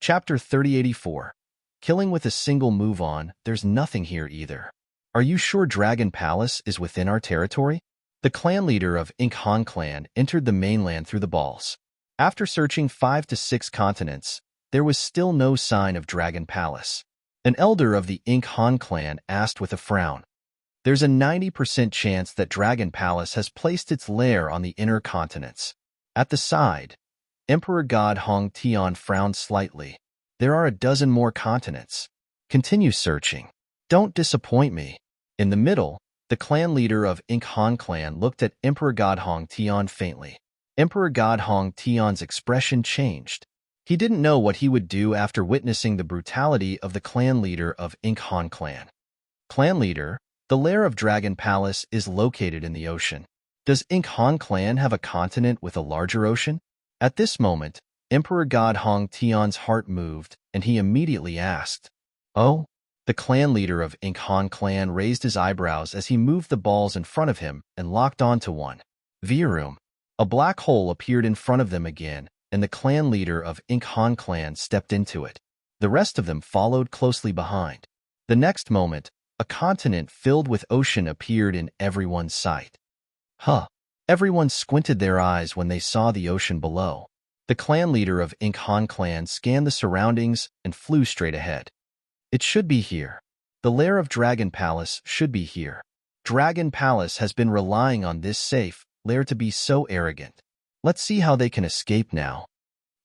Chapter 3084. Killing with a single move on, there's nothing here either. Are you sure Dragon Palace is within our territory? The clan leader of Ink Han clan entered the mainland through the balls. After searching 5 to 6 continents, there was still no sign of Dragon Palace. An elder of the Ink Han clan asked with a frown. There's a 90% chance that Dragon Palace has placed its lair on the inner continents. At the side, Emperor God Hong Tian frowned slightly. There are a dozen more continents. Continue searching. Don't disappoint me. In the middle, the clan leader of Ink Han clan looked at Emperor God Hong Tian faintly. Emperor God Hong Tian's expression changed. He didn't know what he would do after witnessing the brutality of the clan leader of Ink Han clan. Clan leader, the lair of Dragon Palace is located in the ocean. Does Ink Han clan have a continent with a larger ocean? At this moment, Emperor God Hong Tian's heart moved, and he immediately asked, "Oh?" The clan leader of Ink Han clan raised his eyebrows as he moved the balls in front of him and locked onto one. Vroom. A black hole appeared in front of them again, and the clan leader of Ink Han clan stepped into it. The rest of them followed closely behind. The next moment, a continent filled with ocean appeared in everyone's sight. Huh! Everyone squinted their eyes when they saw the ocean below. The clan leader of Ink Han clan scanned the surroundings and flew straight ahead. It should be here. The lair of Dragon Palace should be here. Dragon Palace has been relying on this safe lair to be so arrogant. Let's see how they can escape now.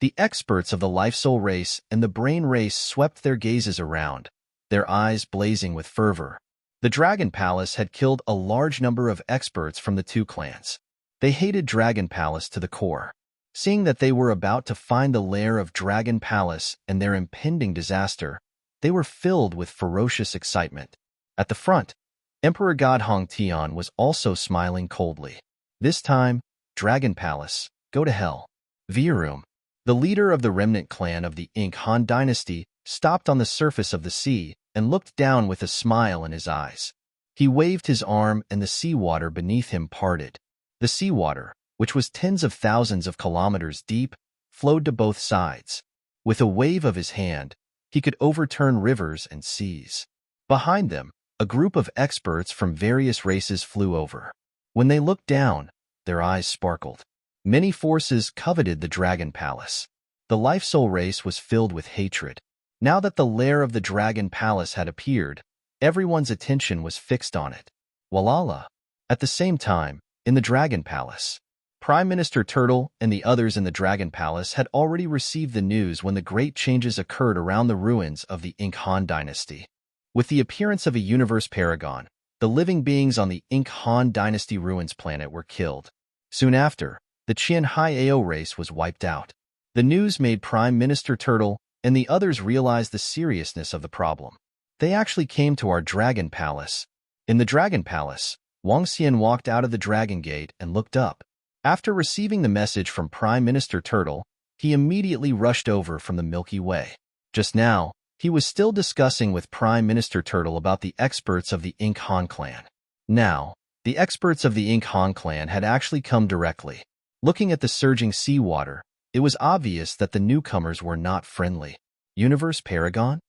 The experts of the Life Soul race and the Brain race swept their gazes around, their eyes blazing with fervor. The Dragon Palace had killed a large number of experts from the two clans. They hated Dragon Palace to the core. Seeing that they were about to find the lair of Dragon Palace and their impending disaster, they were filled with ferocious excitement. At the front, Emperor God Hong Tian was also smiling coldly. This time, Dragon Palace, go to hell. Vroom. The leader of the remnant clan of the Ink Han dynasty stopped on the surface of the sea and looked down with a smile in his eyes. He waved his arm and the seawater beneath him parted. The seawater, which was tens of thousands of kilometers deep, flowed to both sides. With a wave of his hand, he could overturn rivers and seas. Behind them, a group of experts from various races flew over. When they looked down, their eyes sparkled. Many forces coveted the Dragon Palace. The Life Soul race was filled with hatred. Now that the lair of the Dragon Palace had appeared, everyone's attention was fixed on it. Walala. At the same time, in the Dragon Palace, Prime Minister Turtle and the others in the Dragon Palace had already received the news when the great changes occurred around the ruins of the Ink Han dynasty. With the appearance of a universe paragon, the living beings on the Ink Han dynasty ruins planet were killed. Soon after, the Qian Hai Ao race was wiped out. The news made Prime Minister Turtle and the others realize the seriousness of the problem. They actually came to our Dragon Palace. In the Dragon Palace, Wang Xian walked out of the Dragon Gate and looked up. After receiving the message from Prime Minister Turtle, he immediately rushed over from the Milky Way. Just now, he was still discussing with Prime Minister Turtle about the experts of the Ink Han clan. Now, the experts of the Ink Han clan had actually come directly. Looking at the surging seawater, it was obvious that the newcomers were not friendly. Universe Paragon?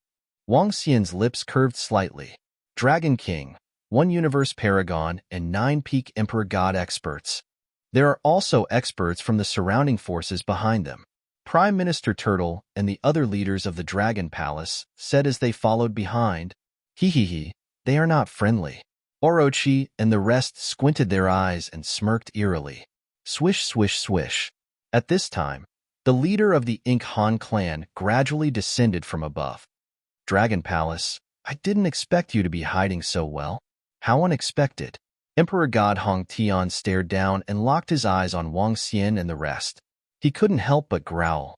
Wang Xian's lips curved slightly. Dragon King, 1 Universe Paragon, and 9 Peak Emperor God experts. There are also experts from the surrounding forces behind them. Prime Minister Turtle and the other leaders of the Dragon Palace said as they followed behind, "Hee, they are not friendly." Orochi and the rest squinted their eyes and smirked eerily. Swish, swish, swish. At this time, the leader of the Ink Han clan gradually descended from above. Dragon Palace, I didn't expect you to be hiding so well. How unexpected. Emperor God Hong Tian stared down and locked his eyes on Wang Xian and the rest. He couldn't help but growl.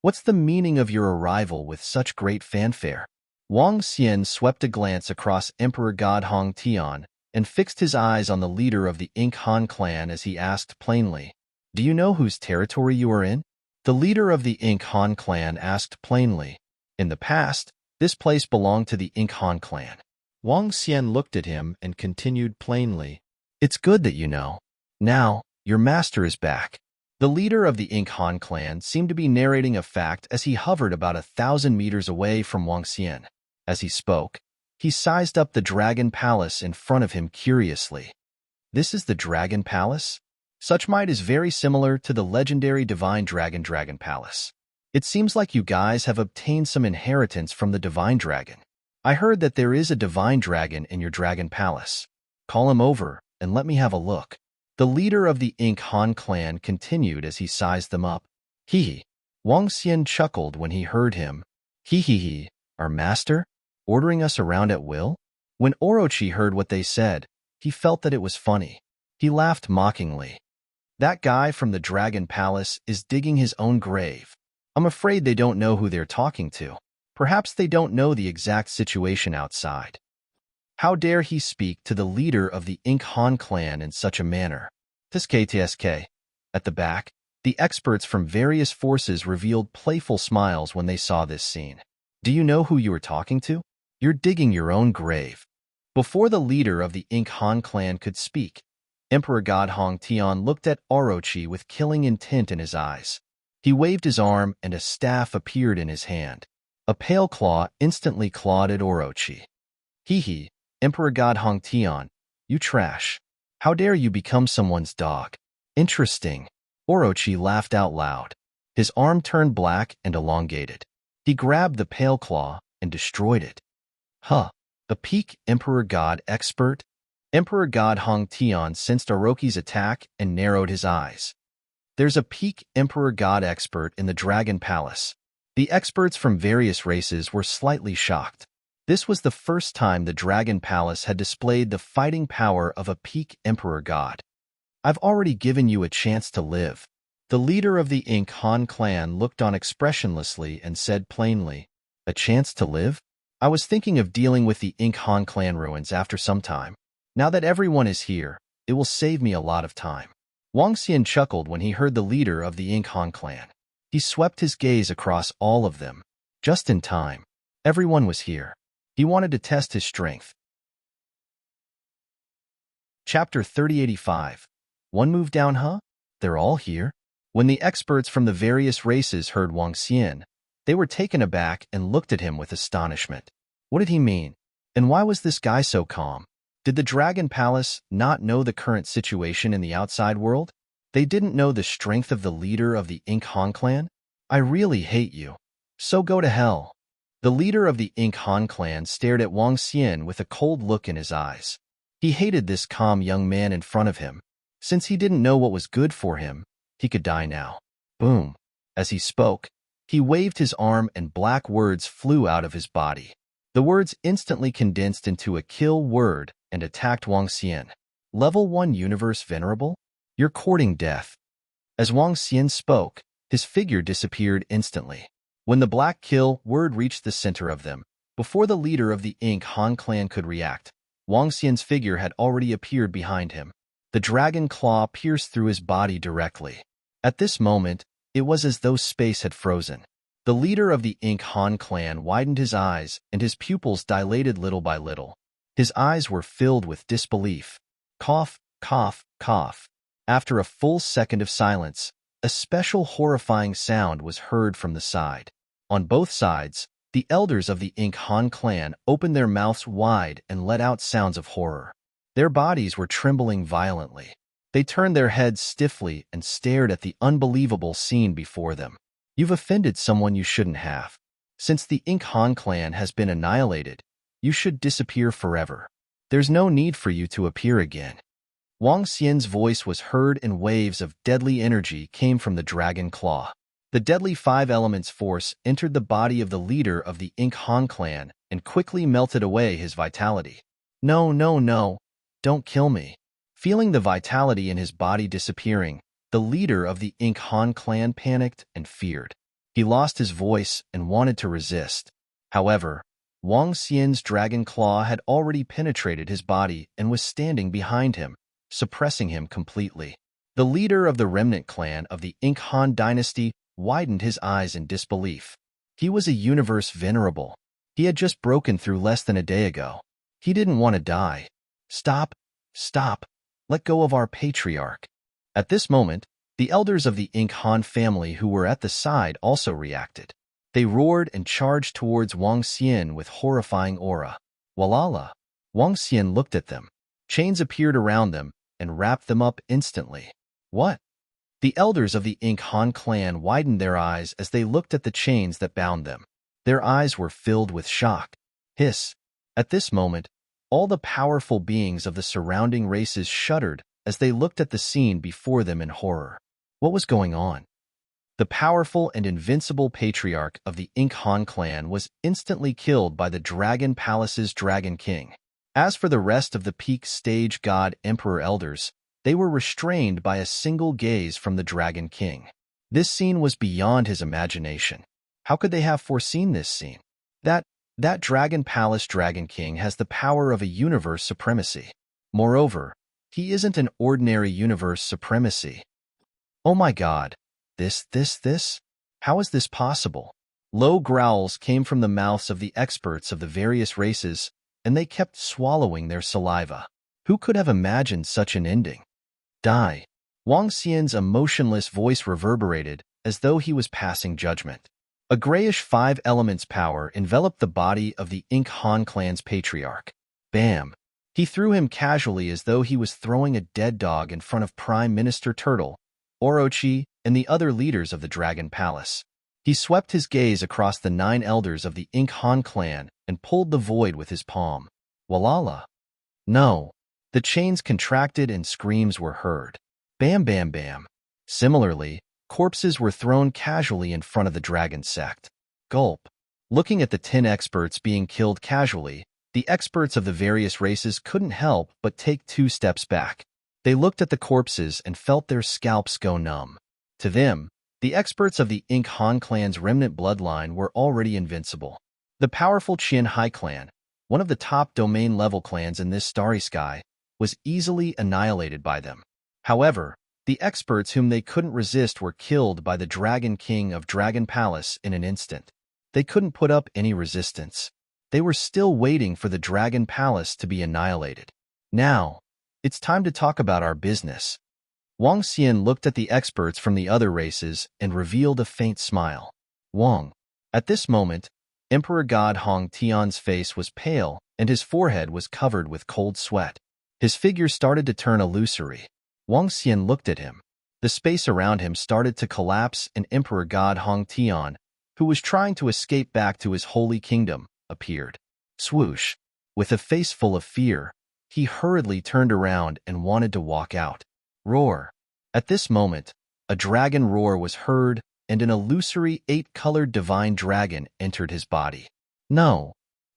What's the meaning of your arrival with such great fanfare? Wang Xian swept a glance across Emperor God Hong Tian and fixed his eyes on the leader of the Ink Han clan as he asked plainly, "Do you know whose territory you are in?" The leader of the Ink Han clan asked plainly. In the past, this place belonged to the Ink Han clan. Wang Xian looked at him and continued plainly, "It's good that you know. Now, your master is back." The leader of the Ink Han clan seemed to be narrating a fact as he hovered about 1,000 meters away from Wang Xian. As he spoke, he sized up the Dragon Palace in front of him curiously. This is the Dragon Palace? Such might is very similar to the legendary Divine Dragon Palace. It seems like you guys have obtained some inheritance from the Divine Dragon. I heard that there is a Divine Dragon in your Dragon Palace. Call him over and let me have a look. The leader of the Ink Han clan continued as he sized them up. Hee. Wang Xian chuckled when he heard him. Hee. Our master? Ordering us around at will? When Orochi heard what they said, he felt that it was funny. He laughed mockingly. That guy from the Dragon Palace is digging his own grave. I'm afraid they don't know who they're talking to. Perhaps they don't know the exact situation outside. How dare he speak to the leader of the Ink Han clan in such a manner? TSK. At the back, the experts from various forces revealed playful smiles when they saw this scene. Do you know who you are talking to? You're digging your own grave. Before the leader of the Ink Han clan could speak, Emperor God Hong Tian looked at Orochi with killing intent in his eyes. He waved his arm and a staff appeared in his hand. A pale claw instantly clawed at Orochi. Hee. Emperor God Hong Tian, you trash. How dare you become someone's dog? Interesting. Orochi laughed out loud. His arm turned black and elongated. He grabbed the pale claw and destroyed it. The peak Emperor God expert? Emperor God Hong Tian sensed Orochi's attack and narrowed his eyes. There's a peak Emperor God expert in the Dragon Palace. The experts from various races were slightly shocked. This was the first time the Dragon Palace had displayed the fighting power of a peak Emperor God. I've already given you a chance to live. The leader of the Ink Han clan looked on expressionlessly and said plainly, a chance to live? I was thinking of dealing with the Ink Han clan ruins after some time. Now that everyone is here, it will save me a lot of time. Wang Xian chuckled when he heard the leader of the Ink Han clan. He swept his gaze across all of them. Just in time. Everyone was here. He wanted to test his strength. Chapter 3085. One move down, huh? They're all here? When the experts from the various races heard Wang Xian, they were taken aback and looked at him with astonishment. What did he mean? And why was this guy so calm? Did the Dragon Palace not know the current situation in the outside world? They didn't know the strength of the leader of the Ink Han clan? I really hate you. So go to hell. The leader of the Ink Han clan stared at Wang Xian with a cold look in his eyes. He hated this calm young man in front of him. Since he didn't know what was good for him, he could die now. Boom. As he spoke, he waved his arm and black words flew out of his body. The words instantly condensed into a kill word and attacked Wang Xian. Level 1 Universe Venerable? You're courting death. As Wang Xian spoke, his figure disappeared instantly. When the black kill word reached the center of them, before the leader of the Ink Han clan could react, Wang Xian's figure had already appeared behind him. The dragon claw pierced through his body directly. At this moment, it was as though space had frozen. The leader of the Ink Han clan widened his eyes and his pupils dilated little by little. His eyes were filled with disbelief. Cough, cough, cough. After a full second of silence, a special horrifying sound was heard from the side. On both sides, the elders of the Ink Han clan opened their mouths wide and let out sounds of horror. Their bodies were trembling violently. They turned their heads stiffly and stared at the unbelievable scene before them. You've offended someone you shouldn't have. Since the Ink Han clan has been annihilated, you should disappear forever. There's no need for you to appear again. Wang Xian's voice was heard and waves of deadly energy came from the dragon claw. The deadly 5 elements force entered the body of the leader of the Ink Han clan and quickly melted away his vitality. No, no, no. Don't kill me. Feeling the vitality in his body disappearing, the leader of the Ink Han clan panicked and feared. He lost his voice and wanted to resist. However, Wang Xian's dragon claw had already penetrated his body and was standing behind him, suppressing him completely. The leader of the remnant clan of the Ink Han dynasty widened his eyes in disbelief. He was a universe venerable. He had just broken through less than a day ago. He didn't want to die. Stop, stop, let go of our patriarch. At this moment, The elders of the Ink Han family who were at the side also reacted. They roared and charged towards Wang Xian with horrifying aura. Walala! Wang Xian looked at them. Chains appeared around them and wrapped them up instantly. What? The elders of the Ink Han clan widened their eyes as they looked at the chains that bound them. Their eyes were filled with shock. Hiss! At this moment, all the powerful beings of the surrounding races shuddered as they looked at the scene before them in horror. What was going on? The powerful and invincible patriarch of the Ink Han clan was instantly killed by the Dragon Palace's Dragon King. As for the rest of the peak stage god emperor elders, they were restrained by a single gaze from the Dragon King. This scene was beyond his imagination. How could they have foreseen this scene? That Dragon Palace Dragon King has the power of a universe supremacy. Moreover, he isn't an ordinary universe supremacy. Oh my god, this? How is this possible? Low growls came from the mouths of the experts of the various races, and they kept swallowing their saliva. Who could have imagined such an ending? Die. Wang Xian's emotionless voice reverberated as though he was passing judgment. A grayish five elements power enveloped the body of the Ink Han clan's patriarch. Bam! He threw him casually as though he was throwing a dead dog in front of Prime Minister Turtle, Orochi, and the other leaders of the Dragon Palace. He swept his gaze across the 9 elders of the Ink Han clan and pulled the void with his palm. Walala! No! The chains contracted and screams were heard. Bam bam bam! Similarly, corpses were thrown casually in front of the dragon sect. Gulp! Looking at the 10 experts being killed casually, the experts of the various races couldn't help but take 2 steps back. They looked at the corpses and felt their scalps go numb. To them, the experts of the Ink Han clan's remnant bloodline were already invincible. The powerful Qian Hai clan, one of the top domain-level clans in this starry sky, was easily annihilated by them. However, the experts whom they couldn't resist were killed by the Dragon King of Dragon Palace in an instant. They couldn't put up any resistance. They were still waiting for the Dragon Palace to be annihilated. Now, it's time to talk about our business. Wang Xian looked at the experts from the other races and revealed a faint smile. Wang. At this moment, Emperor God Hong Tian's face was pale and his forehead was covered with cold sweat. His figure started to turn illusory. Wang Xian looked at him. The space around him started to collapse and Emperor God Hong Tian, who was trying to escape back to his holy kingdom, appeared. Swoosh! With a face full of fear, he hurriedly turned around and wanted to walk out. Roar! At this moment, a dragon roar was heard and an illusory 8-colored divine dragon entered his body. No!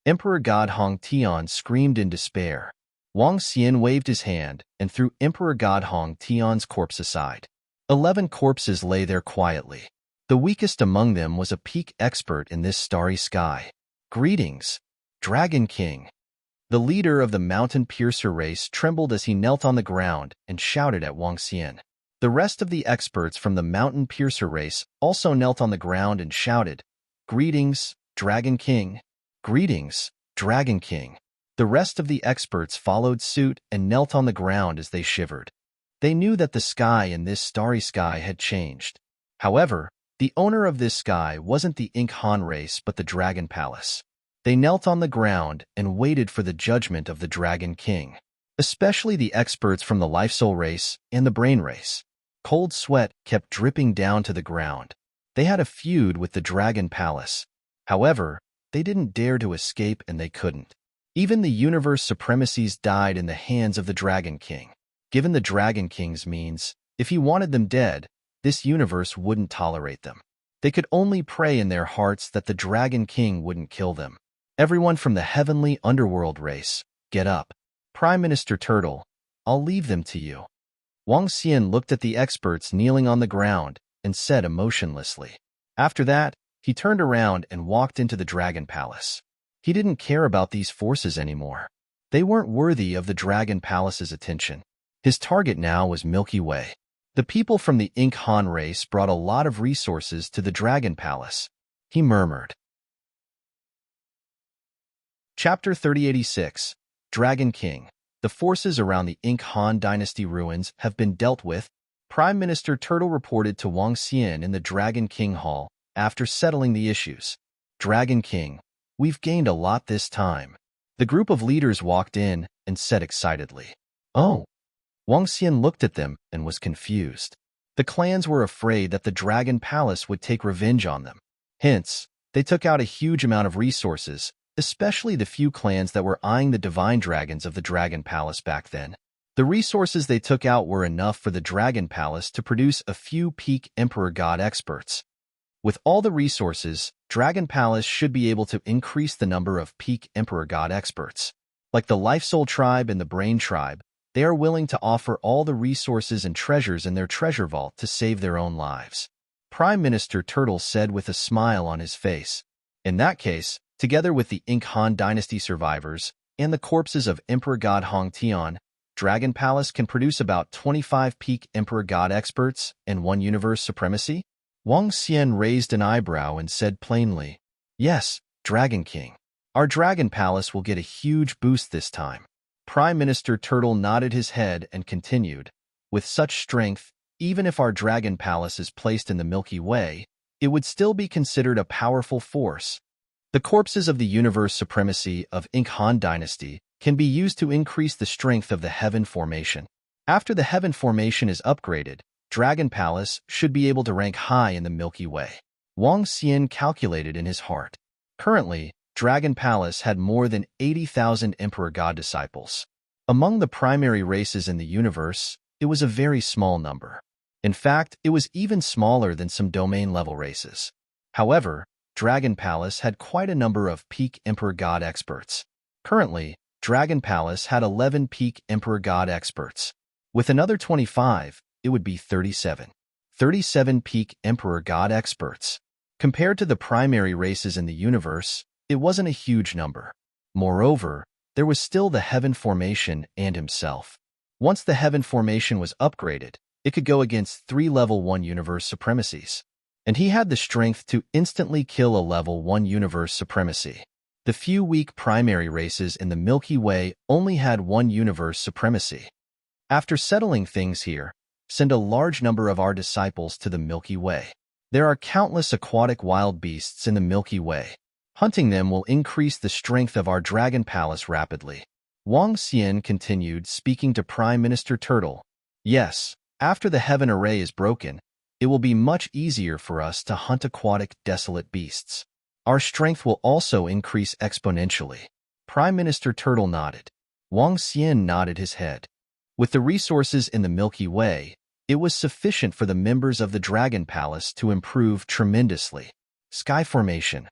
Emperor God Hong Tian screamed in despair. Wang Xian waved his hand and threw Emperor God Hong Tian's corpse aside. 11 corpses lay there quietly. The weakest among them was a peak expert in this starry sky. Greetings, Dragon King. The leader of the Mountain Piercer race trembled as he knelt on the ground and shouted at Wang Xian. The rest of the experts from the Mountain Piercer race also knelt on the ground and shouted, Greetings, Dragon King. Greetings, Dragon King. The rest of the experts followed suit and knelt on the ground as they shivered. They knew that the sky in this starry sky had changed. However, the owner of this sky wasn't the Ink Han race but the Dragon Palace. They knelt on the ground and waited for the judgment of the Dragon King, especially the experts from the Life Soul race and the Brain race. Cold sweat kept dripping down to the ground. They had a feud with the Dragon Palace. However, they didn't dare to escape and they couldn't. Even the universe supremacies died in the hands of the Dragon King. Given the Dragon King's means, if he wanted them dead, this universe wouldn't tolerate them. They could only pray in their hearts that the Dragon King wouldn't kill them. Everyone from the heavenly underworld race, get up. Prime Minister Turtle, I'll leave them to you. Wang Xian looked at the experts kneeling on the ground and said emotionlessly. After that, he turned around and walked into the Dragon Palace. He didn't care about these forces anymore. They weren't worthy of the Dragon Palace's attention. His target now was Milky Way. The people from the Ink Han race brought a lot of resources to the Dragon Palace. He murmured. Chapter 3086, Dragon King. The forces around the Ink Han dynasty ruins have been dealt with. Prime Minister Turtle reported to Wang Xian in the Dragon King Hall after settling the issues. Dragon King, we've gained a lot this time. The group of leaders walked in and said excitedly. Oh. Wang Xian looked at them and was confused. The clans were afraid that the Dragon Palace would take revenge on them. Hence, they took out a huge amount of resources, especially the few clans that were eyeing the divine dragons of the Dragon Palace back then. The resources they took out were enough for the Dragon Palace to produce a few peak Emperor God experts. With all the resources, Dragon Palace should be able to increase the number of peak Emperor God experts. Like the Life Soul Tribe and the Brain Tribe, they are willing to offer all the resources and treasures in their treasure vault to save their own lives. Prime Minister Turtle said with a smile on his face. In that case, together with the Han Dynasty survivors and the corpses of Emperor God Hong Tian, Dragon Palace can produce about 25 peak Emperor God experts and 1 universe supremacy? Wang Xian raised an eyebrow and said plainly, Yes, Dragon King. Our Dragon Palace will get a huge boost this time. Prime Minister Turtle nodded his head and continued, With such strength, even if our Dragon Palace is placed in the Milky Way, it would still be considered a powerful force. The corpses of the universe supremacy of Han Dynasty can be used to increase the strength of the Heaven Formation. After the Heaven Formation is upgraded, Dragon Palace should be able to rank high in the Milky Way. Wang Xian calculated in his heart. Currently, Dragon Palace had more than 80,000 Emperor God disciples. Among the primary races in the universe, it was a very small number. In fact, it was even smaller than some domain-level races. However, Dragon Palace had quite a number of peak Emperor God experts. Currently, Dragon Palace had 11 peak Emperor God experts. With another 25, it would be 37. 37 peak Emperor God experts. Compared to the primary races in the universe, it wasn't a huge number. Moreover, there was still the Heaven Formation and himself. Once the Heaven Formation was upgraded, it could go against 3 level 1 universe supremacies. And he had the strength to instantly kill a level 1 universe supremacy. The few weak primary races in the Milky Way only had 1 universe supremacy. After settling things here, send a large number of our disciples to the Milky Way. There are countless aquatic wild beasts in the Milky Way. Hunting them will increase the strength of our Dragon Palace rapidly. Wang Xian continued, speaking to Prime Minister Turtle. Yes, after the Heaven Array is broken, it will be much easier for us to hunt aquatic, desolate beasts. Our strength will also increase exponentially. Prime Minister Turtle nodded. Wang Xian nodded his head. With the resources in the Milky Way, it was sufficient for the members of the Dragon Palace to improve tremendously. Sky Formation,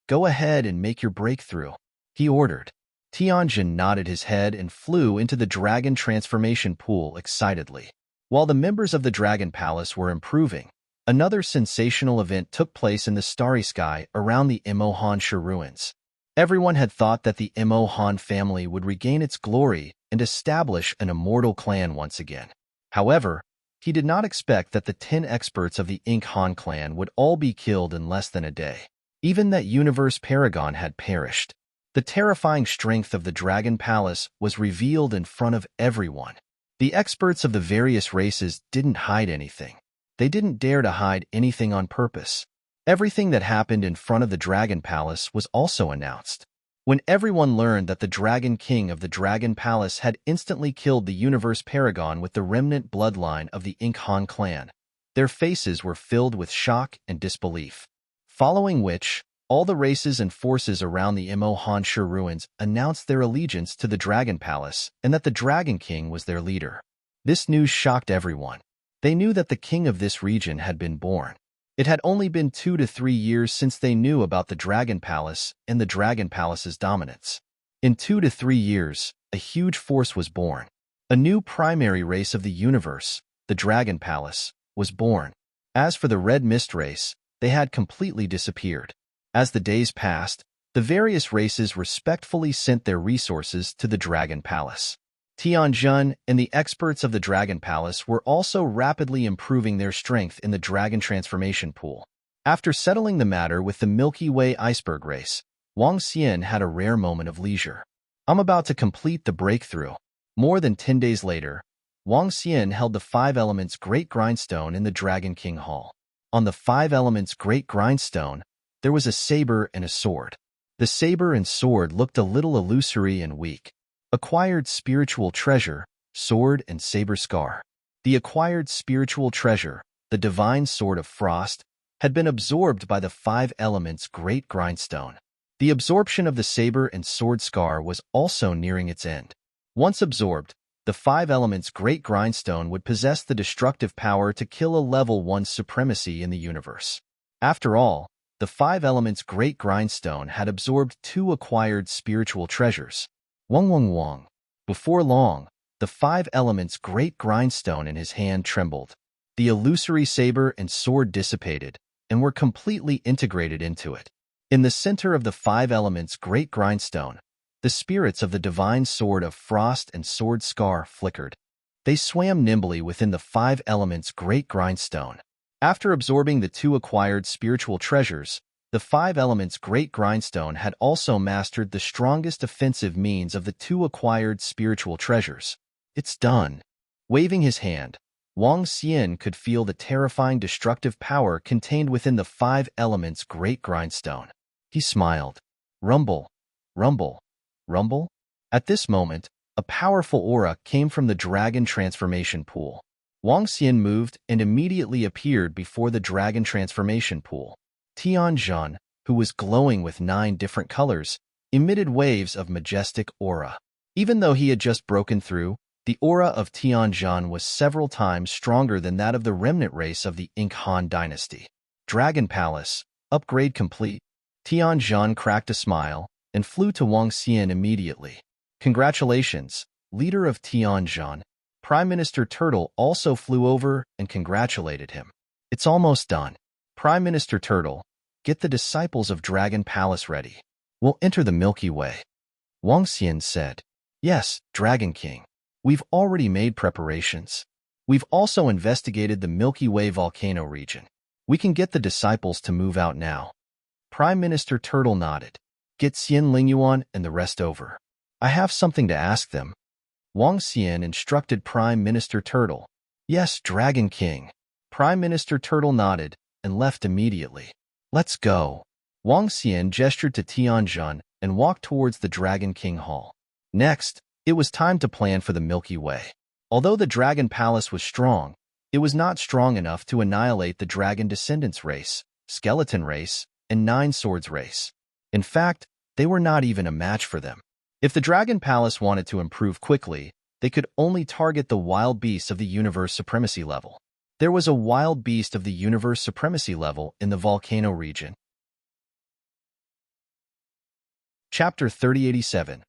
go ahead and make your breakthrough, he ordered. Tianjin nodded his head and flew into the Dragon Transformation Pool excitedly. While the members of the Dragon Palace were improving, another sensational event took place in the starry sky around the Emohan ruins. Everyone had thought that the Emohan family would regain its glory and establish an immortal clan once again. However, he did not expect that the 10 experts of the Han clan would all be killed in less than a day. Even that universe paragon had perished. The terrifying strength of the Dragon Palace was revealed in front of everyone. The experts of the various races didn't hide anything. They didn't dare to hide anything on purpose. Everything that happened in front of the Dragon Palace was also announced. When everyone learned that the Dragon King of the Dragon Palace had instantly killed the universe paragon with the remnant bloodline of the Han clan, their faces were filled with shock and disbelief. Following which, all the races and forces around the Emohan ruins announced their allegiance to the Dragon Palace and that the Dragon King was their leader. This news shocked everyone. They knew that the king of this region had been born. It had only been 2 to 3 years since they knew about the Dragon Palace and the Dragon Palace's dominance. In 2 to 3 years, a huge force was born. A new primary race of the universe, the Dragon Palace, was born. As for the Red Mist race, they had completely disappeared. As the days passed, the various races respectfully sent their resources to the Dragon Palace. Tianjin and the experts of the Dragon Palace were also rapidly improving their strength in the Dragon Transformation Pool. After settling the matter with the Milky Way iceberg race, Wang Xian had a rare moment of leisure. I'm about to complete the breakthrough. More than 10 days later, Wang Xian held the Five Elements Great Grindstone in the Dragon King Hall. On the Five Elements Great Grindstone, there was a saber and a sword. The saber and sword looked a little illusory and weak. Acquired spiritual treasure, sword and saber scar. The acquired spiritual treasure, the divine sword of frost, had been absorbed by the Five Elements Great Grindstone. The absorption of the saber and sword scar was also nearing its end. Once absorbed, the Five Elements Great Grindstone would possess the destructive power to kill a level 1 supremacy in the universe. After all, the Five Elements Great Grindstone had absorbed 2 acquired spiritual treasures. Wong. Before long, the Five Elements Great Grindstone in his hand trembled. The illusory saber and sword dissipated and were completely integrated into it. In the center of the Five Elements Great Grindstone, the spirits of the divine sword of frost and sword scar flickered. They swam nimbly within the Five Elements Great Grindstone. After absorbing the 2 acquired spiritual treasures, the Five Elements Great Grindstone had also mastered the strongest offensive means of the 2 acquired spiritual treasures. It's done. Waving his hand, Wang Xian could feel the terrifying destructive power contained within the Five Elements Great Grindstone. He smiled. Rumble. At this moment, a powerful aura came from the dragon transformation pool. Wang Xian moved and immediately appeared before the dragon transformation pool. Tianzhan, who was glowing with 9 different colors, emitted waves of majestic aura. Even though he had just broken through, the aura of Tianzhan was several times stronger than that of the remnant race of the Han dynasty. Dragon Palace, upgrade complete. Tianzhan cracked a smile and flew to Wang Xian immediately. Congratulations, leader of Tianzhan. Prime Minister Turtle also flew over and congratulated him. It's almost done. Prime Minister Turtle, get the disciples of Dragon Palace ready. We'll enter the Milky Way. Wang Xian said. Yes, Dragon King. We've already made preparations. We've also investigated the Milky Way volcano region. We can get the disciples to move out now. Prime Minister Turtle nodded. Get Xian Lingyuan and the rest over. I have something to ask them. Wang Xian instructed Prime Minister Turtle. Yes, Dragon King. Prime Minister Turtle nodded and left immediately. Let's go. Wang Xian gestured to Tianzhan and walked towards the Dragon King Hall. Next, it was time to plan for the Milky Way. Although the Dragon Palace was strong, it was not strong enough to annihilate the Dragon Descendants race, Skeleton race, and Nine Swords race. In fact, they were not even a match for them. If the Dragon Palace wanted to improve quickly, they could only target the wild beasts of the Universe Supremacy level. There was a wild beast of the Universe Supremacy level in the volcano region. Chapter 3087.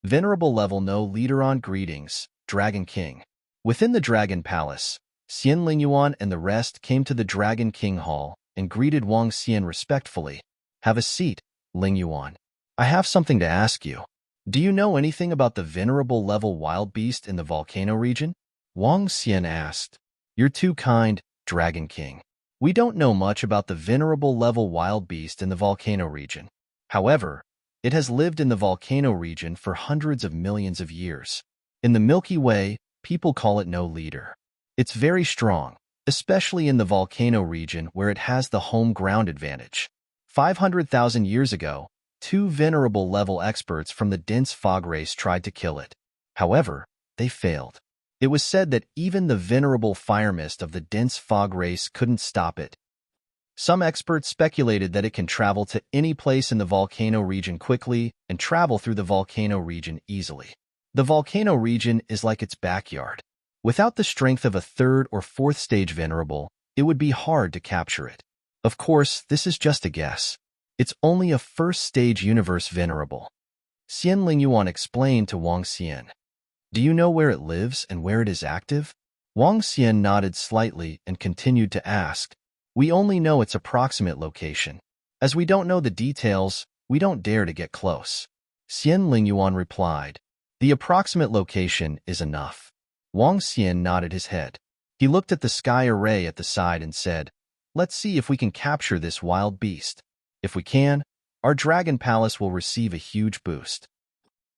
Venerable Level No Leader on Greetings, Dragon King. Within the Dragon Palace, Xian Lingyuan and the rest came to the Dragon King Hall and greeted Wang Xian respectfully. Have a seat, Lingyuan. I have something to ask you. Do you know anything about the Venerable Level Wild Beast in the volcano region? Wang Xian asked. You're too kind, Dragon King. We don't know much about the Venerable Level Wild Beast in the volcano region. However, it has lived in the volcano region for hundreds of millions of years. In the Milky Way, people call it no leader. It's very strong, especially in the volcano region where it has the home ground advantage. 500,000 years ago, 2 venerable level experts from the dense fog race tried to kill it. However, they failed. It was said that even the venerable fire mist of the dense fog race couldn't stop it. Some experts speculated that it can travel to any place in the volcano region quickly and travel through the volcano region easily. The volcano region is like its backyard. Without the strength of a 3rd or 4th stage venerable, it would be hard to capture it. Of course, this is just a guess. It's only a 1st stage universe venerable. Xian Lingyuan explained to Wang Xian. Do you know where it lives and where it is active? Wang Xian nodded slightly and continued to ask. We only know its approximate location. As we don't know the details, we don't dare to get close. Xian Lingyuan replied. The approximate location is enough. Wang Xian nodded his head. He looked at the sky array at the side and said, Let's see if we can capture this wild beast. If we can, our Dragon Palace will receive a huge boost.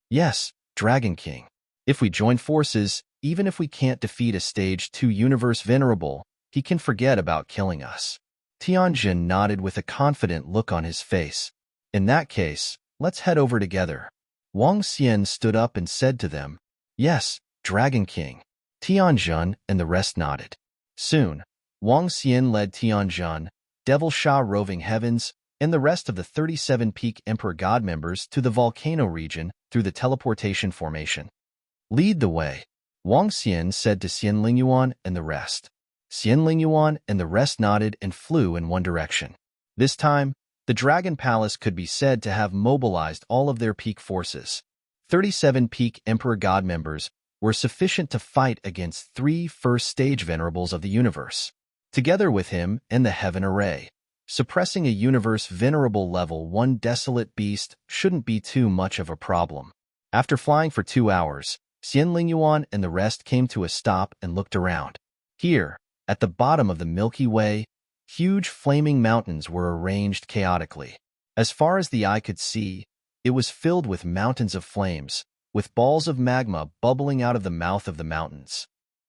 Yes, Dragon King. If we join forces, even if we can't defeat a Stage 2 universe venerable, he can forget about killing us. Tianjin nodded with a confident look on his face. In that case, let's head over together. Wang Xian stood up and said to them, "Yes, Dragon King." Tianjin and the rest nodded. Soon, Wang Xian led Tianjin, Devil Sha roving heavens, and the rest of the 37-peak Emperor God members to the volcano region through the teleportation formation. "Lead the way," Wang Xian said to Xian Lingyuan and the rest. Xian Lingyuan and the rest nodded and flew in one direction. This time, the Dragon Palace could be said to have mobilized all of their peak forces. 37 peak Emperor God members were sufficient to fight against 3 first-stage venerables of the universe. Together with him and the Heaven Array, suppressing a universe venerable level 1 desolate beast shouldn't be too much of a problem. After flying for 2 hours, Xian Lingyuan and the rest came to a stop and looked around. Here, at the bottom of the Milky Way, huge flaming mountains were arranged chaotically. As far as the eye could see, it was filled with mountains of flames, with balls of magma bubbling out of the mouth of the mountains.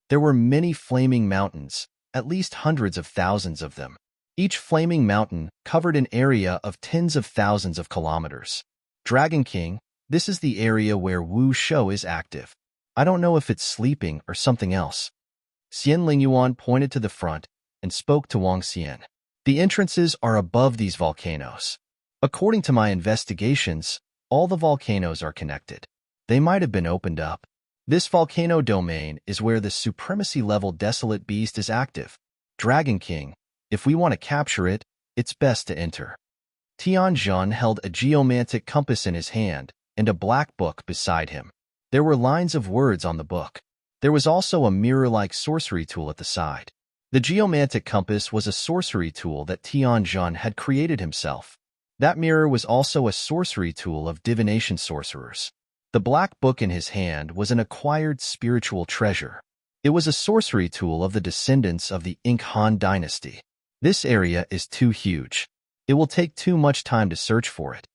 There were many flaming mountains, at least hundreds of thousands of them. Each flaming mountain covered an area of tens of thousands of kilometers. Dragon King, this is the area where Wu Shou is active. I don't know if it's sleeping or something else. Xian Lingyuan pointed to the front and spoke to Wang Xian. The entrances are above these volcanoes. According to my investigations, all the volcanoes are connected. They might have been opened up. This volcano domain is where the supremacy-level desolate beast is active. Dragon King, if we want to capture it, it's best to enter. Tianjin held a geomantic compass in his hand and a black book beside him. There were lines of words on the book. There was also a mirror-like sorcery tool at the side. The geomantic compass was a sorcery tool that Tianjin had created himself. That mirror was also a sorcery tool of divination sorcerers. The black book in his hand was an acquired spiritual treasure. It was a sorcery tool of the descendants of the Han dynasty. This area is too huge. It will take too much time to search for it.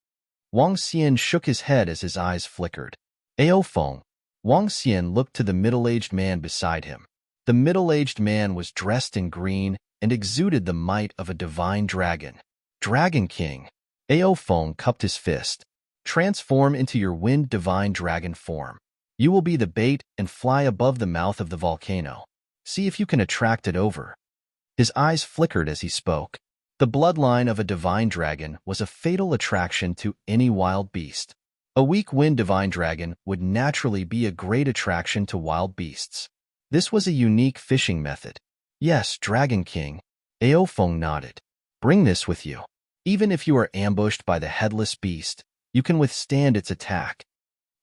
Wang Xian shook his head as his eyes flickered. Aofeng. Wang Xian looked to the middle-aged man beside him. The middle-aged man was dressed in green and exuded the might of a divine dragon. Dragon King. Aofeng cupped his fist. Transform into your wind divine dragon form. You will be the bait and fly above the mouth of the volcano. See if you can attract it over. His eyes flickered as he spoke. The bloodline of a divine dragon was a fatal attraction to any wild beast. A weak wind divine dragon would naturally be a great attraction to wild beasts. This was a unique fishing method. Yes, Dragon King. Aofeng nodded. Bring this with you. Even if you are ambushed by the headless beast, you can withstand its attack.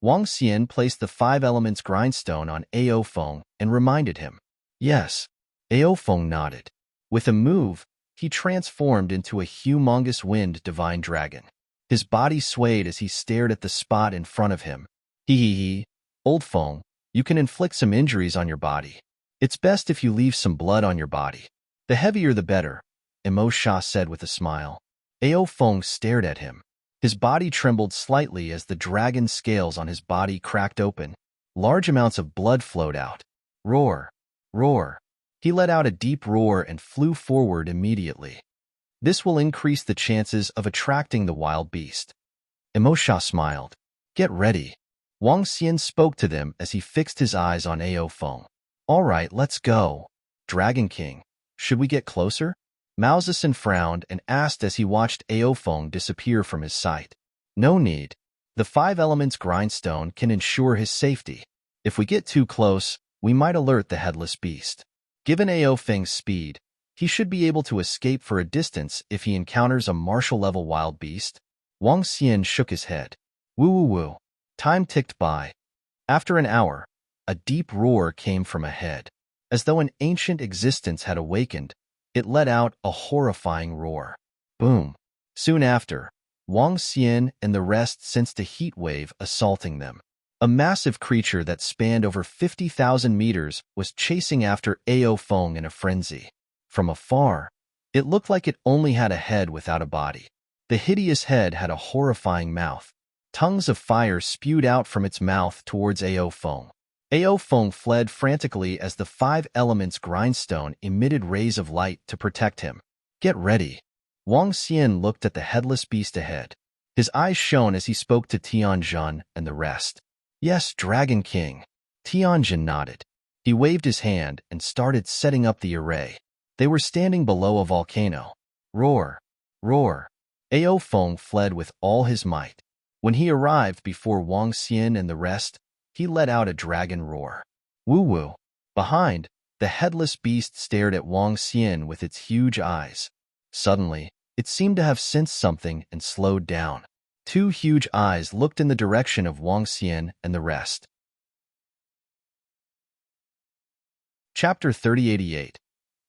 Wang Xian placed the 5 elements grindstone on Aofeng and reminded him. Yes. Aofeng nodded. With a move, he transformed into a humongous wind divine dragon. His body swayed as he stared at the spot in front of him. Hee. Old Feng, you can inflict some injuries on your body. It's best if you leave some blood on your body. The heavier the better, Emo Sha said with a smile. Aofeng stared at him. His body trembled slightly as the dragon scales on his body cracked open. Large amounts of blood flowed out. Roar. Roar. He let out a deep roar and flew forward immediately. This will increase the chances of attracting the wild beast. Emo Sha smiled. Get ready. Wang Xian spoke to them as he fixed his eyes on Aofeng. All right, let's go. Dragon King, should we get closer? Mao Zedong frowned and asked as he watched Aofeng disappear from his sight. No need. The 5 elements grindstone can ensure his safety. If we get too close, we might alert the headless beast. Given Aofeng's speed, he should be able to escape for a distance if he encounters a martial-level wild beast. Wang Xian shook his head. Woo. Time ticked by. After an hour, a deep roar came from ahead. As though an ancient existence had awakened, it let out a horrifying roar. Boom. Soon after, Wang Xian and the rest sensed a heat wave assaulting them. A massive creature that spanned over 50,000 meters was chasing after Aofeng in a frenzy. From afar, it looked like it only had a head without a body. The hideous head had a horrifying mouth. Tongues of fire spewed out from its mouth towards Aofeng. Ao Feng fled frantically as the five elements grindstone emitted rays of light to protect him. Get ready. Wang Xian looked at the headless beast ahead. His eyes shone as he spoke to Tianjin and the rest. Yes, Dragon King. Tianjin nodded. He waved his hand and started setting up the array. They were standing below a volcano. Roar! Roar! Ao Feng fled with all his might. When he arrived before Wang Xian and the rest, he let out a dragon roar. Woo-woo! Behind, the headless beast stared at Wang Xian with its huge eyes. Suddenly, it seemed to have sensed something and slowed down. Two huge eyes looked in the direction of Wang Xian and the rest. Chapter 3088.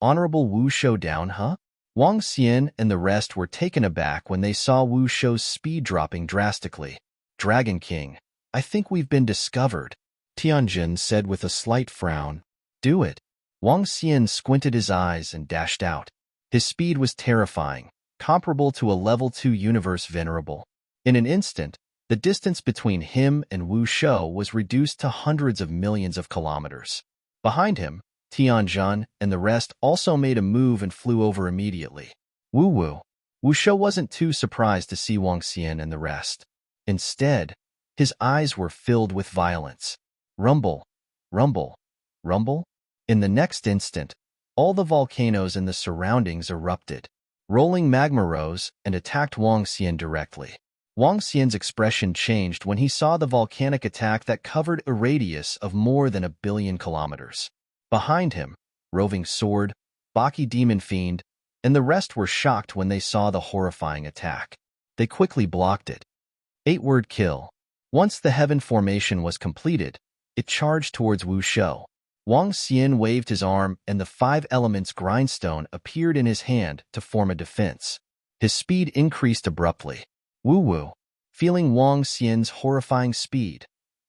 Honorable Wu Shou down, huh? Wang Xian and the rest were taken aback when they saw Wu Shou's speed dropping drastically. Dragon King, I think we've been discovered, Tianjin said with a slight frown. Do it. Wang Xian squinted his eyes and dashed out. His speed was terrifying, comparable to a level 2 universe venerable. In an instant, the distance between him and Wu Shou was reduced to hundreds of millions of kilometers. Behind him, Tianjin and the rest also made a move and flew over immediately. Woo-woo. Wu Shou wasn't too surprised to see Wang Xian and the rest. Instead, his eyes were filled with violence. Rumble, rumble, rumble. In the next instant, all the volcanoes in the surroundings erupted. Rolling magma rose and attacked Wang Xian directly. Wang Xian's expression changed when he saw the volcanic attack that covered a radius of more than 1 billion kilometers. Behind him, Roving Sword, Baki Demon Fiend, and the rest were shocked when they saw the horrifying attack. They quickly blocked it. 8-word kill. Once the heaven formation was completed, it charged towards Wu Shou. Wang Xian waved his arm and the 5 elements grindstone appeared in his hand to form a defense. His speed increased abruptly. Woo-woo. Feeling Wang Xian's horrifying speed,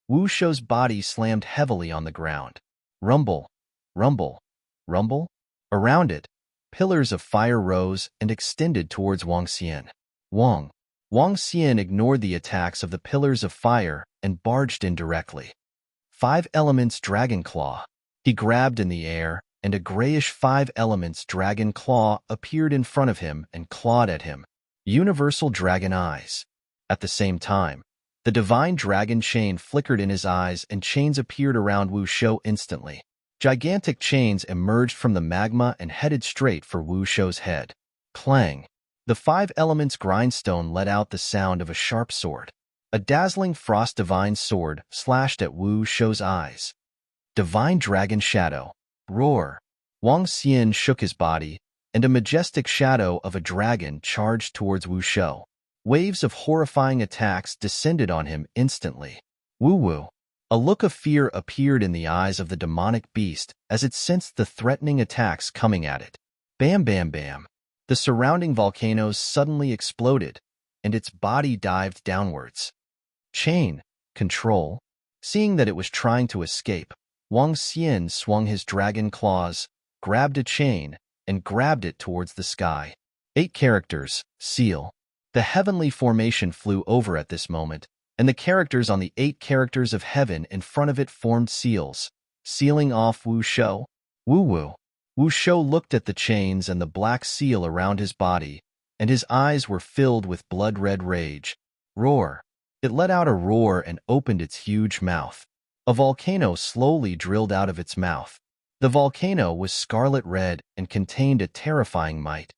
Wu Shou's body slammed heavily on the ground. Rumble, rumble, rumble. Around it, pillars of fire rose and extended towards Wang Xian. Wang Xian ignored the attacks of the pillars of fire and barged in directly. 5 elements dragon claw. He grabbed in the air, and a grayish 5 elements dragon claw appeared in front of him and clawed at him. Universal dragon eyes. At the same time, the divine dragon chain flickered in his eyes and chains appeared around Wu Shou instantly. Gigantic chains emerged from the magma and headed straight for Wu Shou's head. Clang. The 5 elements grindstone let out the sound of a sharp sword. A dazzling frost divine sword slashed at Wu Shou's eyes. Divine dragon shadow. Roar. Wang Xian shook his body, and a majestic shadow of a dragon charged towards Wu Shou. Waves of horrifying attacks descended on him instantly. Woo-woo. A look of fear appeared in the eyes of the demonic beast as it sensed the threatening attacks coming at it. Bam bam bam. The surrounding volcanoes suddenly exploded, and its body dived downwards. Chain. Control. Seeing that it was trying to escape, Wang Xian swung his dragon claws, grabbed a chain, and grabbed it towards the sky. 8 characters. Seal. The heavenly formation flew over at this moment, and the characters on the 8 characters of heaven in front of it formed seals, sealing off Wu Shou. Woo-woo. Wu Shou looked at the chains and the black seal around his body, and his eyes were filled with blood-red rage. Roar. It let out a roar and opened its huge mouth. A volcano slowly drilled out of its mouth. The volcano was scarlet red and contained a terrifying might.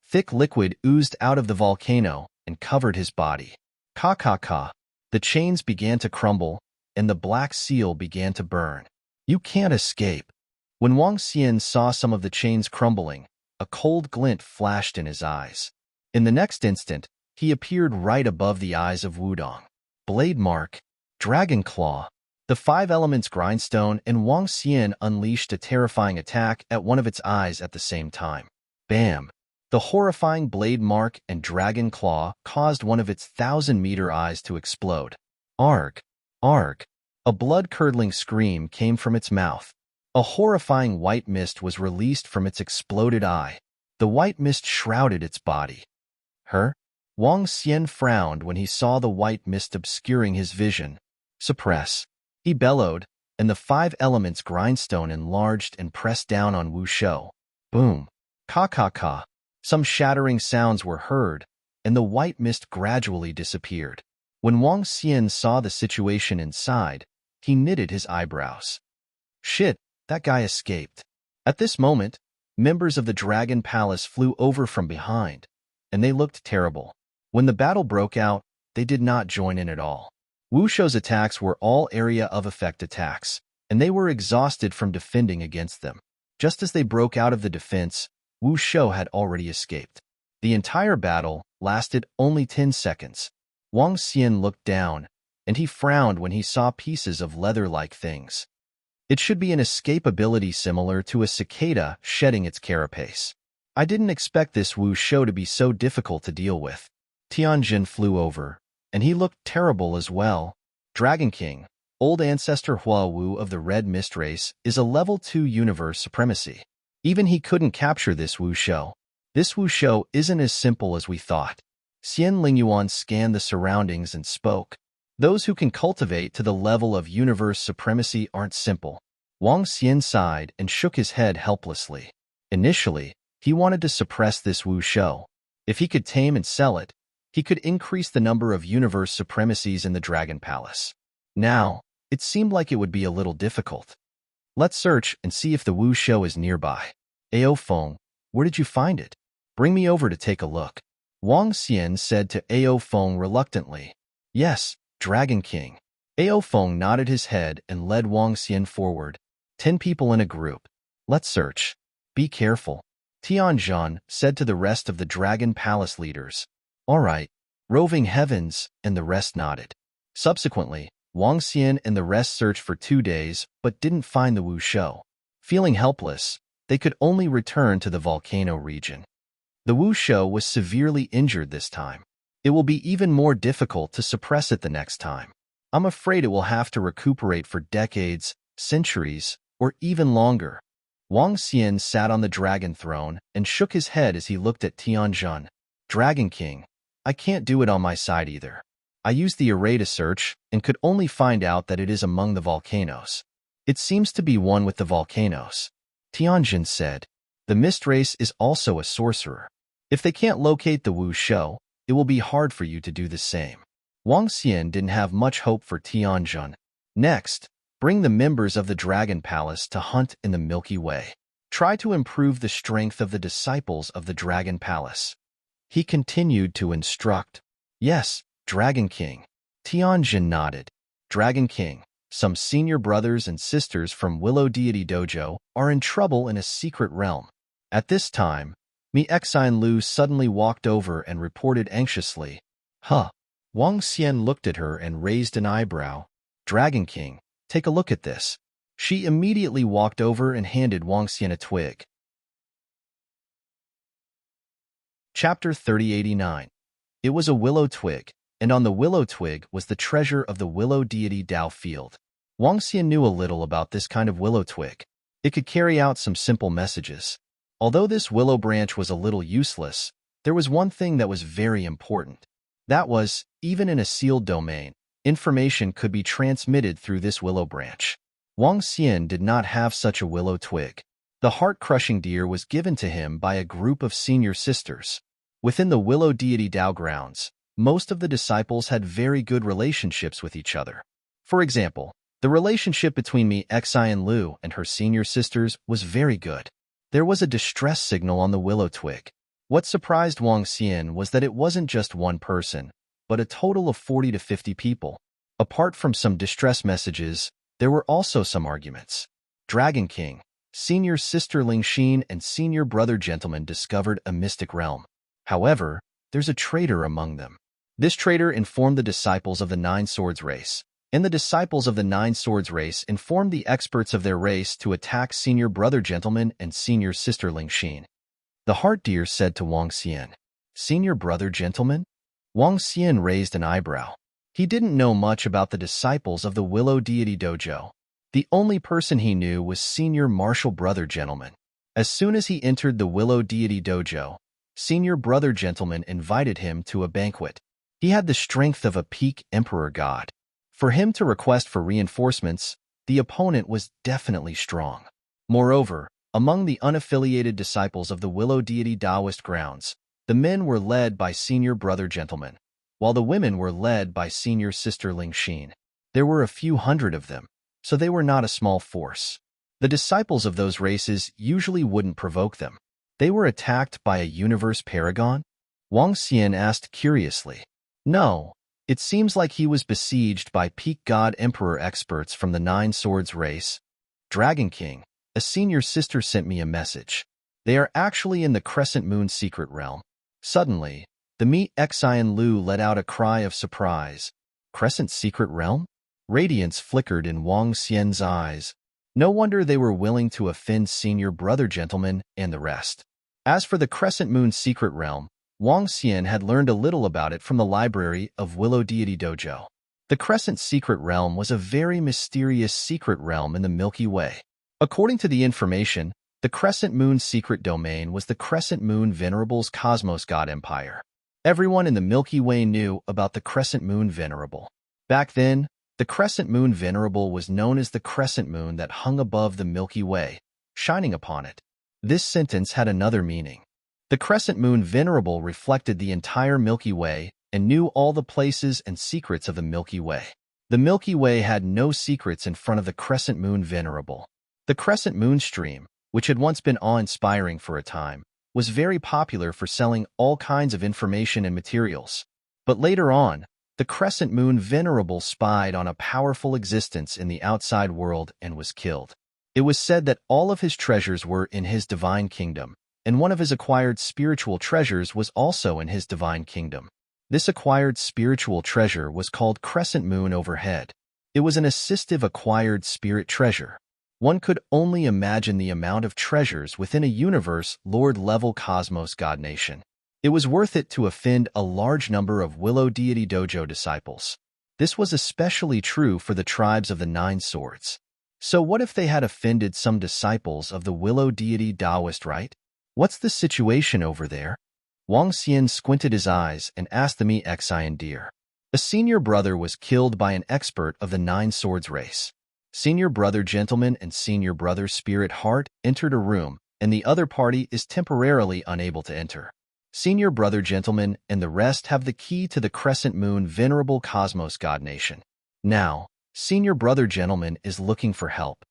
Thick liquid oozed out of the volcano and covered his body. Ka-ka-ka. The chains began to crumble, and the black seal began to burn. You can't escape. When Wang Xian saw some of the chains crumbling, a cold glint flashed in his eyes. In the next instant, he appeared right above the eyes of Wudong. Blade mark. Dragon claw. The 5 elements grindstone and Wang Xian unleashed a terrifying attack at one of its eyes at the same time. Bam! The horrifying blade mark and dragon claw caused one of its 1,000-meter eyes to explode. Arg! Arg! A blood-curdling scream came from its mouth. A horrifying white mist was released from its exploded eye. The white mist shrouded its body. Wang Xian frowned when he saw the white mist obscuring his vision. Suppress. He bellowed, and the 5 elements grindstone enlarged and pressed down on Wu Shou. Boom. Ka ka ka. Some shattering sounds were heard, and the white mist gradually disappeared. When Wang Xian saw the situation inside, he knitted his eyebrows. Shit, that guy escaped. At this moment, members of the Dragon Palace flew over from behind, and they looked terrible. When the battle broke out, they did not join in at all. Wu Shou's attacks were all area of effect attacks, and they were exhausted from defending against them. Just as they broke out of the defense, Wu Shou had already escaped. The entire battle lasted only 10 seconds. Wang Xian looked down, and he frowned when he saw pieces of leather-like things. It should be an escape ability similar to a cicada shedding its carapace. I didn't expect this Wu Shou to be so difficult to deal with. Tianjin flew over, and he looked terrible as well. Dragon King, old ancestor Hua Wu of the Red Mist race, is a level 2 universe supremacy. Even he couldn't capture this Wu Shou. This Wu Shou isn't as simple as we thought. Xian Lingyuan scanned the surroundings and spoke. Those who can cultivate to the level of universe supremacy aren't simple. Wang Xian sighed and shook his head helplessly. Initially, he wanted to suppress this Wu Shou. If he could tame and sell it, he could increase the number of universe supremacies in the Dragon Palace. Now, it seemed like it would be a little difficult. Let's search and see if the Wu Shou is nearby. Ao Feng, where did you find it? Bring me over to take a look. Wang Xian said to Ao Feng reluctantly. Yes, Dragon King. Ao Feng nodded his head and led Wang Xian forward. 10 people in a group. Let's search. Be careful. Tianjin said to the rest of the Dragon Palace leaders. All right. Roving Heavens, and the rest nodded. Subsequently, Wang Xian and the rest searched for 2 days but didn't find the Wu Shou. Feeling helpless, they could only return to the volcano region. The Wu Shou was severely injured this time. It will be even more difficult to suppress it the next time. I'm afraid it will have to recuperate for decades, centuries, or even longer. Wang Xian sat on the dragon throne and shook his head as he looked at Tianjin. Dragon King, I can't do it on my side either. I used the array to search and could only find out that it is among the volcanoes. It seems to be one with the volcanoes. Tianjin said. The mist race is also a sorcerer. If they can't locate the Wu Shou, it will be hard for you to do the same. Wang Xian didn't have much hope for Tianjin. Next, bring the members of the Dragon Palace to hunt in the Milky Way. Try to improve the strength of the disciples of the Dragon Palace. He continued to instruct. Yes, Dragon King. Tianjin nodded. Dragon King, some senior brothers and sisters from Willow Deity Dojo are in trouble in a secret realm. At this time, Mi Xian Lu suddenly walked over and reported anxiously. Huh. Wang Xian looked at her and raised an eyebrow. Dragon King, take a look at this. She immediately walked over and handed Wang Xian a twig. Chapter 3089. It was a willow twig, and on the willow twig was the treasure of the Willow Deity Dao Field. Wang Xian knew a little about this kind of willow twig. It could carry out some simple messages. Although this willow branch was a little useless, there was one thing that was very important. That was, even in a sealed domain, information could be transmitted through this willow branch. Wang Xian did not have such a willow twig. The heart-crushing deer was given to him by a group of senior sisters. Within the Willow Deity Dao grounds, most of the disciples had very good relationships with each other. For example, the relationship between Mi Xian Lu and her senior sisters was very good. There was a distress signal on the willow twig. What surprised Wang Xian was that it wasn't just one person, but a total of 40 to 50 people. Apart from some distress messages, there were also some arguments. Dragon King, Senior Sister Lingxin and Senior Brother Gentleman discovered a mystic realm. However, there's a traitor among them. This traitor informed the disciples of the Nine Swords race, and the disciples of the Nine Swords race informed the experts of their race to attack Senior Brother Gentleman and Senior Sister Lingxin. The Heart Deer said to Wang Xian, Senior Brother Gentleman? Wang Xian raised an eyebrow. He didn't know much about the disciples of the Willow Deity Dojo. The only person he knew was Senior Martial Brother Gentleman. As soon as he entered the Willow Deity Dojo, Senior Brother Gentleman invited him to a banquet. He had the strength of a peak emperor god. For him to request for reinforcements, the opponent was definitely strong. Moreover, among the unaffiliated disciples of the Willow Deity Taoist grounds, the men were led by Senior Brother Gentleman, while the women were led by Senior Sister Ling Xin. There were a few hundred of them, so they were not a small force. The disciples of those races usually wouldn't provoke them. They were attacked by a universe paragon? Wang Xian asked curiously. No, it seems like he was besieged by peak god emperor experts from the Nine Swords race. Dragon King, a senior sister sent me a message. They are actually in the Crescent Moon secret realm. Suddenly, the Mi Xian Lu let out a cry of surprise. Crescent secret realm? Radiance flickered in Wang Xian's eyes. No wonder they were willing to offend Senior Brother Gentleman and the rest. As for the Crescent Moon secret realm, Wang Xian had learned a little about it from the library of Willow Deity Dojo. The Crescent secret realm was a very mysterious secret realm in the Milky Way. According to the information, the Crescent Moon secret domain was the Crescent Moon Venerable's Cosmos God Empire. Everyone in the Milky Way knew about the Crescent Moon Venerable. Back then, the Crescent Moon Venerable was known as the crescent moon that hung above the Milky Way, shining upon it. This sentence had another meaning. The Crescent Moon Venerable reflected the entire Milky Way and knew all the places and secrets of the Milky Way. The Milky Way had no secrets in front of the Crescent Moon Venerable. The Crescent Moon stream, which had once been awe-inspiring for a time, was very popular for selling all kinds of information and materials. But later on, the Crescent Moon Venerable spied on a powerful existence in the outside world and was killed. It was said that all of his treasures were in his divine kingdom, and one of his acquired spiritual treasures was also in his divine kingdom. This acquired spiritual treasure was called Crescent Moon Overhead. It was an assistive acquired spirit treasure. One could only imagine the amount of treasures within a universe Lord-level Cosmos God Nation. It was worth it to offend a large number of Willow Deity Dojo disciples. This was especially true for the tribes of the Nine Swords. So what if they had offended some disciples of the Willow Deity Taoist rite? What's the situation over there? Wang Xian squinted his eyes and asked the Mi Xian deer. A senior brother was killed by an expert of the Nine Swords race. Senior Brother Gentleman and Senior Brother Spirit Heart entered a room, and the other party is temporarily unable to enter. Senior Brother Gentleman and the rest have the key to the Crescent Moon Venerable Cosmos God Nation. Now, Senior Brother Gentleman is looking for help.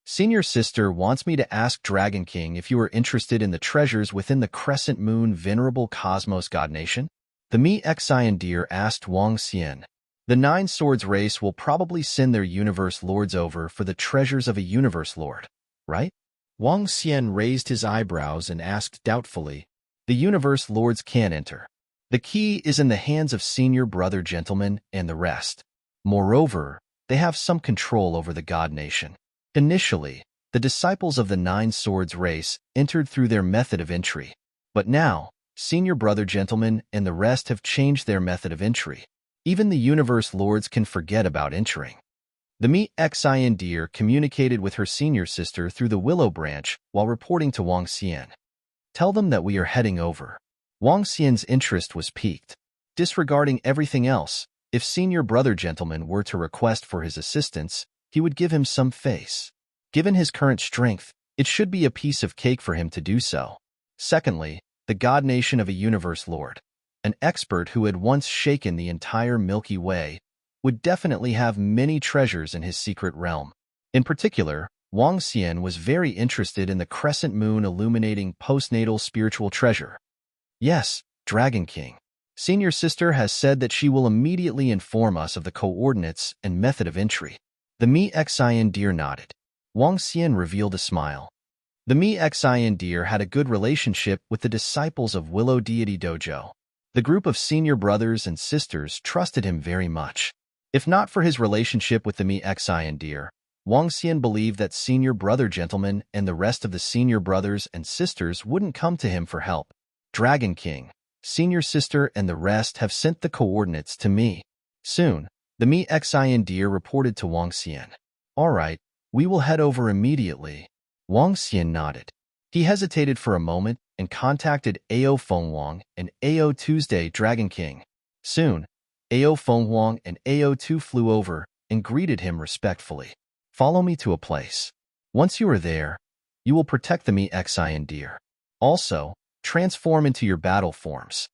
Senior Sister wants me to ask Dragon King if you are interested in the treasures within the Crescent Moon Venerable Cosmos God Nation. The Mi Xian deer asked Wang Xian. The Nine Swords race will probably send their universe lords over for the treasures of a universe lord, right? Wang Xian raised his eyebrows and asked doubtfully. The universe lords can enter. The key is in the hands of Senior Brother Gentleman and the rest. Moreover, they have some control over the God Nation. Initially, the disciples of the Nine Swords race entered through their method of entry. But now, Senior Brother Gentleman and the rest have changed their method of entry. Even the universe lords can forget about entering. The Mi Xian deer communicated with her senior sister through the willow branch while reporting to Wang Xian. Tell them that we are heading over. Wang Xian's interest was piqued. Disregarding everything else, if Senior Brother Gentleman were to request for his assistance, he would give him some face. Given his current strength, it should be a piece of cake for him to do so. Secondly, the God Nation of a Universe Lord, an expert who had once shaken the entire Milky Way, would definitely have many treasures in his secret realm. In particular, Wang Xian was very interested in the Crescent Moon illuminating postnatal spiritual treasure. Yes, Dragon King. Senior Sister has said that she will immediately inform us of the coordinates and method of entry. The Mi Xian deer nodded. Wang Xian revealed a smile. The Mi Xian deer had a good relationship with the disciples of Willow Deity Dojo. The group of senior brothers and sisters trusted him very much. If not for his relationship with the Mi Xian deer, Wang Xian believed that Senior Brother Gentleman and the rest of the senior brothers and sisters wouldn't come to him for help. Dragon King, Senior Sister and the rest have sent the coordinates to me. Soon, the Mi Xian deer reported to Wang Xian. All right, we will head over immediately. Wang Xian nodded. He hesitated for a moment and contacted Ao Fenghuang and Ao Tuesday Dragon King. Soon, Ao Fenghuang and Ao Tu flew over and greeted him respectfully. Follow me to a place. Once you are there, you will protect the Mixian deer. Also, transform into your battle forms.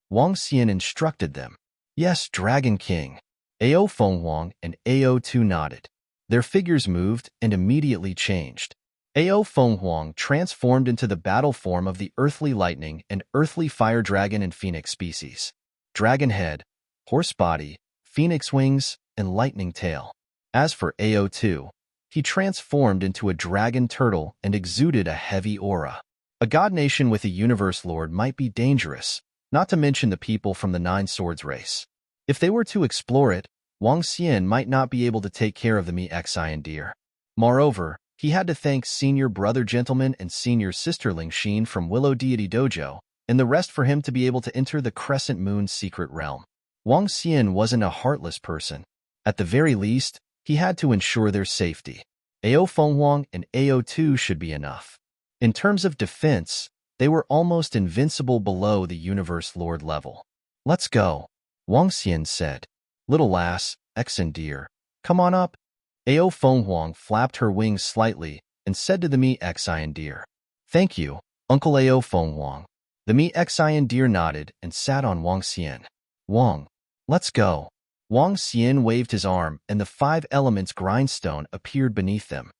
Wang Xian instructed them. Yes, Dragon King. Ao Fenghuang and Ao Tu nodded. Their figures moved and immediately changed. Ao Fenghuang transformed into the battle form of the earthly lightning and earthly fire dragon and phoenix species. Dragon head, horse body, phoenix wings, and lightning tail. As for Ao Tu, he transformed into a dragon turtle and exuded a heavy aura. A god nation with a universe lord might be dangerous, not to mention the people from the Nine Swords race. If they were to explore it, Wang Xian might not be able to take care of the Mixian deer. Moreover, he had to thank senior brother gentleman and senior sister Ling Xin from Willow Deity Dojo, and the rest for him to be able to enter the Crescent Moon's secret realm. Wang Xian wasn't a heartless person. At the very least, he had to ensure their safety. Ao Fenghuang and Ao Tu should be enough. In terms of defense, they were almost invincible below the Universe Lord level. Let's go, Wang Xian said. Little lass, Exen dear, come on up. Ao Fenghuang flapped her wings slightly and said to the Mixian deer, Thank you, Uncle Ao Fenghuang. The Mixian deer nodded and sat on Wang Xian. Wang, let's go. Wang Xian waved his arm and the 5 elements grindstone appeared beneath them.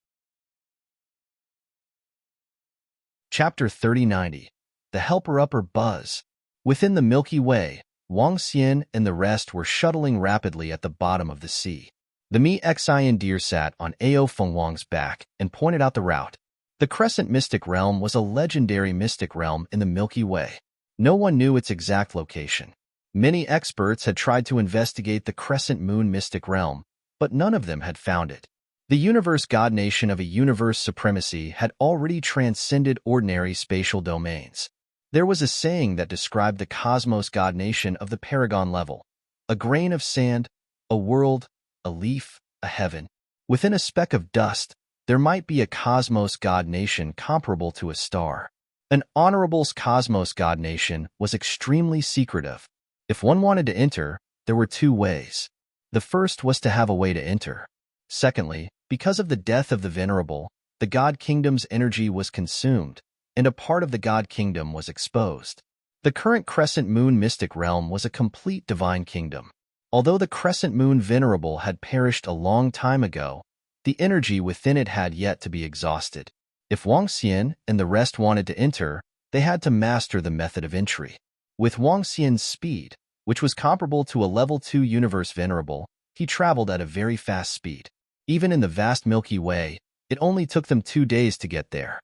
Chapter 3090. The Helper-Upper Buzz. Within the Milky Way, Wang Xian and the rest were shuttling rapidly at the bottom of the sea. The Mixian deer sat on Ao Fenghuang's back and pointed out the route. The Crescent Mystic Realm was a legendary mystic realm in the Milky Way. No one knew its exact location. Many experts had tried to investigate the Crescent Moon mystic realm, but none of them had found it. The universe god nation of a universe supremacy had already transcended ordinary spatial domains. There was a saying that described the cosmos god nation of the paragon level: a grain of sand, a world, a leaf, a heaven. Within a speck of dust, there might be a cosmos god nation comparable to a star. An honorable cosmos god nation was extremely secretive. If one wanted to enter, there were 2 ways. The first was to have a way to enter. Secondly, because of the death of the Venerable, the God Kingdom's energy was consumed, and a part of the God Kingdom was exposed. The current Crescent Moon mystic realm was a complete divine kingdom. Although the Crescent Moon Venerable had perished a long time ago, the energy within it had yet to be exhausted. If Wang Xian and the rest wanted to enter, they had to master the method of entry. With Wang Xian's speed, which was comparable to a level 2 universe venerable, he traveled at a very fast speed. Even in the vast Milky Way, it only took them 2 days to get there.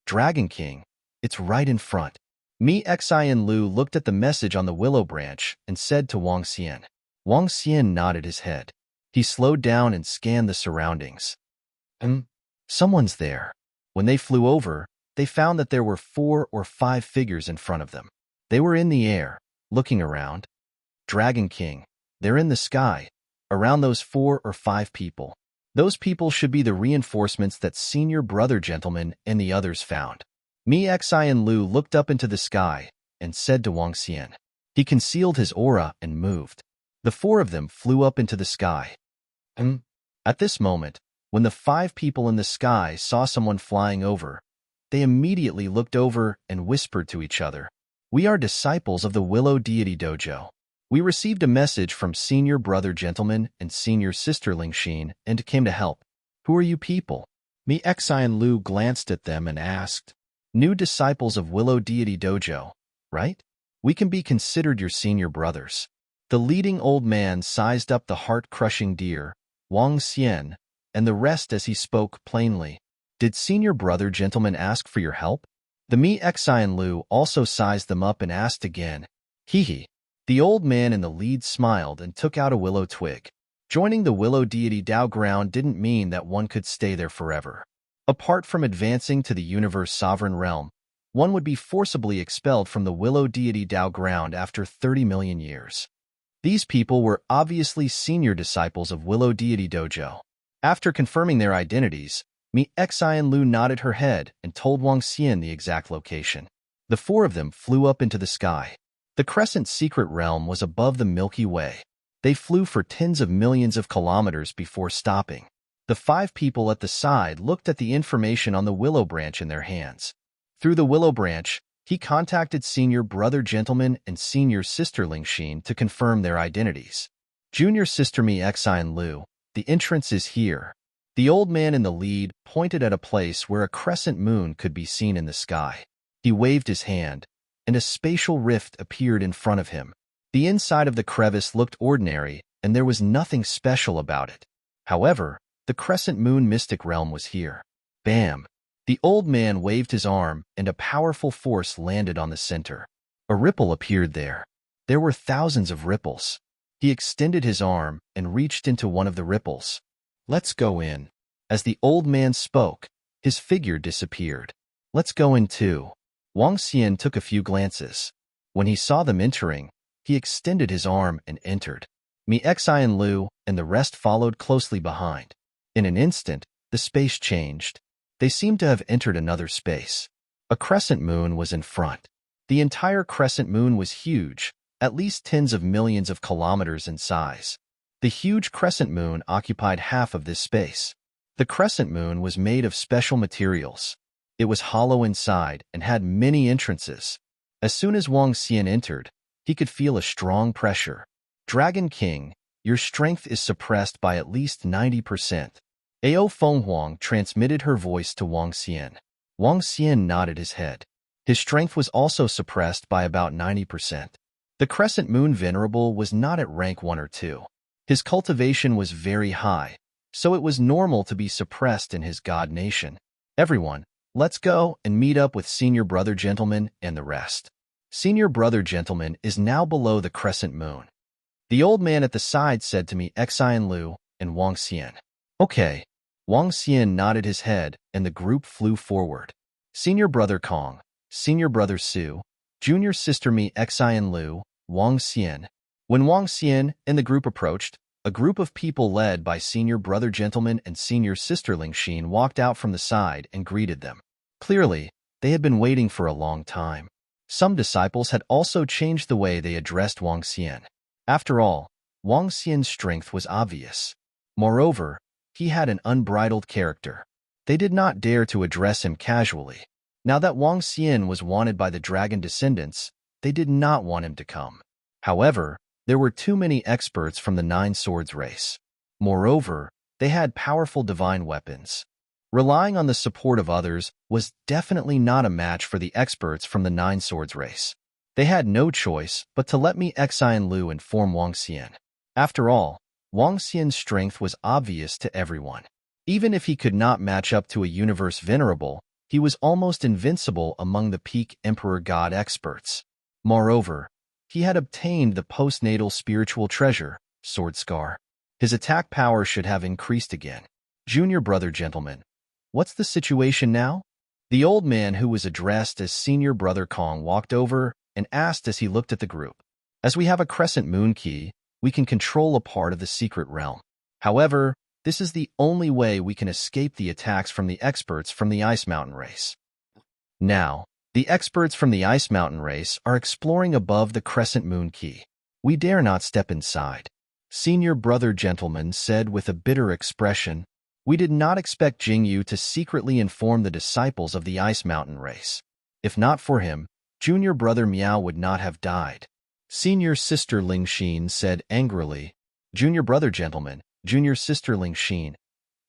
Dragon King, it's right in front. Mixian Lu looked at the message on the willow branch and said to Wang Xian. Wang Xian nodded his head. He slowed down and scanned the surroundings. Someone's there. When they flew over, they found that there were 4 or 5 figures in front of them. They were in the air, looking around. Dragon King, they're in the sky, around those 4 or 5 people. Those people should be the reinforcements that senior brother gentleman and the others found. Mixian Lu looked up into the sky and said to Wang Xian. He concealed his aura and moved. The 4 of them flew up into the sky. At this moment, when the 5 people in the sky saw someone flying over, they immediately looked over and whispered to each other. We are disciples of the Willow Deity Dojo. We received a message from senior brother gentleman and senior sister Ling Xin and came to help. Who are you people? Mixian Lu glanced at them and asked. New disciples of Willow Deity Dojo, right? We can be considered your senior brothers. The leading old man sized up the heart-crushing deer, Wang Xian, and the rest as he spoke plainly. Did senior brother gentleman ask for your help? The Mixian Lu also sized them up and asked again. Hee. The old man in the lead smiled and took out a willow twig. Joining the Willow Deity Dao ground didn't mean that one could stay there forever. Apart from advancing to the universe sovereign realm, one would be forcibly expelled from the Willow Deity Dao ground after 30 million years. These people were obviously senior disciples of Willow Deity Dojo. After confirming their identities, Mixian Lu nodded her head and told Wang Xian the exact location. The 4 of them flew up into the sky. The Crescent's secret realm was above the Milky Way. They flew for tens of millions of kilometers before stopping. The 5 people at the side looked at the information on the willow branch in their hands. Through the willow branch, he contacted Senior Brother Gentleman and Senior Sister Ling Xin to confirm their identities. Junior Sister Mi Xian Lu, the entrance is here. The old man in the lead pointed at a place where a crescent moon could be seen in the sky. He waved his hand, and a spatial rift appeared in front of him. The inside of the crevice looked ordinary, and there was nothing special about it. However, the crescent moon mystic realm was here. Bam! The old man waved his arm, and a powerful force landed on the center. A ripple appeared there. There were thousands of ripples. He extended his arm and reached into one of the ripples. Let's go in. As the old man spoke, his figure disappeared. Let's go in too. Wang Xian took a few glances. When he saw them entering, he extended his arm and entered. Mi Xian Lu and the rest followed closely behind. In an instant, the space changed. They seemed to have entered another space. A crescent moon was in front. The entire crescent moon was huge, at least tens of millions of kilometers in size. The huge crescent moon occupied half of this space. The crescent moon was made of special materials. It was hollow inside and had many entrances. As soon as Wang Xian entered, he could feel a strong pressure. Dragon King, your strength is suppressed by at least 90%. Ao Fenghuang transmitted her voice to Wang Xian. Wang Xian nodded his head. His strength was also suppressed by about 90%. The Crescent Moon Venerable was not at rank 1 or 2. His cultivation was very high, so it was normal to be suppressed in his god nation. Everyone, let's go and meet up with Senior Brother Gentleman and the rest. Senior Brother Gentleman is now below the Crescent Moon. The old man at the side said to me Xian Lu and Wang Xian. Okay. Wang Xian nodded his head, and the group flew forward. Senior Brother Kong, Senior Brother Su, Junior Sister Mi Xian Lu, Wang Xian. When Wang Xian and the group approached, a group of people led by Senior Brother Gentleman and Senior Sister Ling Xin walked out from the side and greeted them. Clearly, they had been waiting for a long time. Some disciples had also changed the way they addressed Wang Xian. After all, Wang Xian's strength was obvious. Moreover, he had an unbridled character. They did not dare to address him casually. Now that Wang Xian was wanted by the dragon descendants, they did not want him to come. However, there were too many experts from the Nine Swords race. Moreover, they had powerful divine weapons. Relying on the support of others was definitely not a match for the experts from the Nine Swords race. They had no choice but to let Mi Xian Lu inform Wang Xian. After all, Wang Xian's strength was obvious to everyone. Even if he could not match up to a universe venerable, he was almost invincible among the peak Emperor God experts. Moreover, he had obtained the postnatal spiritual treasure, Sword Scar. His attack power should have increased again. Junior Brother Gentleman, what's the situation now? The old man who was addressed as Senior Brother Kong walked over and asked as he looked at the group. As we have a crescent moon key, we can control a part of the secret realm. However, this is the only way we can escape the attacks from the experts from the Ice Mountain race. Now, the experts from the Ice Mountain race are exploring above the crescent moon key. We dare not step inside. Senior Brother Gentleman said with a bitter expression, we did not expect Jingyu to secretly inform the disciples of the Ice Mountain race. If not for him, Junior Brother Miao would not have died. Senior Sister Ling Xin said angrily, Junior Brother Gentleman, Junior Sister Ling Xin,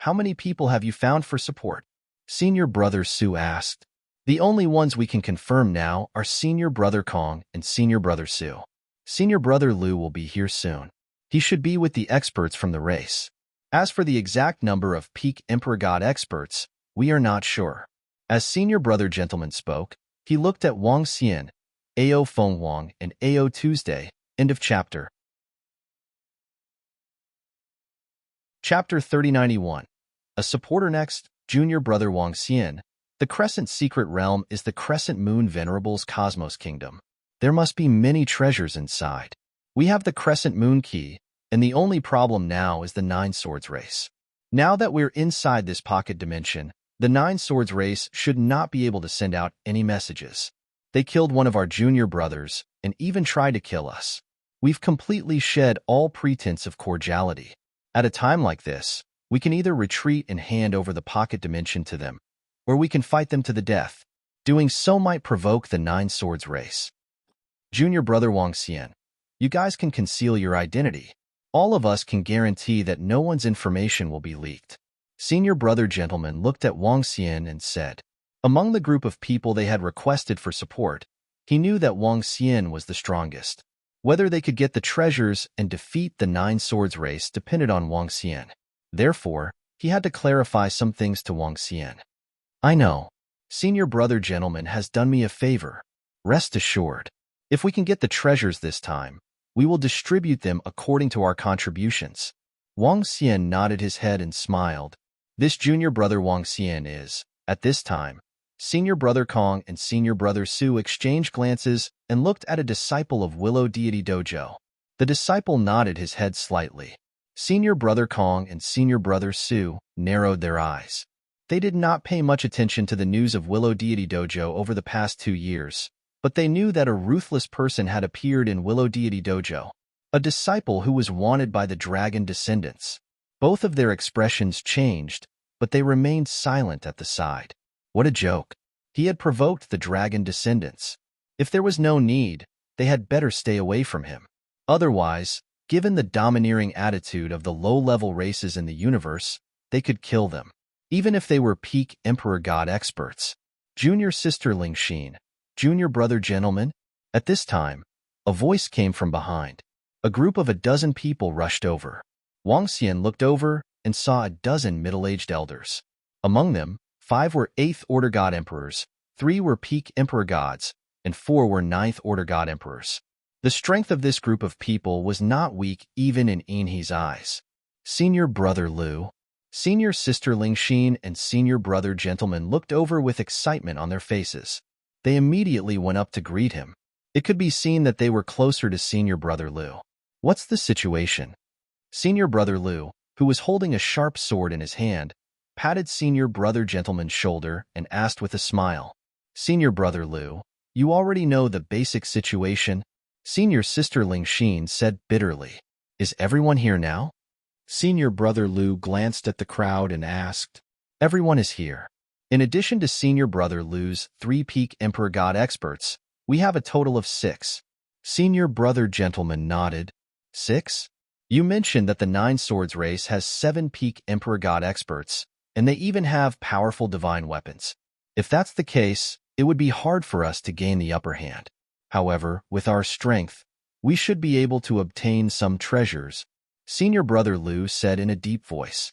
how many people have you found for support? Senior Brother Su asked. The only ones we can confirm now are Senior Brother Kong and Senior Brother Su. Senior Brother Lu will be here soon. He should be with the experts from the race. As for the exact number of peak Emperor God experts, we are not sure. As Senior Brother Gentleman spoke, he looked at Wang Xian, Ao Fenghuang, and Ao Tuesday. End of chapter. Chapter 3091. A supporter next, Junior Brother Wang Xian. The Crescent Secret Realm is the Crescent Moon Venerable's Cosmos Kingdom. There must be many treasures inside. We have the Crescent Moon Key, and the only problem now is the Nine Swords race. Now that we're inside this pocket dimension, the Nine Swords race should not be able to send out any messages. They killed one of our junior brothers and even tried to kill us. We've completely shed all pretense of cordiality. At a time like this, We can either retreat and hand over the pocket dimension to them, or we can fight them to the death. Doing so might provoke the Nine Swords race. Junior brother Wang Xian, you guys can conceal your identity. All of us can guarantee that no one's information will be leaked. Senior brother gentleman looked at Wang Xian and said, among the group of people they had requested for support, he knew that Wang Xian was the strongest. Whether they could get the treasures and defeat the Nine Swords race depended on Wang Xian. Therefore, he had to clarify some things to Wang Xian. I know. Senior brother gentleman has done me a favor. Rest assured. If we can get the treasures this time, we will distribute them according to our contributions. Wang Xian nodded his head and smiled. This junior brother Wang Xian is, at this time, Senior brother Kong and senior brother Su exchanged glances and looked at a disciple of Willow Deity Dojo. The disciple nodded his head slightly. Senior brother Kong and senior brother Su narrowed their eyes. They did not pay much attention to the news of Willow Deity Dojo over the past 2 years, but they knew that a ruthless person had appeared in Willow Deity Dojo, a disciple who was wanted by the dragon descendants. Both of their expressions changed, but they remained silent at the side. What a joke. He had provoked the dragon descendants. If there was no need, they had better stay away from him. Otherwise, given the domineering attitude of the low-level races in the universe, they could kill them, even if they were peak Emperor God experts. Junior sister Ling Xin, junior brother gentleman. At this time, a voice came from behind. A group of a dozen people rushed over. Wang Xian looked over and saw a dozen middle-aged elders. Among them, 5 were 8th Order God Emperors, 3 were peak Emperor Gods, and 4 were 9th Order God Emperors. The strength of this group of people was not weak even in Yinhe's eyes. Senior brother Liu, senior sister Ling Xin, and senior brother gentleman looked over with excitement on their faces. They immediately went up to greet him. It could be seen that they were closer to senior brother Liu. What's the situation? Senior brother Liu, who was holding a sharp sword in his hand, patted senior brother gentleman's shoulder and asked with a smile. Senior brother Liu, you already know the basic situation. Senior sister Ling Xin said bitterly. Is everyone here now? Senior brother Liu glanced at the crowd and asked. Everyone is here. In addition to senior brother Liu's 3 peak Emperor God experts, we have a total of 6. Senior brother gentleman nodded. 6? You mentioned that the Nine Swords race has 7 peak Emperor God experts, and they even have powerful divine weapons. If that's the case, it would be hard for us to gain the upper hand. However, with our strength, we should be able to obtain some treasures, Senior brother Liu said in a deep voice.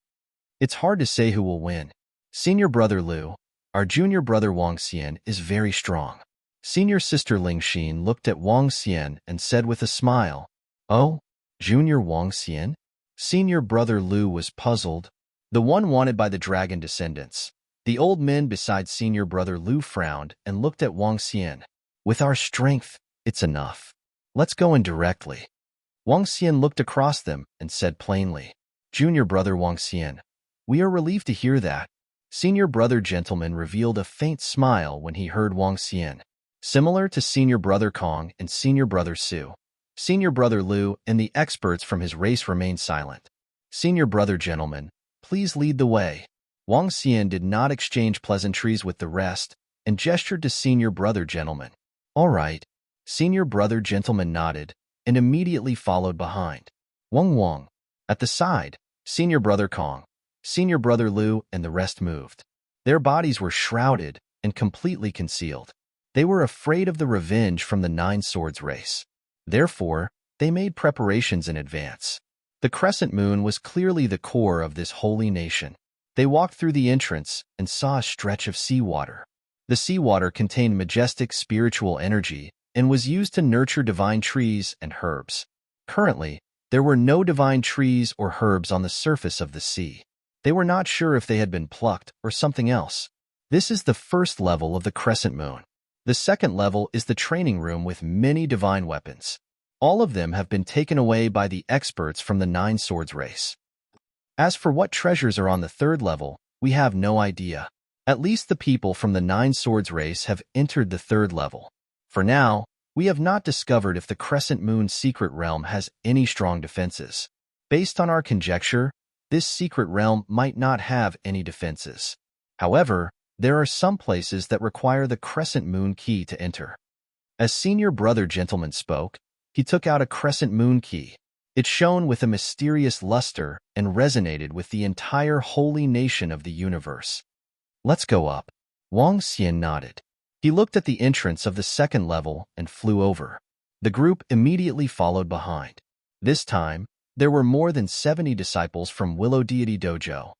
It's hard to say who will win. Senior brother Liu, our junior brother Wang Xian is very strong. Senior sister Ling Xin looked at Wang Xian and said with a smile, Oh, junior Wang Xian? Senior brother Liu was puzzled. The one wanted by the dragon descendants. The old men beside senior brother Liu frowned and looked at Wang Xian. With our strength, it's enough. Let's go in directly. Wang Xian looked across them and said plainly, Junior brother Wang Xian, we are relieved to hear that. Senior brother gentleman revealed a faint smile when he heard Wang Xian. Similar to senior brother Kong and senior brother Su, senior brother Liu and the experts from his race remained silent. Senior brother gentleman, please lead the way. Wang Xian did not exchange pleasantries with the rest and gestured to senior brother gentleman. All right. Senior brother gentleman nodded and immediately followed behind. Wang. At the side, senior brother Kong, senior brother Liu, and the rest moved. Their bodies were shrouded and completely concealed. They were afraid of the revenge from the Nine Swords race. Therefore, they made preparations in advance. The crescent moon was clearly the core of this holy nation. They walked through the entrance and saw a stretch of seawater. The seawater contained majestic spiritual energy and was used to nurture divine trees and herbs. Currently, there were no divine trees or herbs on the surface of the sea. They were not sure if they had been plucked or something else. This is the first level of the crescent moon. The second level is the training room with many divine weapons. All of them have been taken away by the experts from the Nine Swords race. As for what treasures are on the third level, we have no idea. At least the people from the Nine Swords race have entered the third level. For now, we have not discovered if the Crescent Moon's secret realm has any strong defenses. Based on our conjecture, This secret realm might not have any defenses. However, there are some places that require the crescent moon key to enter. As senior brother gentleman spoke, he took out a crescent moon key. It shone with a mysterious luster and resonated with the entire holy nation of the universe. Let's go up. Wang Xian nodded. He looked at the entrance of the second level and flew over. The group immediately followed behind. This time, there were more than 70 disciples from Willow Deity Dojo.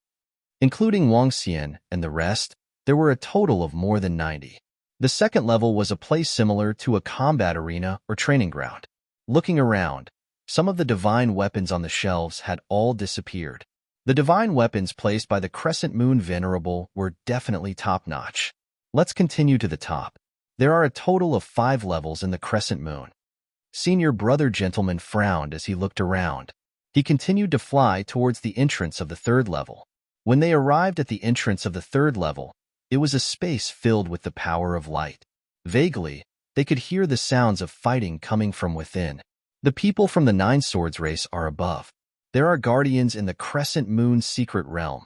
Including Wang Xian and the rest, there were a total of more than 90. The second level was a place similar to a combat arena or training ground. Looking around, some of the divine weapons on the shelves had all disappeared. The divine weapons placed by the Crescent Moon Venerable were definitely top-notch. Let's continue to the top. There are a total of 5 levels in the Crescent Moon. Senior brother gentleman frowned as he looked around. He continued to fly towards the entrance of the third level. When they arrived at the entrance of the third level, it was a space filled with the power of light. Vaguely, they could hear the sounds of fighting coming from within. The people from the Nine Swords race are above. There are guardians in the Crescent Moon secret realm.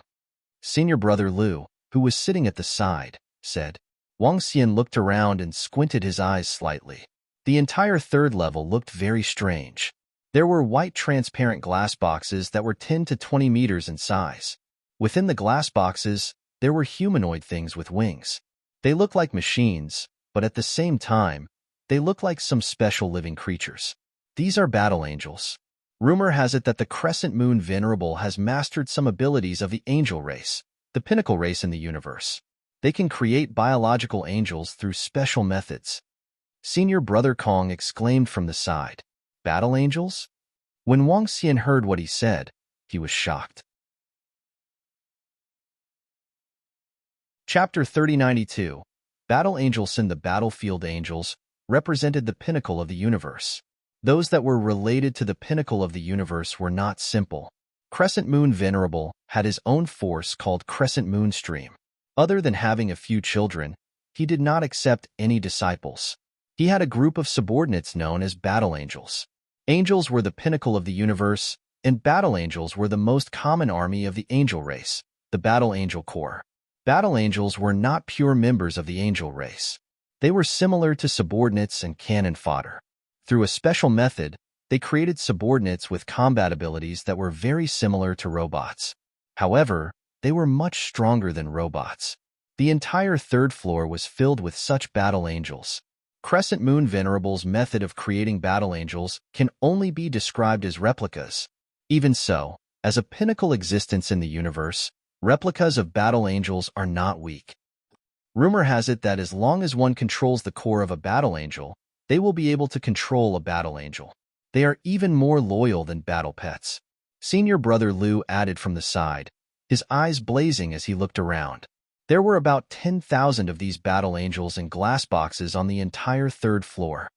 Senior brother Liu, who was sitting at the side, said. Wang Xian looked around and squinted his eyes slightly. The entire third level looked very strange. There were white transparent glass boxes that were 10 to 20 meters in size. Within the glass boxes, there were humanoid things with wings. They looked like machines, but at the same time, they looked like some special living creatures. These are battle angels. Rumor has it that the Crescent Moon Venerable has mastered some abilities of the angel race, the pinnacle race in the universe. They can create biological angels through special methods. Senior brother Kong exclaimed from the side. Battle angels? When Wang Xian heard what he said, he was shocked. Chapter 3092. Battle Angels. In the battlefield, angels represented the pinnacle of the universe. Those that were related to the pinnacle of the universe were not simple. Crescent Moon Venerable had his own force called Crescent Moon Stream. Other than having a few children, he did not accept any disciples. He had a group of subordinates known as Battle Angels. Angels were the pinnacle of the universe, and Battle Angels were the most common army of the angel race, the Battle Angel Corps. Battle Angels were not pure members of the angel race. They were similar to subordinates and cannon fodder. Through a special method, they created subordinates with combat abilities that were very similar to robots. However, they were much stronger than robots. The entire third floor was filled with such battle angels. Crescent Moon Venerable's method of creating battle angels can only be described as replicas. Even so, as a pinnacle existence in the universe, replicas of battle angels are not weak. Rumor has it that as long as one controls the core of a battle angel, they will be able to control a battle angel. They are even more loyal than battle pets. Senior brother Liu added from the side, his eyes blazing as he looked around. There were about 10,000 of these battle angels in glass boxes on the entire third floor.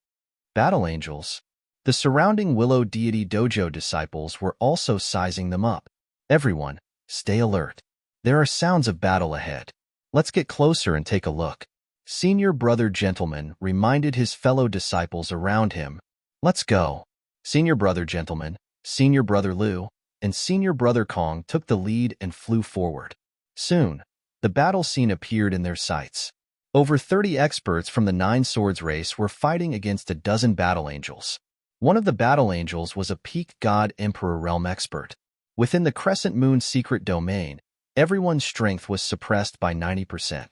Battle angels? The surrounding Willow Deity Dojo disciples were also sizing them up. Everyone, stay alert. There are sounds of battle ahead. Let's get closer and take a look. Senior brother gentleman reminded his fellow disciples around him. Let's go. Senior brother gentleman, senior brother Liu, and senior brother Kong took the lead and flew forward. Soon, the battle scene appeared in their sights. Over 30 experts from the Nine Swords race were fighting against a dozen battle angels. One of the battle angels was a peak god emperor realm expert. Within the Crescent Moon secret domain, everyone's strength was suppressed by 90%.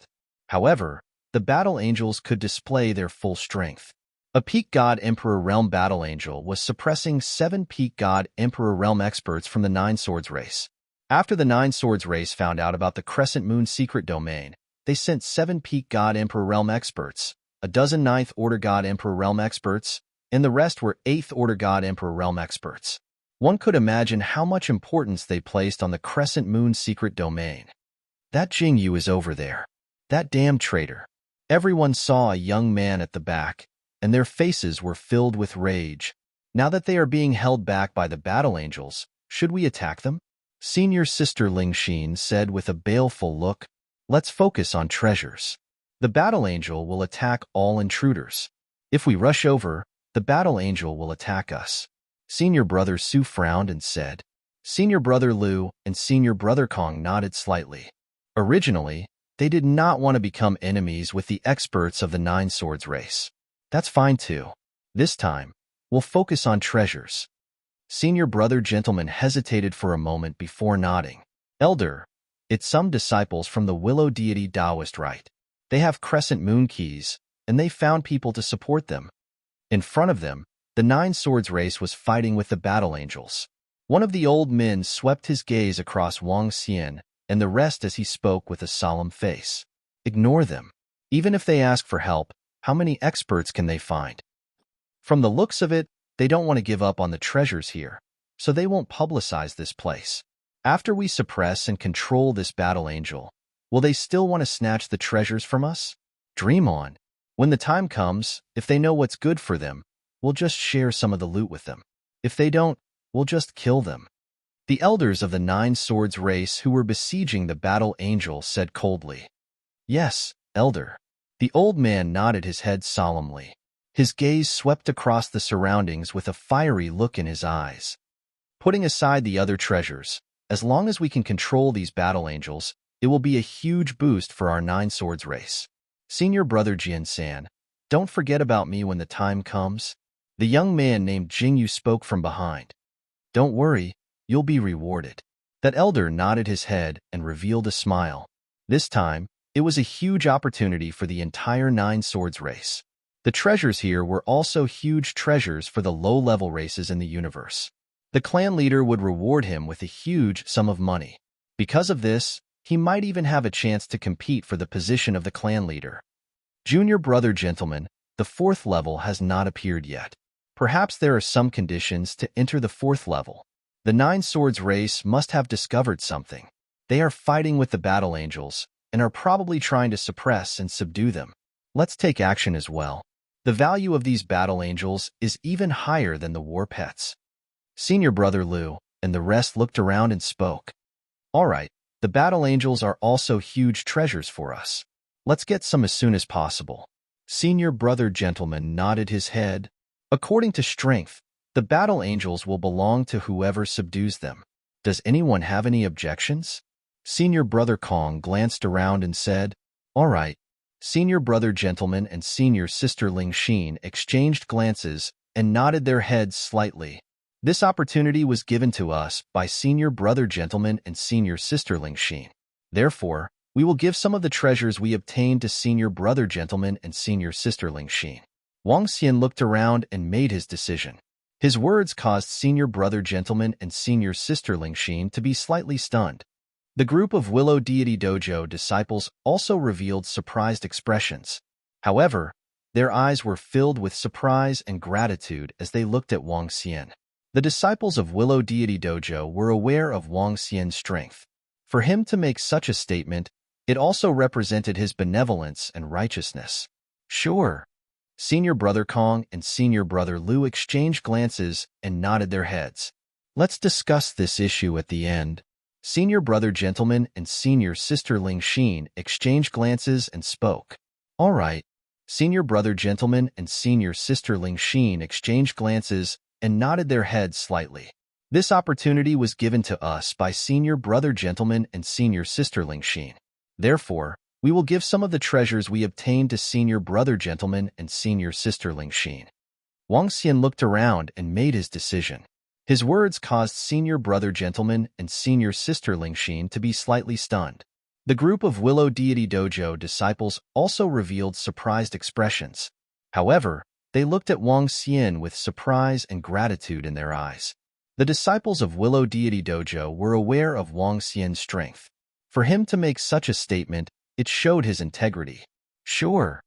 However, the battle angels could display their full strength. A peak god emperor realm battle angel was suppressing 7 peak god emperor realm experts from the Nine Swords race. After the Nine Swords race found out about the Crescent Moon secret domain, they sent 7 peak god emperor realm experts, a dozen 9th order god emperor realm experts, and the rest were 8th order god emperor realm experts. One could imagine how much importance they placed on the Crescent Moon secret domain. That Jingyu is over there. That damn traitor. Everyone saw a young man at the back, and their faces were filled with rage. Now that they are being held back by the battle angels, should we attack them? Senior sister Ling Xin said with a baleful look. Let's focus on treasures. The battle angel will attack all intruders. If we rush over, the battle angel will attack us. Senior brother Su frowned and said, Senior Brother Lu and Senior Brother Kong nodded slightly. Originally, they did not want to become enemies with the experts of the Nine Swords race. That's fine too. This time, we'll focus on treasures. Senior Brother Gentleman hesitated for a moment before nodding. Elder, it's some disciples from the Willow Deity Taoist rite. They have crescent moon keys, and they found people to support them. In front of them, the Nine Swords race was fighting with the battle angels. One of the old men swept his gaze across Wang Xian and the rest as he spoke with a solemn face. Ignore them. Even if they ask for help, how many experts can they find? From the looks of it, they don't want to give up on the treasures here, so they won't publicize this place. After we suppress and control this battle angel, will they still want to snatch the treasures from us? Dream on. When the time comes, if they know what's good for them, we'll just share some of the loot with them. If they don't, we'll just kill them. The elders of the Nine Swords race who were besieging the battle angel said coldly. Yes, elder. The old man nodded his head solemnly. His gaze swept across the surroundings with a fiery look in his eyes. Putting aside the other treasures, as long as we can control these battle angels, it will be a huge boost for our Nine Swords race. Senior Brother Jian-san, don't forget about me when the time comes. The young man named Jingyu spoke from behind. Don't worry, you'll be rewarded. That elder nodded his head and revealed a smile. This time, it was a huge opportunity for the entire Nine Swords race. The treasures here were also huge treasures for the low-level races in the universe. The clan leader would reward him with a huge sum of money. Because of this, he might even have a chance to compete for the position of the clan leader. Junior Brother Gentleman, the 4th level has not appeared yet. Perhaps there are some conditions to enter the 4th level. The Nine Swords race must have discovered something. They are fighting with the battle angels and are probably trying to suppress and subdue them. Let's take action as well. The value of these battle angels is even higher than the war pets. Senior Brother Lu and the rest looked around and spoke. All right, the battle angels are also huge treasures for us. Let's get some as soon as possible. Senior Brother Gentleman nodded his head. According to strength, the battle angels will belong to whoever subdues them. Does anyone have any objections? Senior Brother Kong glanced around and said, All right. Senior Brother Gentleman and Senior Sister Ling Xin exchanged glances and nodded their heads slightly. This opportunity was given to us by Senior Brother Gentleman and Senior Sister Ling Xin. Therefore, we will give some of the treasures we obtained to Senior Brother Gentleman and Senior Sister Ling Xin. Wang Xian looked around and made his decision. His words caused Senior Brother Gentleman and Senior Sister Ling Xin to be slightly stunned. The group of Willow Deity Dojo disciples also revealed surprised expressions. However, their eyes were filled with surprise and gratitude as they looked at Wang Xian. The disciples of Willow Deity Dojo were aware of Wang Xian's strength. For him to make such a statement, it also represented his benevolence and righteousness. Sure. Senior Brother Kong and Senior Brother Lu exchanged glances and nodded their heads. Let's discuss this issue at the end. Senior Brother Gentleman and Senior Sister Ling Xin exchanged glances and spoke. All right. Senior Brother Gentleman and Senior Sister Ling Xin exchanged glances and nodded their heads slightly. This opportunity was given to us by Senior Brother Gentleman and Senior Sister Ling Xin. Therefore, we will give some of the treasures we obtained to Senior Brother Gentleman and Senior Sister Ling Xin. Wang Xian looked around and made his decision. His words caused Senior Brother Gentleman and Senior Sister Ling Xin to be slightly stunned. The group of Willow Deity Dojo disciples also revealed surprised expressions. However, they looked at Wang Xian with surprise and gratitude in their eyes. The disciples of Willow Deity Dojo were aware of Wang Xian's strength. For him to make such a statement, it showed his integrity. Sure.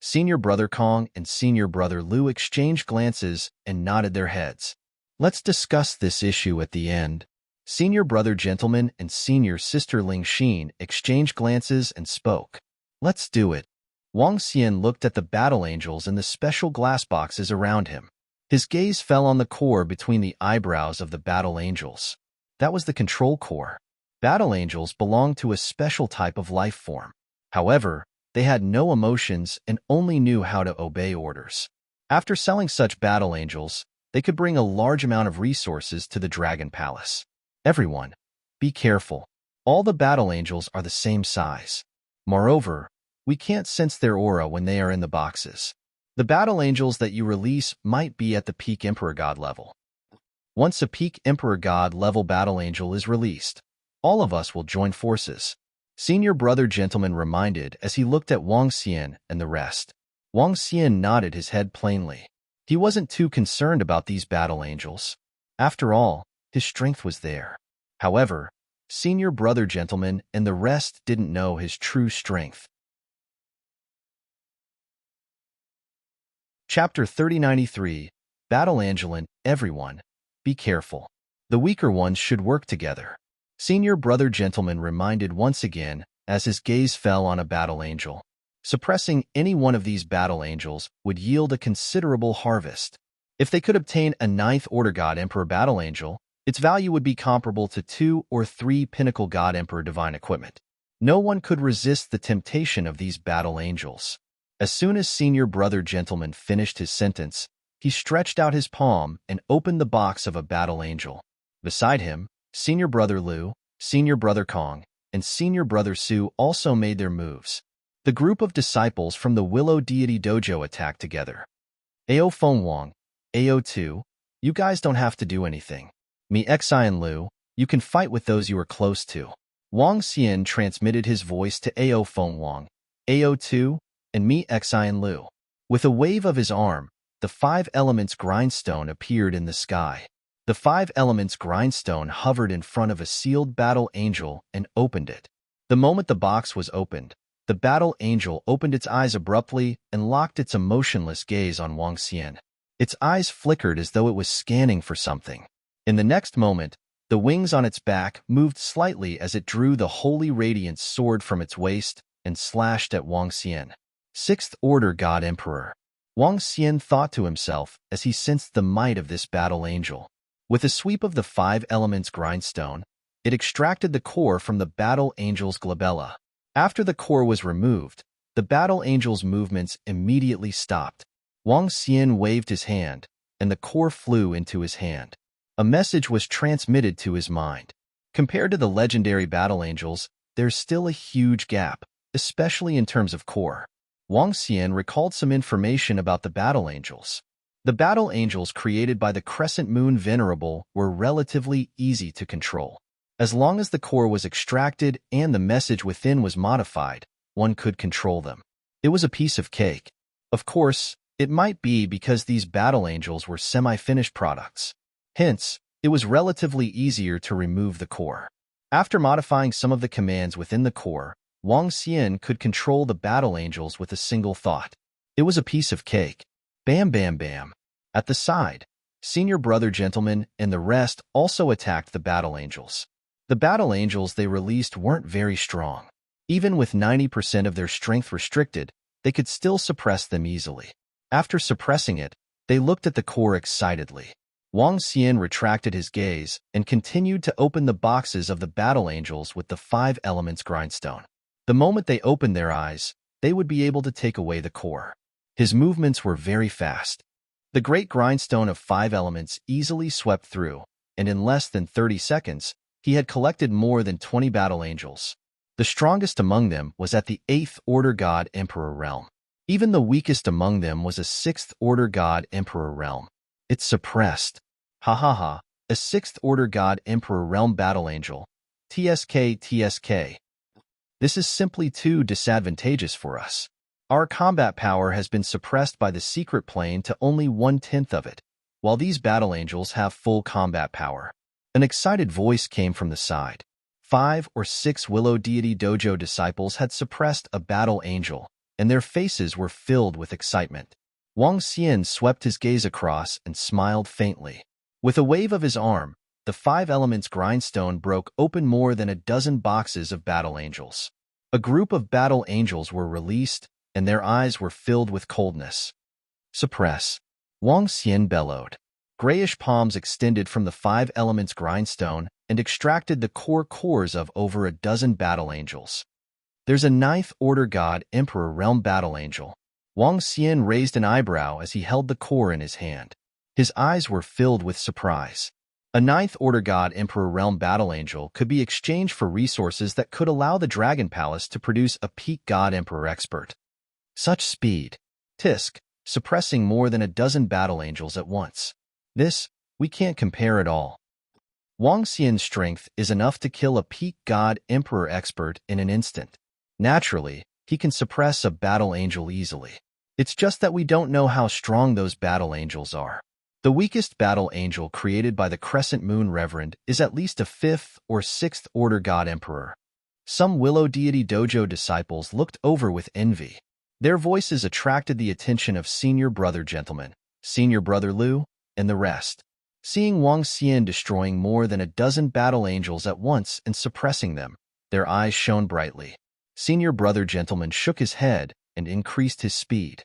Senior Brother Kong and Senior Brother Lu exchanged glances and nodded their heads. Let's discuss this issue at the end. Senior Brother Gentleman and Senior Sister Ling Xin exchanged glances and spoke. Let's do it. Wang Xian looked at the battle angels in the special glass boxes around him. His gaze fell on the core between the eyebrows of the battle angels. That was the control core. Battle angels belonged to a special type of life form. However, they had no emotions and only knew how to obey orders. After selling such battle angels, they could bring a large amount of resources to the Dragon Palace. Everyone, be careful. All the battle angels are the same size. Moreover, we can't sense their aura when they are in the boxes. The battle angels that you release might be at the peak Emperor God level. Once a peak Emperor God level battle angel is released, all of us will join forces. Senior Brother Gentleman reminded as he looked at Wang Xian and the rest. Wang Xian nodded his head plainly. He wasn't too concerned about these battle angels. After all, his strength was there. However, Senior Brother Gentleman and the rest didn't know his true strength. Chapter 3093, Battle Angelin, Everyone, be careful. The weaker ones should work together. Senior Brother Gentleman reminded once again as his gaze fell on a battle angel. Suppressing any one of these battle angels would yield a considerable harvest. If they could obtain a 9th Order God Emperor battle angel, its value would be comparable to 2 or 3 Pinnacle God Emperor divine equipment. No one could resist the temptation of these battle angels. As soon as Senior Brother Gentleman finished his sentence, he stretched out his palm and opened the box of a battle angel. Beside him, Senior Brother Liu, Senior Brother Kong, and Senior Brother Su also made their moves. The group of disciples from the Willow Deity Dojo attacked together. Ao Feng Wang, Ao2, you guys don't have to do anything. Me Xi and Liu, you can fight with those you are close to. Wang Xian transmitted his voice to Ao Feng Wang, Ao2, and me Xi and Liu. With a wave of his arm, the 5 elements grindstone appeared in the sky. The 5 elements grindstone hovered in front of a sealed battle angel and opened it. The moment the box was opened, the battle angel opened its eyes abruptly and locked its emotionless gaze on Wang Xian. Its eyes flickered as though it was scanning for something. In the next moment, the wings on its back moved slightly as it drew the holy radiance sword from its waist and slashed at Wang Xian. 6th Order God Emperor. Wang Xian thought to himself as he sensed the might of this battle angel. With a sweep of the 5 elements grindstone, it extracted the core from the battle angel's glabella. After the core was removed, the battle angel's movements immediately stopped. Wang Xian waved his hand, and the core flew into his hand. A message was transmitted to his mind. Compared to the legendary battle angels, there's still a huge gap, especially in terms of core. Wang Xian recalled some information about the battle angels. The battle angels created by the Crescent Moon Venerable were relatively easy to control. As long as the core was extracted and the message within was modified, one could control them. It was a piece of cake. Of course, it might be because these battle angels were semi-finished products. Hence, it was relatively easier to remove the core. After modifying some of the commands within the core, Wang Xian could control the battle angels with a single thought. It was a piece of cake. Bam bam bam. At the side, Senior Brother Gentleman and the rest also attacked the battle angels. The battle angels they released weren't very strong. Even with 90% of their strength restricted, they could still suppress them easily. After suppressing it, they looked at the core excitedly. Wang Xian retracted his gaze and continued to open the boxes of the battle angels with the 5 elements grindstone. The moment they opened their eyes, they would be able to take away the core. His movements were very fast. The great grindstone of 5 elements easily swept through, and in less than 30 seconds, he had collected more than 20 battle angels. The strongest among them was at the 8th Order God Emperor realm. Even the weakest among them was a 6th Order God Emperor realm. It's suppressed. Ha ha ha, a 6th Order God Emperor realm battle angel. TSK. This is simply too disadvantageous for us. Our combat power has been suppressed by the secret plane to only 1/10 of it, while these battle angels have full combat power. An excited voice came from the side. 5 or 6 Willow Deity Dojo disciples had suppressed a battle angel, and their faces were filled with excitement. Wang Xian swept his gaze across and smiled faintly. With a wave of his arm, the 5 elements grindstone broke open more than a dozen boxes of battle angels. A group of battle angels were released, and their eyes were filled with coldness. Suppress. Wang Xian bellowed. Grayish palms extended from the 5 elements grindstone and extracted the cores of over a dozen battle angels. There's a 9th Order God Emperor realm battle angel. Wang Xian raised an eyebrow as he held the core in his hand. His eyes were filled with surprise. A ninth order god Emperor Realm Battle Angel could be exchanged for resources that could allow the Dragon Palace to produce a peak god Emperor expert. Such speed. Tisk, suppressing more than a dozen battle angels at once. This, we can't compare at all. Wang Xian's strength is enough to kill a peak god Emperor expert in an instant. Naturally, he can suppress a battle angel easily. It's just that we don't know how strong those battle angels are. The weakest battle angel created by the Crescent Moon Reverend is at least a 5th or 6th order god emperor. Some Willow Deity Dojo disciples looked over with envy. Their voices attracted the attention of Senior Brother Gentleman, Senior Brother Liu, and the rest. Seeing Wang Xian destroying more than a dozen battle angels at once and suppressing them, their eyes shone brightly. Senior Brother Gentleman shook his head and increased his speed.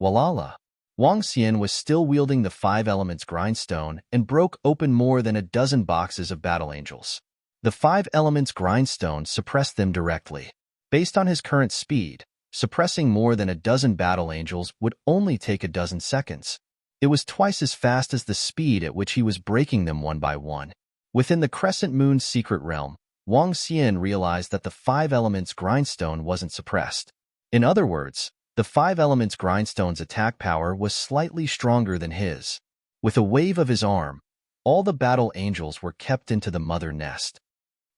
Walala! Wang Xian was still wielding the 5 elements grindstone and broke open more than a dozen boxes of battle angels. The 5 elements grindstone suppressed them directly. Based on his current speed, suppressing more than a dozen battle angels would only take a dozen seconds. It was twice as fast as the speed at which he was breaking them one by one. Within the Crescent Moon's secret realm, Wang Xian realized that the 5 elements grindstone wasn't suppressed. In other words, the 5 elements grindstone's attack power was slightly stronger than his. With a wave of his arm, all the battle angels were kept into the mother nest.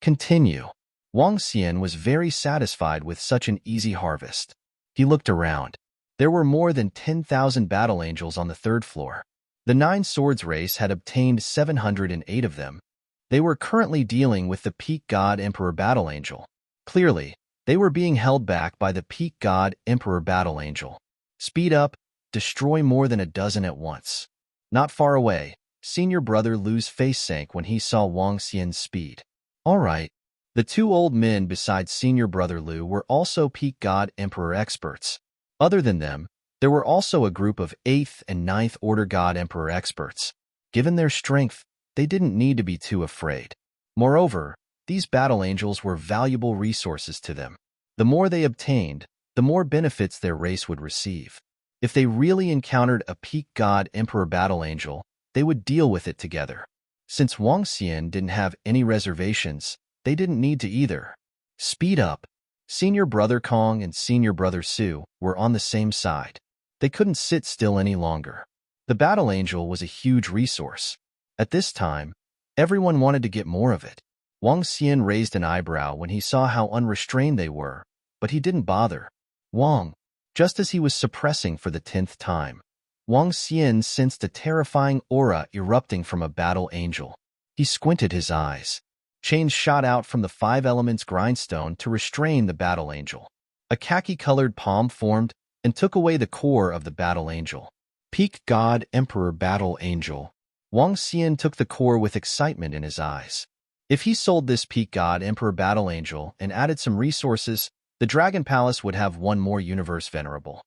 Continue. Wang Xian was very satisfied with such an easy harvest. He looked around. There were more than 10,000 battle angels on the 3rd floor. The 9 Swords race had obtained 708 of them. They were currently dealing with the Peak God Emperor Battle Angel. Clearly, they were being held back by the Peak God Emperor Battle Angel. Speed up, destroy more than a dozen at once. Not far away, Senior Brother Liu's face sank when he saw Wang Xian's speed. All right. The 2 old men beside Senior Brother Liu were also Peak God Emperor experts. Other than them, there were also a group of 8th and 9th Order God Emperor experts. Given their strength, they didn't need to be too afraid. Moreover, these battle angels were valuable resources to them. The more they obtained, the more benefits their race would receive. If they really encountered a Peak God Emperor battle angel, they would deal with it together. Since Wang Xian didn't have any reservations, they didn't need to either. Speed up. Senior Brother Kong and Senior Brother Su were on the same side. They couldn't sit still any longer. The battle angel was a huge resource. At this time, everyone wanted to get more of it. Wang Xian raised an eyebrow when he saw how unrestrained they were, but he didn't bother. Wang, just as he was suppressing for the 10th time, Wang Xian sensed a terrifying aura erupting from a battle angel. He squinted his eyes. Chains shot out from the 5 elements grindstone to restrain the battle angel. A khaki-colored palm formed and took away the core of the battle angel. Peak God Emperor Battle Angel. Wang Xian took the core with excitement in his eyes. If he sold this Peak God Emperor Battle Angel and added some resources, the Dragon Palace would have one more universe venerable.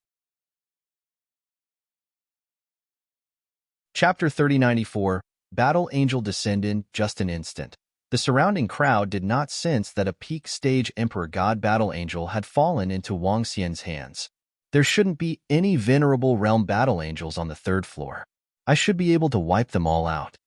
Chapter 3094, Battle Angel descend in just an instant. The surrounding crowd did not sense that a peak stage Emperor God Battle Angel had fallen into Wang Xian's hands. There shouldn't be any venerable realm battle angels on the 3rd floor. I should be able to wipe them all out.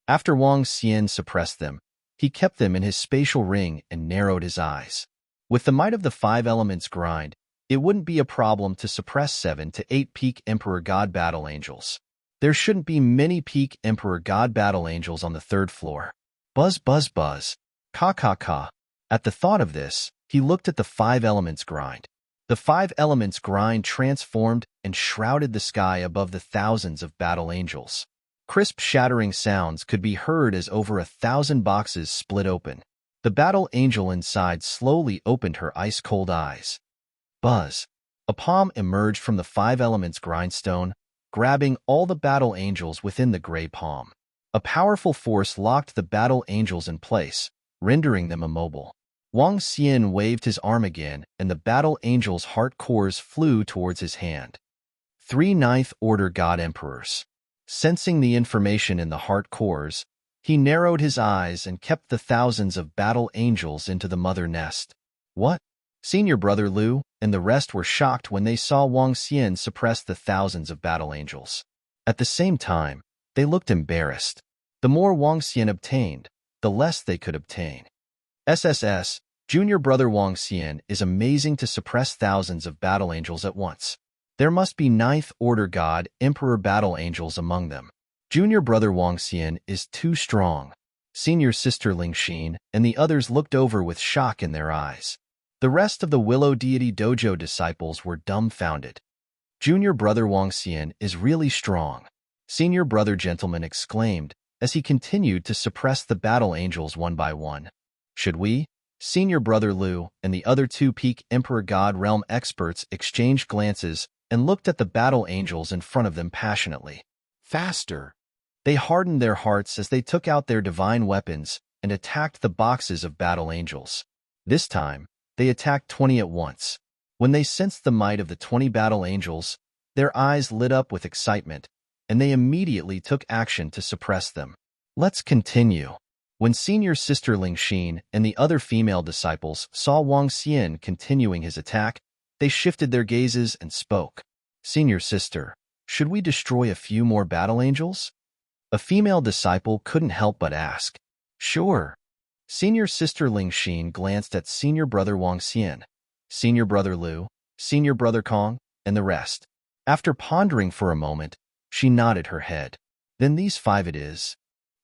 After Wang Xian suppressed them, he kept them in his spatial ring and narrowed his eyes. With the might of the 5 elements grind, it wouldn't be a problem to suppress 7 to 8 peak Emperor God Battle Angels. There shouldn't be many peak Emperor God Battle Angels on the 3rd floor. Buzz, buzz, buzz. Ka, ka, ka. At the thought of this, he looked at the 5 elements grind. The 5 elements grind transformed and shrouded the sky above the thousands of battle angels. Crisp shattering sounds could be heard as over 1,000 boxes split open. The battle angel inside slowly opened her ice-cold eyes. Buzz. A palm emerged from the 5 elements grindstone, grabbing all the battle angels within the gray palm. A powerful force locked the battle angels in place, rendering them immobile. Wang Xian waved his arm again, and the battle angel's heart cores flew towards his hand. 3 Ninth Order God Emperors. Sensing the information in the heart cores, he narrowed his eyes and kept the thousands of battle angels into the mother nest. What? Senior Brother Liu and the rest were shocked when they saw Wang Xian suppress the thousands of battle angels. At the same time, they looked embarrassed. The more Wang Xian obtained, the less they could obtain. SSS, Junior Brother Wang Xian is amazing to suppress thousands of battle angels at once. There must be ninth order God Emperor battle angels among them. Junior Brother Wang Xian is too strong. Senior Sister Ling Xin and the others looked over with shock in their eyes. The rest of the Willow Deity Dojo disciples were dumbfounded. Junior Brother Wang Xian is really strong, Senior Brother Gentleman exclaimed as he continued to suppress the battle angels one by one. Should we? Senior Brother Liu and the other two Peak Emperor God Realm experts exchanged glances and looked at the battle angels in front of them passionately. Faster! They hardened their hearts as they took out their divine weapons and attacked the boxes of battle angels. This time, they attacked 20 at once. When they sensed the might of the 20 battle angels, their eyes lit up with excitement, and they immediately took action to suppress them. Let's continue. When Senior Sister Ling Xin and the other female disciples saw Wang Xian continuing his attack, they shifted their gazes and spoke. Senior Sister, should we destroy a few more battle angels? A female disciple couldn't help but ask. Sure. Senior Sister Ling Xin glanced at Senior Brother Wang Xian, Senior Brother Liu, Senior Brother Kong, and the rest. After pondering for a moment, she nodded her head. Then these 5 it is.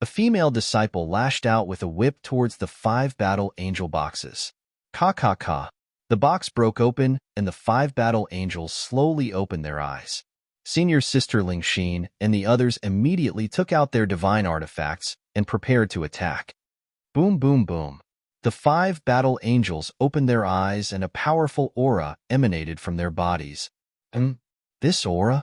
A female disciple lashed out with a whip towards the 5 battle angel boxes. Ka ka ka. The box broke open, and the 5 battle angels slowly opened their eyes. Senior Sister Ling Xin and the others immediately took out their divine artifacts and prepared to attack. Boom, boom, boom. The 5 battle angels opened their eyes and a powerful aura emanated from their bodies. This aura?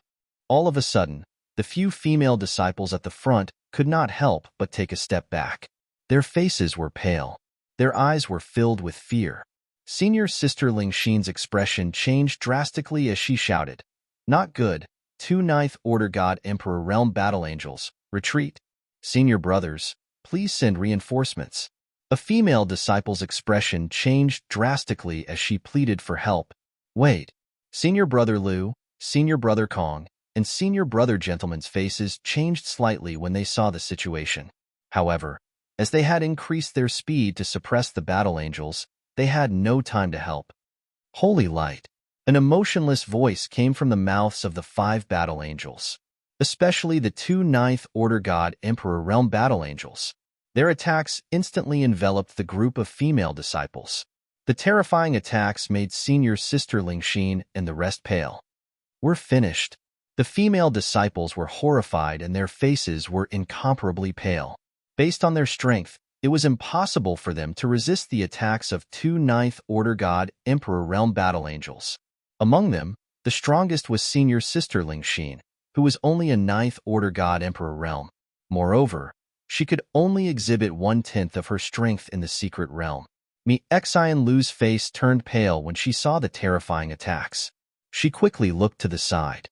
All of a sudden, the few female disciples at the front could not help but take a step back. Their faces were pale. Their eyes were filled with fear. Senior Sister Ling Xin's expression changed drastically as she shouted, "Not good. 2 Ninth Order God Emperor Realm Battle Angels, retreat. Senior brothers, please send reinforcements." A female disciple's expression changed drastically as she pleaded for help. Wait. Senior Brother Liu, Senior Brother Kong, and Senior Brother Gentleman's faces changed slightly when they saw the situation. However, as they had increased their speed to suppress the battle angels, they had no time to help. Holy light! An emotionless voice came from the mouths of the 5 battle angels, especially the 2 Ninth Order God Emperor Realm battle angels. Their attacks instantly enveloped the group of female disciples. The terrifying attacks made Senior Sister Ling Xin and the rest pale. We're finished. The female disciples were horrified and their faces were incomparably pale. Based on their strength, it was impossible for them to resist the attacks of 2 Ninth Order God Emperor Realm battle angels. Among them, the strongest was Senior Sister Ling Xin, who was only a 9th Order God Emperor Realm. Moreover, she could only exhibit 1/10 of her strength in the secret realm. Xian Lu's face turned pale when she saw the terrifying attacks. She quickly looked to the side.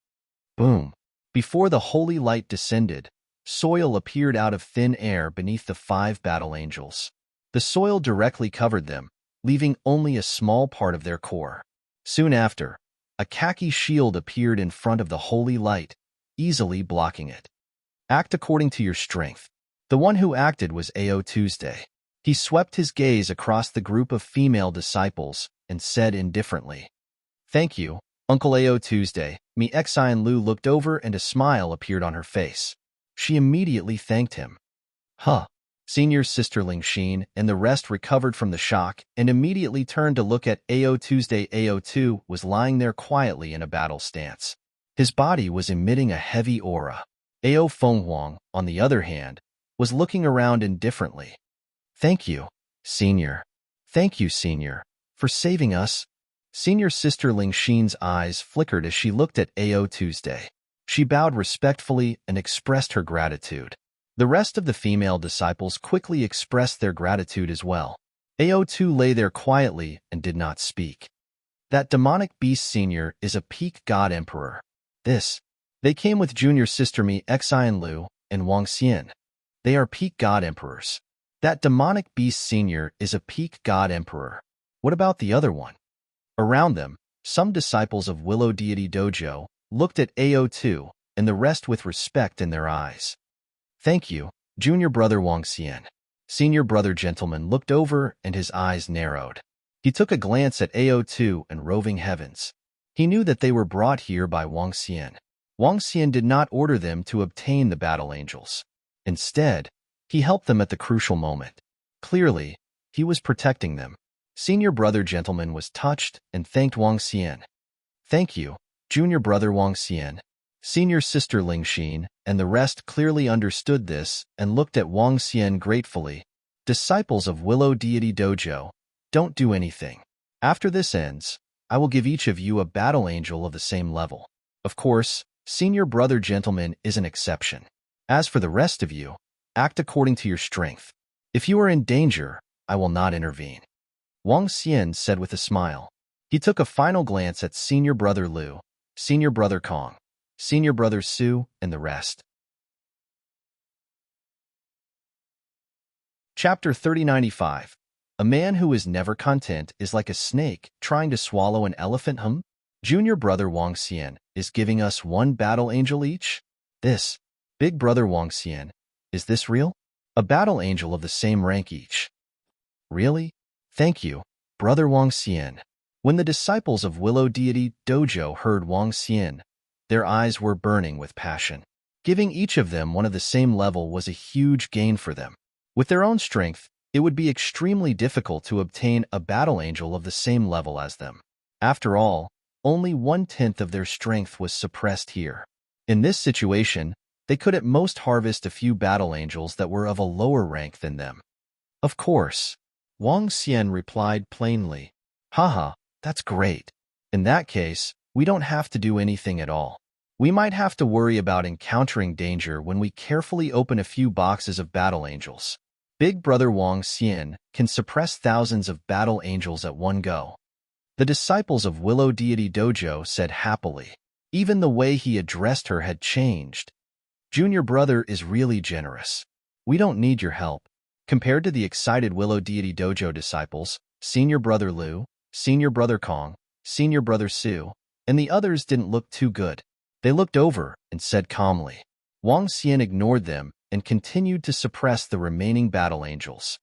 Boom! Before the holy light descended, soil appeared out of thin air beneath the 5 battle angels. The soil directly covered them, leaving only a small part of their core. Soon after, a khaki shield appeared in front of the holy light, easily blocking it. Act according to your strength. The one who acted was Ao Tuesday. He swept his gaze across the group of female disciples and said indifferently, "Thank you, Uncle Ao Tuesday." Xian Lu looked over and a smile appeared on her face. She immediately thanked him. Huh. Senior Sister Ling Xin and the rest recovered from the shock and immediately turned to look at Ao Tuesday. Ao Tu was lying there quietly in a battle stance. His body was emitting a heavy aura. Ao Fenghuang, on the other hand, was looking around indifferently. Thank you, Senior. Thank you, Senior, for saving us. Senior Sister Ling Xin's eyes flickered as she looked at Ao Tuesday. She bowed respectfully and expressed her gratitude. The rest of the female disciples quickly expressed their gratitude as well. Ao Tu lay there quietly and did not speak. That demonic beast Senior is a peak god emperor. They came with junior sister Xian Lu and Wang Xian. They are peak god emperors. That demonic beast Senior is a peak god emperor. What about the other one? Around them, some disciples of Willow Deity Dojo looked at Ao Tu and the rest with respect in their eyes. Thank you, Junior brother Wang Xian. Senior brother gentleman looked over and his eyes narrowed. He took a glance at AO2 and roving heavens. He knew that they were brought here by Wang Xian. Wang Xian did not order them to obtain the battle angels. Instead, he helped them at the crucial moment. Clearly, he was protecting them. Senior brother gentleman was touched and thanked Wang Xian. Thank you, junior brother Wang Xian. Senior sister Ling Xin and the rest clearly understood this and looked at Wang Xian gratefully. Disciples of Willow Deity Dojo, don't do anything. After this ends, I will give each of you a battle angel of the same level. Of course, senior brother gentleman is an exception. As for the rest of you, act according to your strength. If you are in danger, I will not intervene. Wang Xian said with a smile. He took a final glance at senior brother Liu, senior brother Kong, senior brother Su, and the rest. Chapter 3095. A man who is never content is like a snake trying to swallow an elephant. Junior brother Wang Xian is giving us one battle angel each? This, big brother Wang Xian, is this real? A battle angel of the same rank each. Really? Thank you, brother Wang Xian. When the disciples of Willow Deity Dojo heard Wang Xian, their eyes were burning with passion. Giving each of them one of the same level was a huge gain for them. With their own strength, it would be extremely difficult to obtain a battle angel of the same level as them. After all, only 1/10 of their strength was suppressed here. In this situation, they could at most harvest a few battle angels that were of a lower rank than them. Of course, Wang Xian replied plainly. Haha, that's great. In that case, we don't have to do anything at all. We might have to worry about encountering danger when we carefully open a few boxes of battle angels. Big brother Wang Xian can suppress thousands of battle angels at one go. The disciples of Willow Deity Dojo said happily. Even the way he addressed her had changed. Junior brother is really generous. We don't need your help. Compared to the excited Willow Deity Dojo disciples, senior brother Liu, senior brother Kong, senior brother Su, and the others didn't look too good. They looked over and said calmly. Wang Xian ignored them and continued to suppress the remaining battle angels.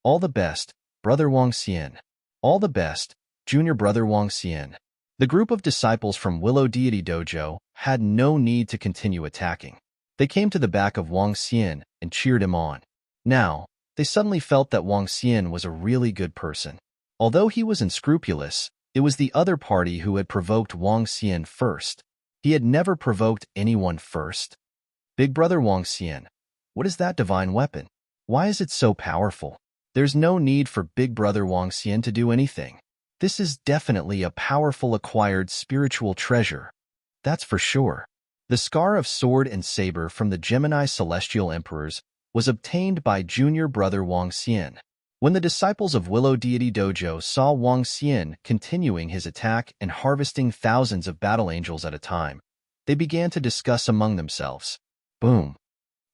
All the best, brother Wang Xian. All the best, junior brother Wang Xian. The group of disciples from Willow Deity Dojo had no need to continue attacking. They came to the back of Wang Xian and cheered him on. Now, they suddenly felt that Wang Xian was a really good person. Although he was unscrupulous, it was the other party who had provoked Wang Xian first. He had never provoked anyone first. Big brother Wang Xian, what is that divine weapon? Why is it so powerful? There's no need for big brother Wang Xian to do anything. This is definitely a powerful acquired spiritual treasure. That's for sure. The scar of sword and saber from the Gemini celestial emperors was obtained by junior brother Wang Xian. When the disciples of Willow Deity Dojo saw Wang Xian continuing his attack and harvesting thousands of battle angels at a time, they began to discuss among themselves. Boom.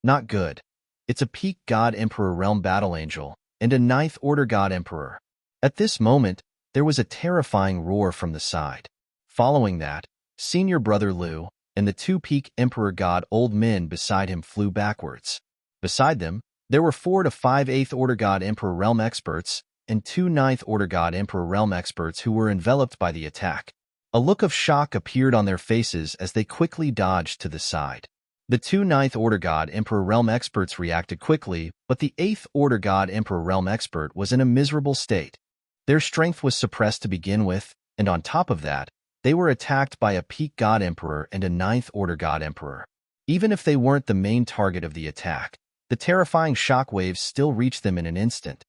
Not good. It's a peak God Emperor Realm Battle Angel and a 9th Order God Emperor. At this moment, there was a terrifying roar from the side. Following that, senior brother Liu and the 2 peak Emperor God old men beside him flew backwards. Beside them, there were 4 to 5 8th Order God Emperor Realm experts and 2 9th Order God Emperor Realm experts who were enveloped by the attack. A look of shock appeared on their faces as they quickly dodged to the side. The 2 9th Order God Emperor Realm experts reacted quickly, but the 8th Order God Emperor Realm expert was in a miserable state. Their strength was suppressed to begin with, and on top of that, they were attacked by a peak God Emperor and a 9th Order God Emperor. Even if they weren't the main target of the attack, the terrifying shockwaves still reached them in an instant.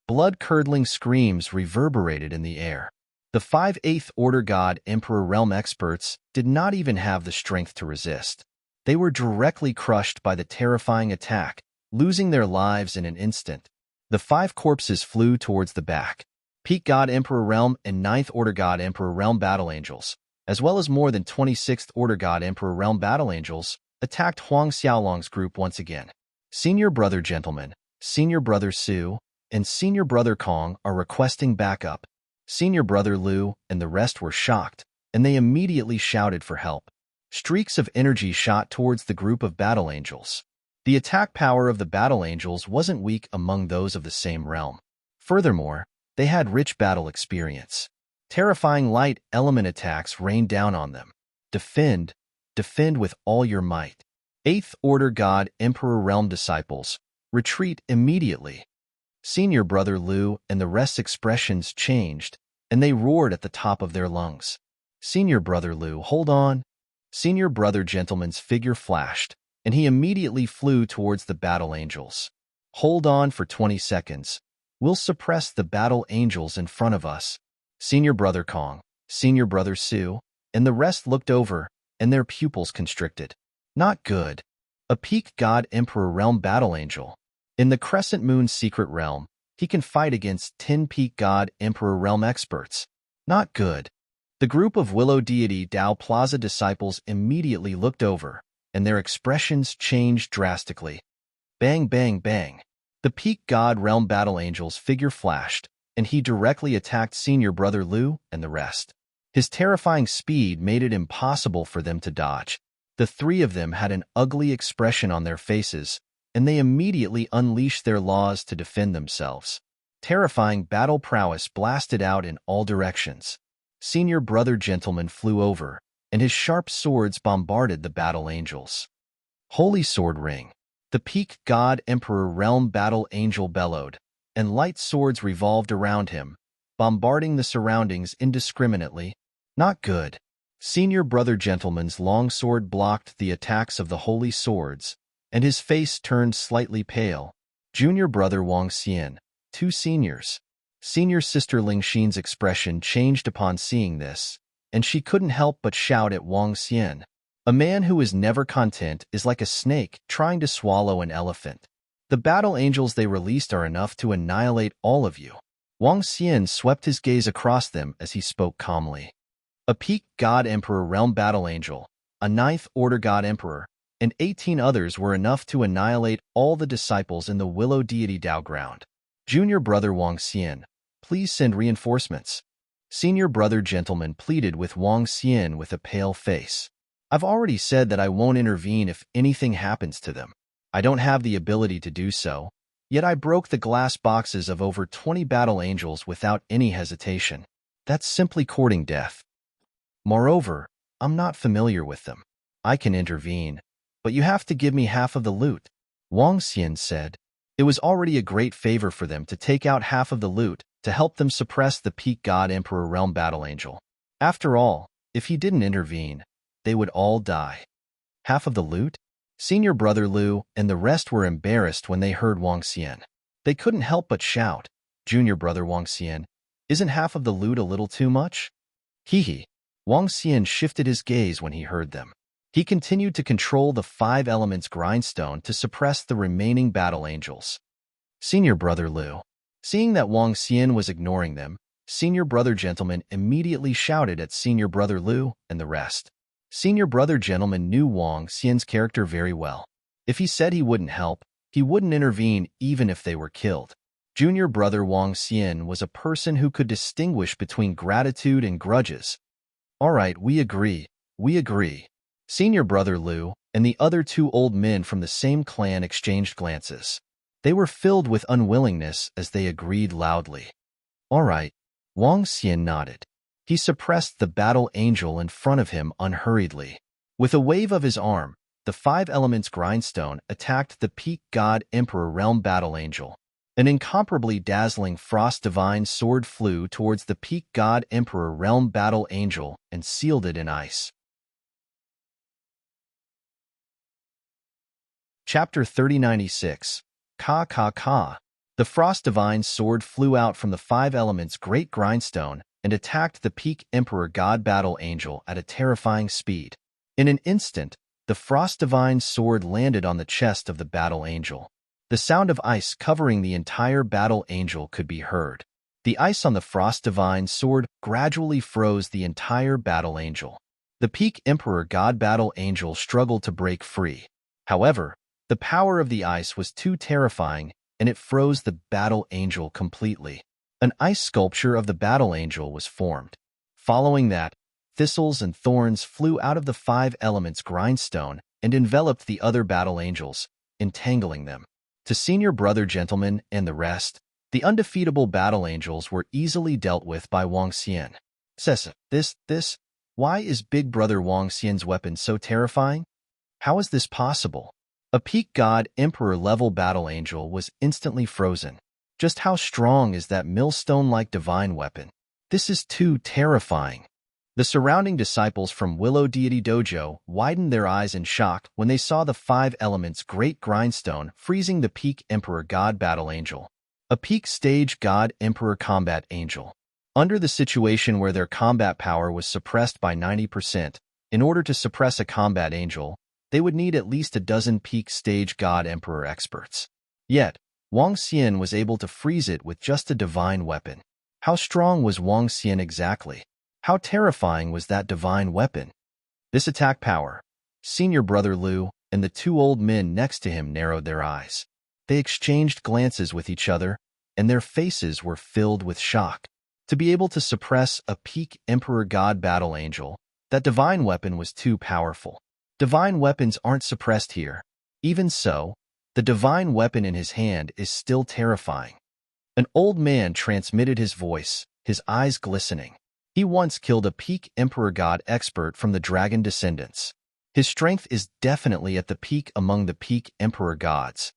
Blood-curdling screams reverberated in the air. The 5 8th Order God Emperor Realm experts did not even have the strength to resist. They were directly crushed by the terrifying attack, losing their lives in an instant. The 5 corpses flew towards the back. Peak God Emperor Realm and 9th Order God Emperor Realm Battle Angels, as well as more than 26th Order God Emperor Realm Battle Angels, attacked Huang Xiaolong's group once again. Senior brother gentleman, senior brother Su, and senior brother Kong are requesting backup. Senior brother Liu and the rest were shocked, and they immediately shouted for help. Streaks of energy shot towards the group of battle angels. The attack power of the battle angels wasn't weak among those of the same realm. Furthermore, they had rich battle experience. Terrifying light element attacks rained down on them. Defend, defend with all your might. Eighth Order God Emperor Realm Disciples, retreat immediately. Senior Brother Liu and the rest's expressions changed, and they roared at the top of their lungs. Senior Brother Liu, hold on. Senior Brother Gentleman's figure flashed, and he immediately flew towards the battle angels. Hold on for 20 seconds. We'll suppress the battle angels in front of us. Senior Brother Kong, Senior Brother Su, and the rest looked over, and their pupils constricted. Not good. A peak God Emperor Realm Battle Angel. In the Crescent Moon Secret Realm, he can fight against 10 peak God Emperor Realm experts. Not good. The group of Willow Deity Dao Plaza disciples immediately looked over, and their expressions changed drastically. Bang, bang, bang. The peak God Realm Battle Angel's figure flashed, and he directly attacked Senior Brother Liu and the rest. His terrifying speed made it impossible for them to dodge. The three of them had an ugly expression on their faces, and they immediately unleashed their laws to defend themselves. Terrifying battle prowess blasted out in all directions. Senior Brother Gentleman flew over, and his sharp swords bombarded the battle angels. Holy Sword Ring. The peak God Emperor Realm Battle Angel bellowed, and light swords revolved around him, bombarding the surroundings indiscriminately. Not good. Senior Brother Gentleman's long sword blocked the attacks of the holy swords, and his face turned slightly pale. Junior Brother Wang Xian, two seniors. Senior Sister Ling Xin's expression changed upon seeing this, and she couldn't help but shout at Wang Xian. A man who is never content is like a snake trying to swallow an elephant. The battle angels they released are enough to annihilate all of you. Wang Xian swept his gaze across them as he spoke calmly. A peak God Emperor Realm Battle Angel, a Ninth Order God Emperor, and 18 others were enough to annihilate all the disciples in the Willow Deity Dao ground. Junior Brother Wang Xian, please send reinforcements. Senior Brother Gentleman pleaded with Wang Xian with a pale face. I've already said that I won't intervene if anything happens to them. I don't have the ability to do so, yet I broke the glass boxes of over 20 battle angels without any hesitation. That's simply courting death. Moreover, I'm not familiar with them. I can intervene, but you have to give me half of the loot. Wang Xian said. It was already a great favor for them to take out half of the loot to help them suppress the peak God Emperor Realm Battle Angel. After all, if he didn't intervene, they would all die. Half of the loot? Senior Brother Liu and the rest were embarrassed when they heard Wang Xian. They couldn't help but shout, Junior Brother Wang Xian, isn't half of the loot a little too much? Hee. Wang Xian shifted his gaze when he heard them. He continued to control the 5 elements grindstone to suppress the remaining battle angels. Senior Brother Liu. Seeing that Wang Xian was ignoring them, Senior Brother Gentleman immediately shouted at Senior Brother Liu and the rest. Senior Brother Gentleman knew Wang Xian's character very well. If he said he wouldn't help, he wouldn't intervene even if they were killed. Junior Brother Wang Xian was a person who could distinguish between gratitude and grudges. All right, we agree. Senior Brother Liu and the other 2 old men from the same clan exchanged glances. They were filled with unwillingness as they agreed loudly. All right, Wang Xian nodded. He suppressed the battle angel in front of him unhurriedly. With a wave of his arm, the 5 elements grindstone attacked the peak God Emperor Realm Battle Angel. An incomparably dazzling frost divine sword flew towards the peak God Emperor Realm Battle Angel and sealed it in ice. Chapter 3096. Ka Ka Ka. The frost divine sword flew out from the 5 elements great grindstone and attacked the peak Emperor God Battle Angel at a terrifying speed. In an instant, the Frost Divine sword landed on the chest of the Battle Angel. The sound of ice covering the entire Battle Angel could be heard. The ice on the Frost Divine sword gradually froze the entire Battle Angel. The peak Emperor God Battle Angel struggled to break free. However, the power of the ice was too terrifying, and it froze the Battle Angel completely. An ice sculpture of the Battle Angel was formed. Following that, thistles and thorns flew out of the 5 elements grindstone and enveloped the other Battle Angels, entangling them. To Senior Brother Gentleman and the rest, the undefeatable battle angels were easily dealt with by Wang Xian. Says, why is Big Brother Wang Xian's weapon so terrifying? How is this possible? A peak god emperor level battle angel was instantly frozen. Just how strong is that millstone-like divine weapon? This is too terrifying. The surrounding disciples from Willow Deity Dojo widened their eyes in shock when they saw the 5 elements great grindstone freezing the peak emperor god battle angel. A peak stage god emperor combat angel. Under the situation where their combat power was suppressed by 90%, in order to suppress a combat angel, they would need at least a dozen peak stage god emperor experts. Yet, Wang Xian was able to freeze it with just a divine weapon. How strong was Wang Xian exactly? How terrifying was that divine weapon? This attack power. Senior Brother Liu and the 2 old men next to him narrowed their eyes. They exchanged glances with each other, and their faces were filled with shock. To be able to suppress a peak Emperor God battle angel, that divine weapon was too powerful. Divine weapons aren't suppressed here. Even so, the divine weapon in his hand is still terrifying. An old man transmitted his voice, his eyes glistening. He once killed a peak Emperor God expert from the dragon descendants. His strength is definitely at the peak among the peak Emperor Gods.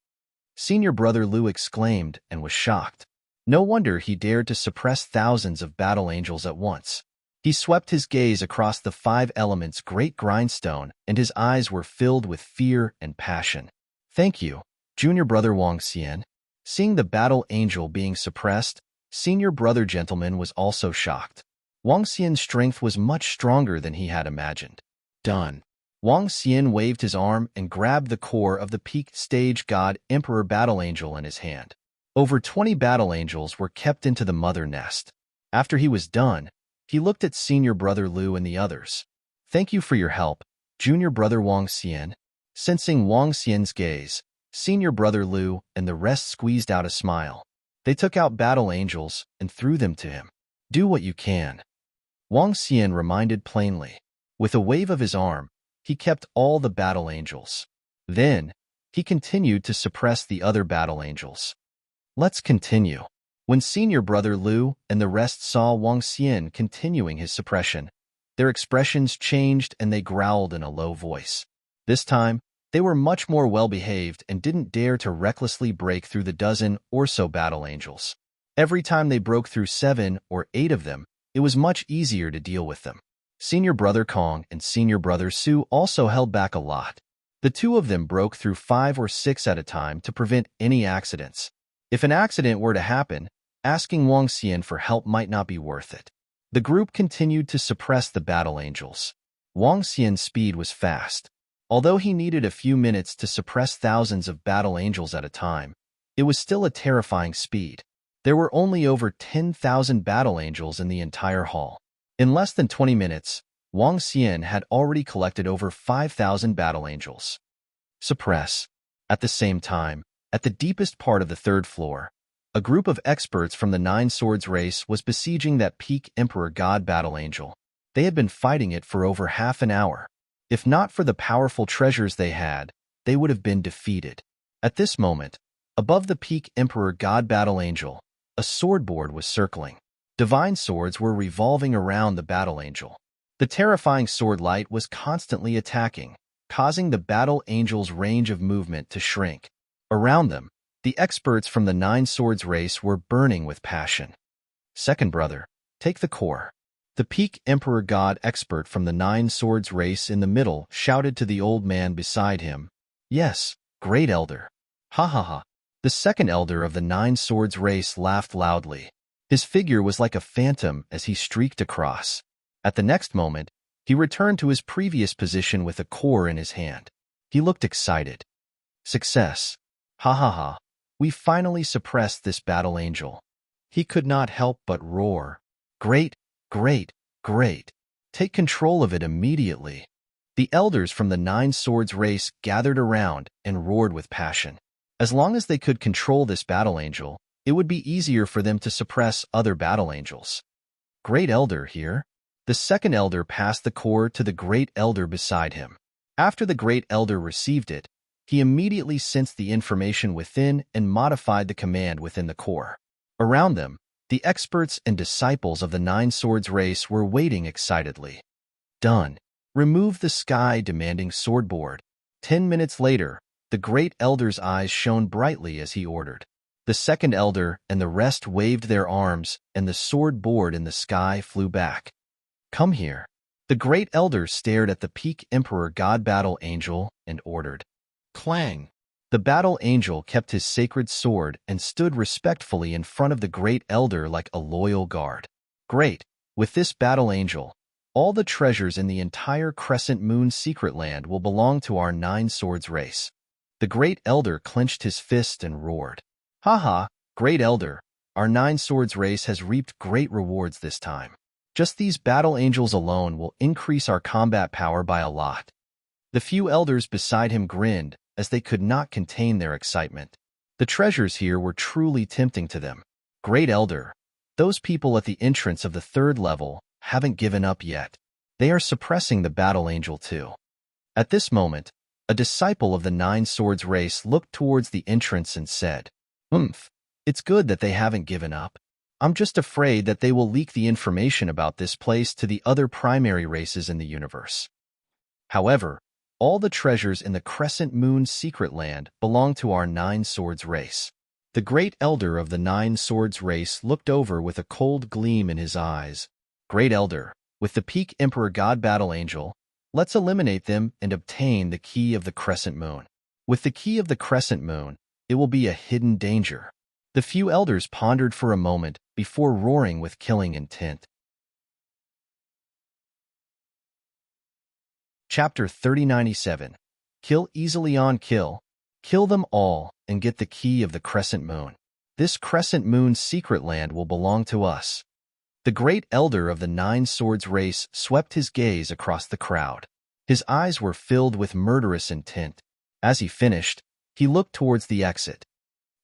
Senior Brother Liu exclaimed and was shocked. No wonder he dared to suppress thousands of battle angels at once. He swept his gaze across the 5 elements great grindstone, and his eyes were filled with fear and passion. Thank you, Junior Brother Wang Xian. Seeing the battle angel being suppressed, Senior Brother Gentleman was also shocked. Wang Xian's strength was much stronger than he had imagined. Done. Wang Xian waved his arm and grabbed the core of the peak stage god Emperor Battle Angel in his hand. Over 20 battle angels were kept into the mother nest. After he was done, he looked at Senior Brother Liu and the others. Thank you for your help, Junior Brother Wang Xian. Sensing Wang Xian's gaze, Senior Brother Liu and the rest squeezed out a smile. They took out battle angels and threw them to him. Do what you can. Wang Xian reminded plainly. With a wave of his arm, he kept all the battle angels. Then, he continued to suppress the other battle angels. Let's continue. When Senior Brother Liu and the rest saw Wang Xian continuing his suppression, their expressions changed and they growled in a low voice. This time, they were much more well-behaved and didn't dare to recklessly break through the dozen or so battle angels. Every time they broke through 7 or 8 of them, it was much easier to deal with them. Senior Brother Kong and Senior Brother Su also held back a lot. The 2 of them broke through 5 or 6 at a time to prevent any accidents. If an accident were to happen, asking Wang Xian for help might not be worth it. The group continued to suppress the battle angels. Wang Xian's speed was fast. Although he needed a few minutes to suppress thousands of battle angels at a time, it was still a terrifying speed. There were only over 10,000 battle angels in the entire hall. In less than 20 minutes, Wang Xian had already collected over 5,000 battle angels. Suppress. At the same time, at the deepest part of the 3rd floor, a group of experts from the 9 Swords race was besieging that peak Emperor God battle angel. They had been fighting it for over half an hour. If not for the powerful treasures they had, they would have been defeated. At this moment, above the peak Emperor God battle angel, a sword board was circling. Divine swords were revolving around the battle angel. The terrifying sword light was constantly attacking, causing the battle angel's range of movement to shrink. Around them, the experts from the 9 Swords race were burning with passion. Second brother, take the core. The peak Emperor God expert from the 9 Swords race in the middle shouted to the old man beside him. Yes, great elder. Ha ha ha. The second elder of the 9 Swords race laughed loudly. His figure was like a phantom as he streaked across. At the next moment, he returned to his previous position with a core in his hand. He looked excited. Success. Ha ha ha. We finally suppressed this battle angel. He could not help but roar. Great, great, great. Take control of it immediately. The elders from the 9 Swords race gathered around and roared with passion. As long as they could control this battle angel, it would be easier for them to suppress other battle angels. Great Elder here. The second elder passed the core to the Great Elder beside him. After the Great Elder received it, He immediately sensed the information within and modified the command within the core. Around them, the experts and disciples of the Nine Swords race were waiting excitedly. Done. Remove the sky demanding swordboard. 10 minutes later, the great elder's eyes shone brightly as he ordered. The second elder and the rest waved their arms, and the sword board in the sky flew back. Come here. The great elder stared at the peak emperor god battle angel and ordered. Clang! The battle angel kept his sacred sword and stood respectfully in front of the great elder like a loyal guard. Great! With this battle angel, all the treasures in the entire Crescent Moon secret land will belong to our Nine Swords race. The great elder clenched his fist and roared. Ha ha, great elder, our Nine Swords race has reaped great rewards this time. Just these battle angels alone will increase our combat power by a lot. The few elders beside him grinned as they could not contain their excitement. The treasures here were truly tempting to them. Great elder, those people at the entrance of the third level haven't given up yet. They are suppressing the battle angel too. At this moment, a disciple of the Nine Swords race looked towards the entrance and said, it's good that they haven't given up. I'm just afraid that they will leak the information about this place to the other primary races in the universe. However, all the treasures in the Crescent Moon secret land belong to our Nine Swords race. The great elder of the Nine Swords race looked over with a cold gleam in his eyes. Great elder, with the peak emperor god battle angel, let's eliminate them and obtain the key of the Crescent Moon. With the key of the Crescent Moon, it will be a hidden danger. The few elders pondered for a moment before roaring with killing intent. Chapter 3097. Kill easily on kill. Kill them all and get the key of the Crescent Moon. This Crescent Moon secret land will belong to us. The great elder of the Nine Swords race swept his gaze across the crowd. His eyes were filled with murderous intent. As he finished, he looked towards the exit.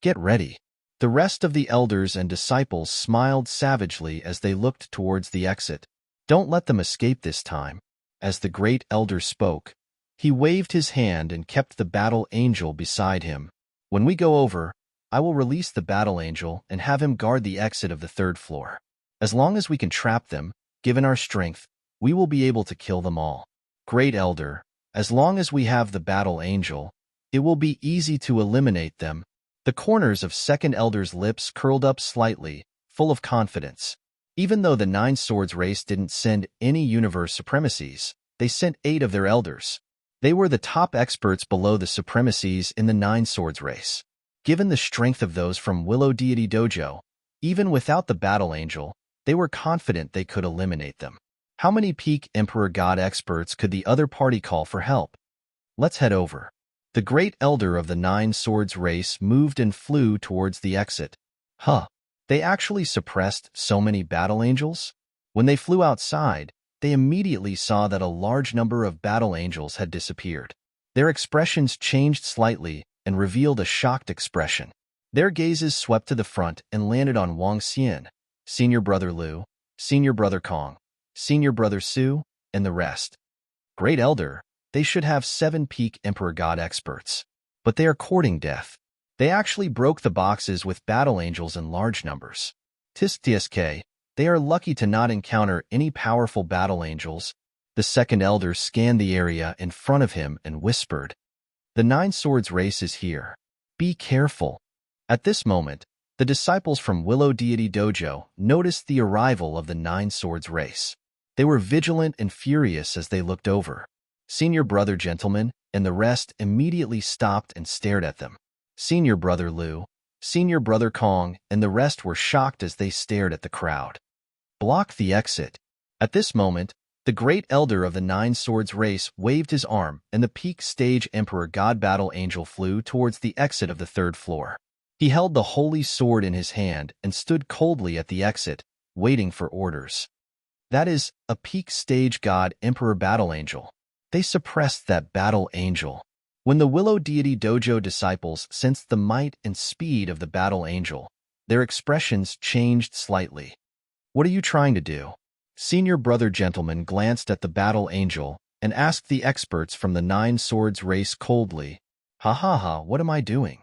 Get ready. The rest of the elders and disciples smiled savagely as they looked towards the exit. Don't let them escape this time. As the great elder spoke, he waved his hand and kept the battle angel beside him. When we go over, I will release the battle angel and have him guard the exit of the third floor. As long as we can trap them, given our strength, we will be able to kill them all. Great elder, as long as we have the battle angel, it will be easy to eliminate them. The corners of second elder's lips curled up slightly, full of confidence. Even though the Nine Swords race didn't send any universe supremacies, they sent 8 of their elders. They were the top experts below the supremacies in the Nine Swords race. Given the strength of those from Willow Deity Dojo, even without the battle angel, they were confident they could eliminate them. How many peak Emperor God experts could the other party call for help? Let's head over. The great elder of the Nine Swords race moved and flew towards the exit. They actually suppressed so many battle angels? When they flew outside, they immediately saw that a large number of battle angels had disappeared. Their expressions changed slightly and revealed a shocked expression. Their gazes swept to the front and landed on Wang Xian, Senior Brother Liu, Senior Brother Kong, Senior Brother Su, and the rest. Great Elder, they should have 7 peak Emperor God experts. But they are courting death. They actually broke the boxes with battle angels in large numbers. Tsk, they are lucky to not encounter any powerful battle angels. The second elder scanned the area in front of him and whispered, "The Nine Swords race is here. Be careful." At this moment, the disciples from Willow Deity Dojo noticed the arrival of the Nine Swords race. They were vigilant and furious as they looked over. Senior Brother Gentleman and the rest immediately stopped and stared at them. Senior Brother Liu, Senior Brother Kong, and the rest were shocked as they stared at the crowd. Block the exit. At this moment, the great elder of the Nine Swords race waved his arm, and the peak stage Emperor God Battle Angel flew towards the exit of the third floor. He held the holy sword in his hand and stood coldly at the exit, waiting for orders. That is, a peak stage God Emperor Battle Angel. They suppressed that Battle Angel. When the Willow Deity Dojo disciples sensed the might and speed of the Battle Angel, their expressions changed slightly. What are you trying to do? Senior Brother Gentleman glanced at the Battle Angel and asked the experts from the Nine Swords race coldly. Ha ha ha, what am I doing?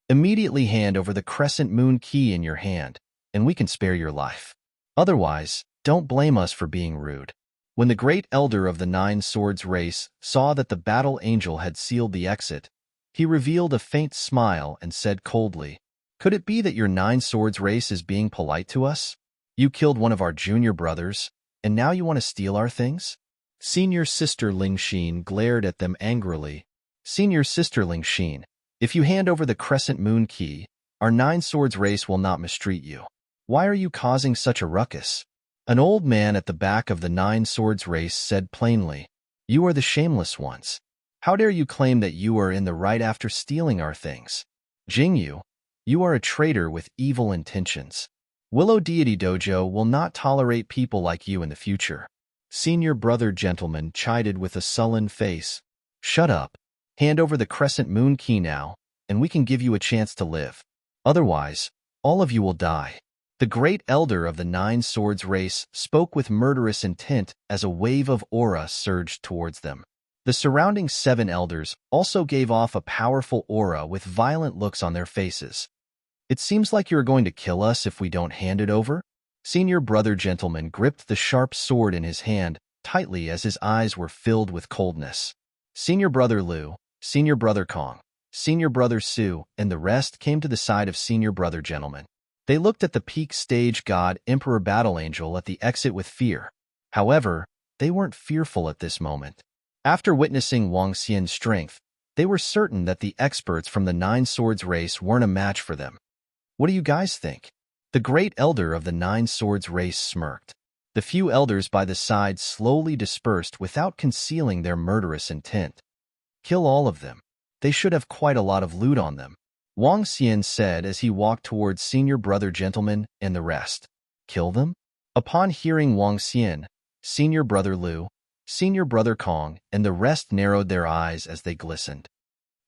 Immediately hand over the crescent moon key in your hand, and we can spare your life. Otherwise, don't blame us for being rude. When the great elder of the Nine Swords race saw that the battle angel had sealed the exit, he revealed a faint smile and said coldly, "Could it be that your Nine Swords race is being polite to us? You killed one of our junior brothers, and now you want to steal our things?" Senior Sister Ling Xin glared at them angrily. "Senior Sister Ling Xin, if you hand over the Crescent Moon Key, our Nine Swords race will not mistreat you. Why are you causing such a ruckus?" An old man at the back of the Nine Swords race said plainly, "You are the shameless ones. How dare you claim that you are in the right after stealing our things? Jingyu, you are a traitor with evil intentions. Willow Deity Dojo will not tolerate people like you in the future." Senior brother gentleman chided with a sullen face. "Shut up. Hand over the Crescent Moon Key now, and we can give you a chance to live. Otherwise, all of you will die." The great elder of the Nine Swords race spoke with murderous intent as a wave of aura surged towards them. The surrounding 7 elders also gave off a powerful aura with violent looks on their faces. "It seems like you are going to kill us if we don't hand it over?" Senior brother gentleman gripped the sharp sword in his hand tightly as his eyes were filled with coldness. Senior brother Liu, Senior brother Kong, Senior brother Su, and the rest came to the side of Senior brother gentleman. They looked at the peak stage god Emperor Battle Angel at the exit with fear. However, they weren't fearful at this moment. After witnessing Wang Xian's strength, they were certain that the experts from the Nine Swords race weren't a match for them. "What do you guys think?" The great elder of the Nine Swords race smirked. The few elders by the side slowly dispersed without concealing their murderous intent. "Kill all of them. They should have quite a lot of loot on them," Wang Xian said as he walked towards Senior brother gentleman and the rest. "Kill them?" Upon hearing Wang Xian, Senior brother Liu, Senior brother Kong, and the rest narrowed their eyes as they glistened.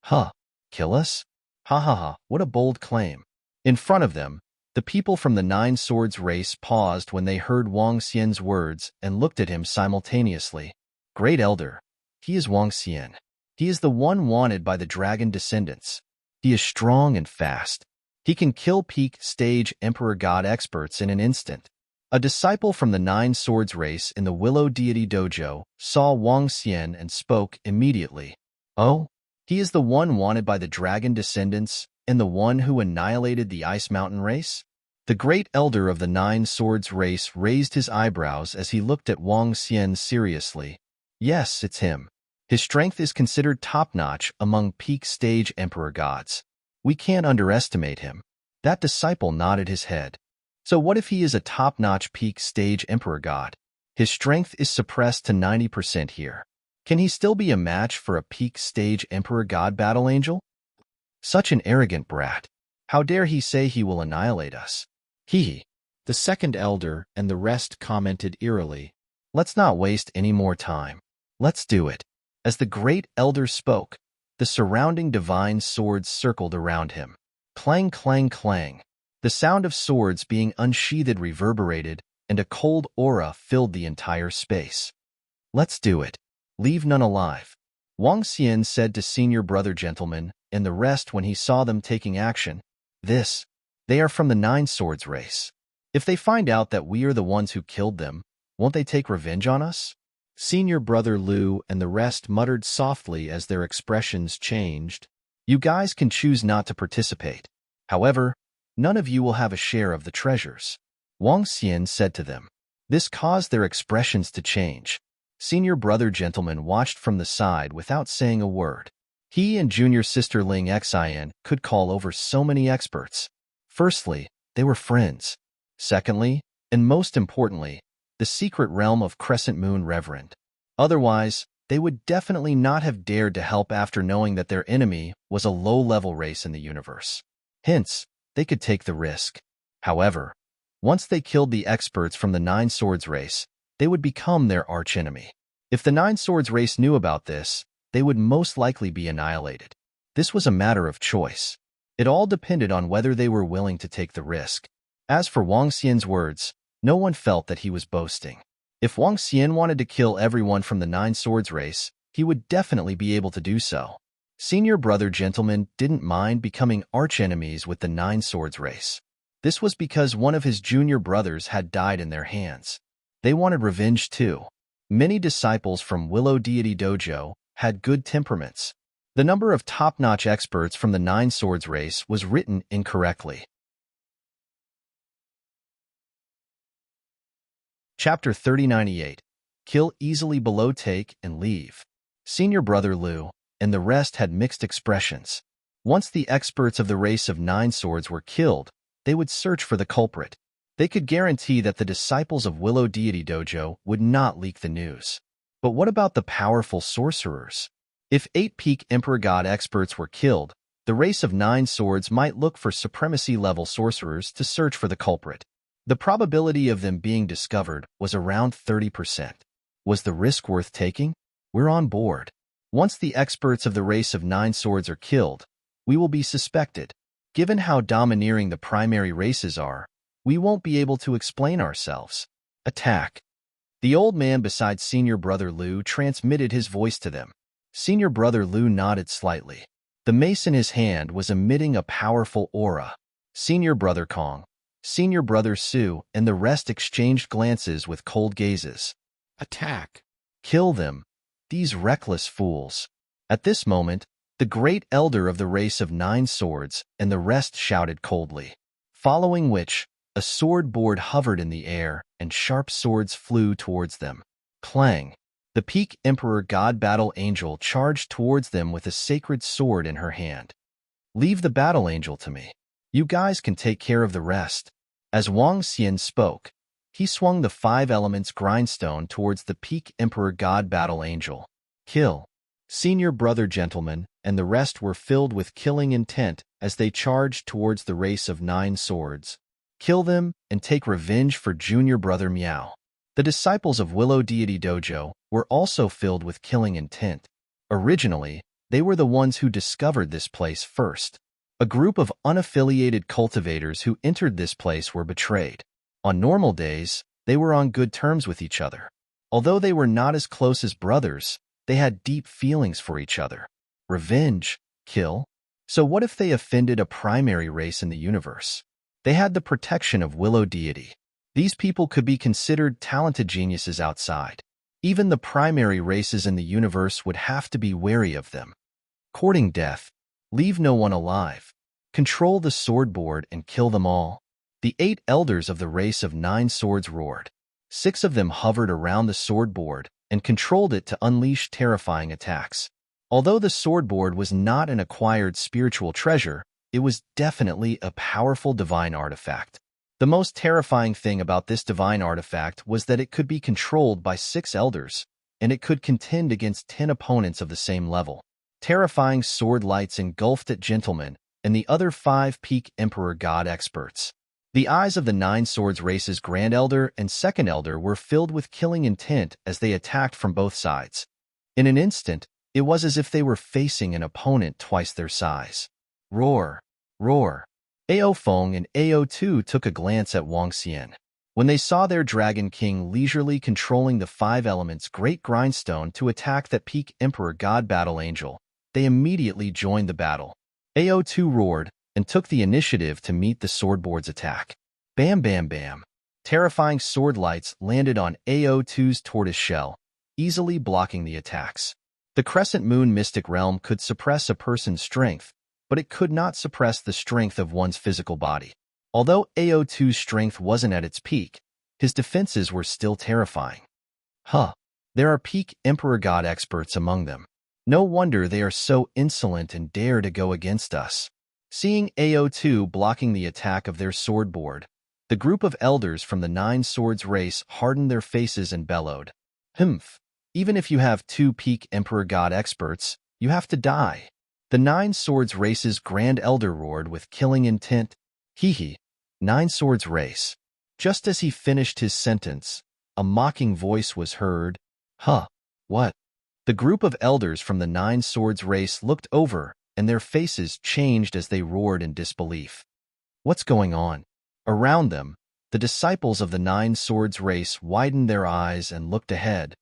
"Huh, kill us? Ha ha ha, what a bold claim." In front of them, the people from the Nine Swords race paused when they heard Wang Xian's words and looked at him simultaneously. "Great Elder, he is Wang Xian. He is the one wanted by the dragon descendants. He is strong and fast. He can kill peak stage Emperor God experts in an instant." A disciple from the Nine Swords race in the Willow Deity Dojo saw Wang Xian and spoke immediately. "Oh, he is the one wanted by the dragon descendants and the one who annihilated the Ice Mountain race?" The great elder of the Nine Swords race raised his eyebrows as he looked at Wang Xian seriously. "Yes, it's him. His strength is considered top-notch among peak stage Emperor gods. We can't underestimate him." That disciple nodded his head. "So what if he is a top-notch peak stage Emperor god? His strength is suppressed to 90% here. Can he still be a match for a peak stage Emperor god battle angel? Such an arrogant brat. How dare he say he will annihilate us?" "He." The second elder and the rest commented eerily. "Let's not waste any more time. Let's do it." As the great elder spoke, the surrounding divine swords circled around him. Clang, clang, clang. The sound of swords being unsheathed reverberated, and a cold aura filled the entire space. "Let's do it. Leave none alive," Wang Xian said to Senior brother gentleman and the rest when he saw them taking action. They are from the Nine Swords race. If they find out that we are the ones who killed them, won't they take revenge on us?" Senior brother Liu and the rest muttered softly as their expressions changed. "You guys can choose not to participate. However, none of you will have a share of the treasures," Wang Xian said to them. This caused their expressions to change. Senior brother gentleman watched from the side without saying a word. He and junior sister Ling Xian could call over so many experts. Firstly, they were friends. Secondly, and most importantly, the secret realm of Crescent Moon Reverend. Otherwise, they would definitely not have dared to help after knowing that their enemy was a low-level race in the universe. Hence, they could take the risk. However, once they killed the experts from the Nine Swords race, they would become their archenemy. If the Nine Swords race knew about this, they would most likely be annihilated. This was a matter of choice. It all depended on whether they were willing to take the risk. As for Wang Xian's words, no one felt that he was boasting. If Wang Xian wanted to kill everyone from the Nine Swords race, he would definitely be able to do so. Senior brother gentleman didn't mind becoming archenemies with the Nine Swords race. This was because one of his junior brothers had died in their hands. They wanted revenge too. Many disciples from Willow Deity Dojo had good temperaments. The number of top-notch experts from the Nine Swords race was written incorrectly. Chapter 3098. Kill easily below take and leave. Senior brother Liu and the rest had mixed expressions. Once the experts of the race of Nine Swords were killed, they would search for the culprit. They could guarantee that the disciples of Willow Deity Dojo would not leak the news. But what about the powerful sorcerers? If 8 peak Emperor God experts were killed, the race of Nine Swords might look for supremacy-level sorcerers to search for the culprit. The probability of them being discovered was around 30%. Was the risk worth taking? We're on board. Once the experts of the race of Nine Swords are killed, we will be suspected. Given how domineering the primary races are, we won't be able to explain ourselves. Attack. The old man beside Senior Brother Liu transmitted his voice to them. Senior Brother Liu nodded slightly. The mace in his hand was emitting a powerful aura. Senior Brother Kong, Senior Brother Su, and the rest exchanged glances with cold gazes. Attack. Kill them, these reckless fools. At this moment, the great elder of the race of Nine Swords and the rest shouted coldly. Following which, a sword board hovered in the air, and sharp swords flew towards them. Clang! The Peak Emperor God Battle Angel charged towards them with a sacred sword in her hand. Leave the Battle Angel to me. You guys can take care of the rest. As Wang Xian spoke, he swung the 5 elements grindstone towards the Peak Emperor God Battle Angel. Kill. Senior brother gentlemen and the rest were filled with killing intent as they charged towards the race of Nine Swords. Kill them and take revenge for junior brother Miao. The disciples of Willow Deity Dojo were also filled with killing intent. Originally, they were the ones who discovered this place first. A group of unaffiliated cultivators who entered this place were betrayed. On normal days, they were on good terms with each other. Although they were not as close as brothers, they had deep feelings for each other. Revenge, kill. So what if they offended a primary race in the universe? They had the protection of Willow Deity. These people could be considered talented geniuses outside. Even the primary races in the universe would have to be wary of them. Courting death. Leave no one alive. Control the sword board and kill them all. The 8 elders of the race of Nine Swords roared. 6 of them hovered around the sword board and controlled it to unleash terrifying attacks. Although the sword board was not an acquired spiritual treasure, it was definitely a powerful divine artifact. The most terrifying thing about this divine artifact was that it could be controlled by 6 elders, and it could contend against 10 opponents of the same level. Terrifying sword lights engulfed it gentlemen and the other 5 peak Emperor God experts. The eyes of the Nine Swords race's Grand Elder and Second Elder were filled with killing intent as they attacked from both sides. In an instant, it was as if they were facing an opponent twice their size. Roar! Roar! Ao Feng and Ao2 took a glance at Wang Xian. When they saw their Dragon King leisurely controlling the 5 elements Great Grindstone to attack that Peak Emperor God Battle Angel, they immediately joined the battle. Ao2 roared and took the initiative to meet the swordboard's attack. Bam bam bam. Terrifying sword lights landed on Ao2's tortoise shell, easily blocking the attacks. The Crescent Moon Mystic Realm could suppress a person's strength, but it could not suppress the strength of one's physical body. Although Ao2's strength wasn't at its peak, his defenses were still terrifying. There are peak Emperor God experts among them. No wonder they are so insolent and dare to go against us. Seeing Ao2 blocking the attack of their sword board, the group of elders from the Nine Swords race hardened their faces and bellowed. Humph! Even if you have 2 peak Emperor God experts, you have to die. The Nine Swords race's Grand Elder roared with killing intent. Hee. Nine Swords race. Just as he finished his sentence, a mocking voice was heard. What? The group of elders from the Nine Swords race looked over, and their faces changed as they roared in disbelief. What's going on? Around them, the disciples of the Nine Swords race widened their eyes and looked ahead.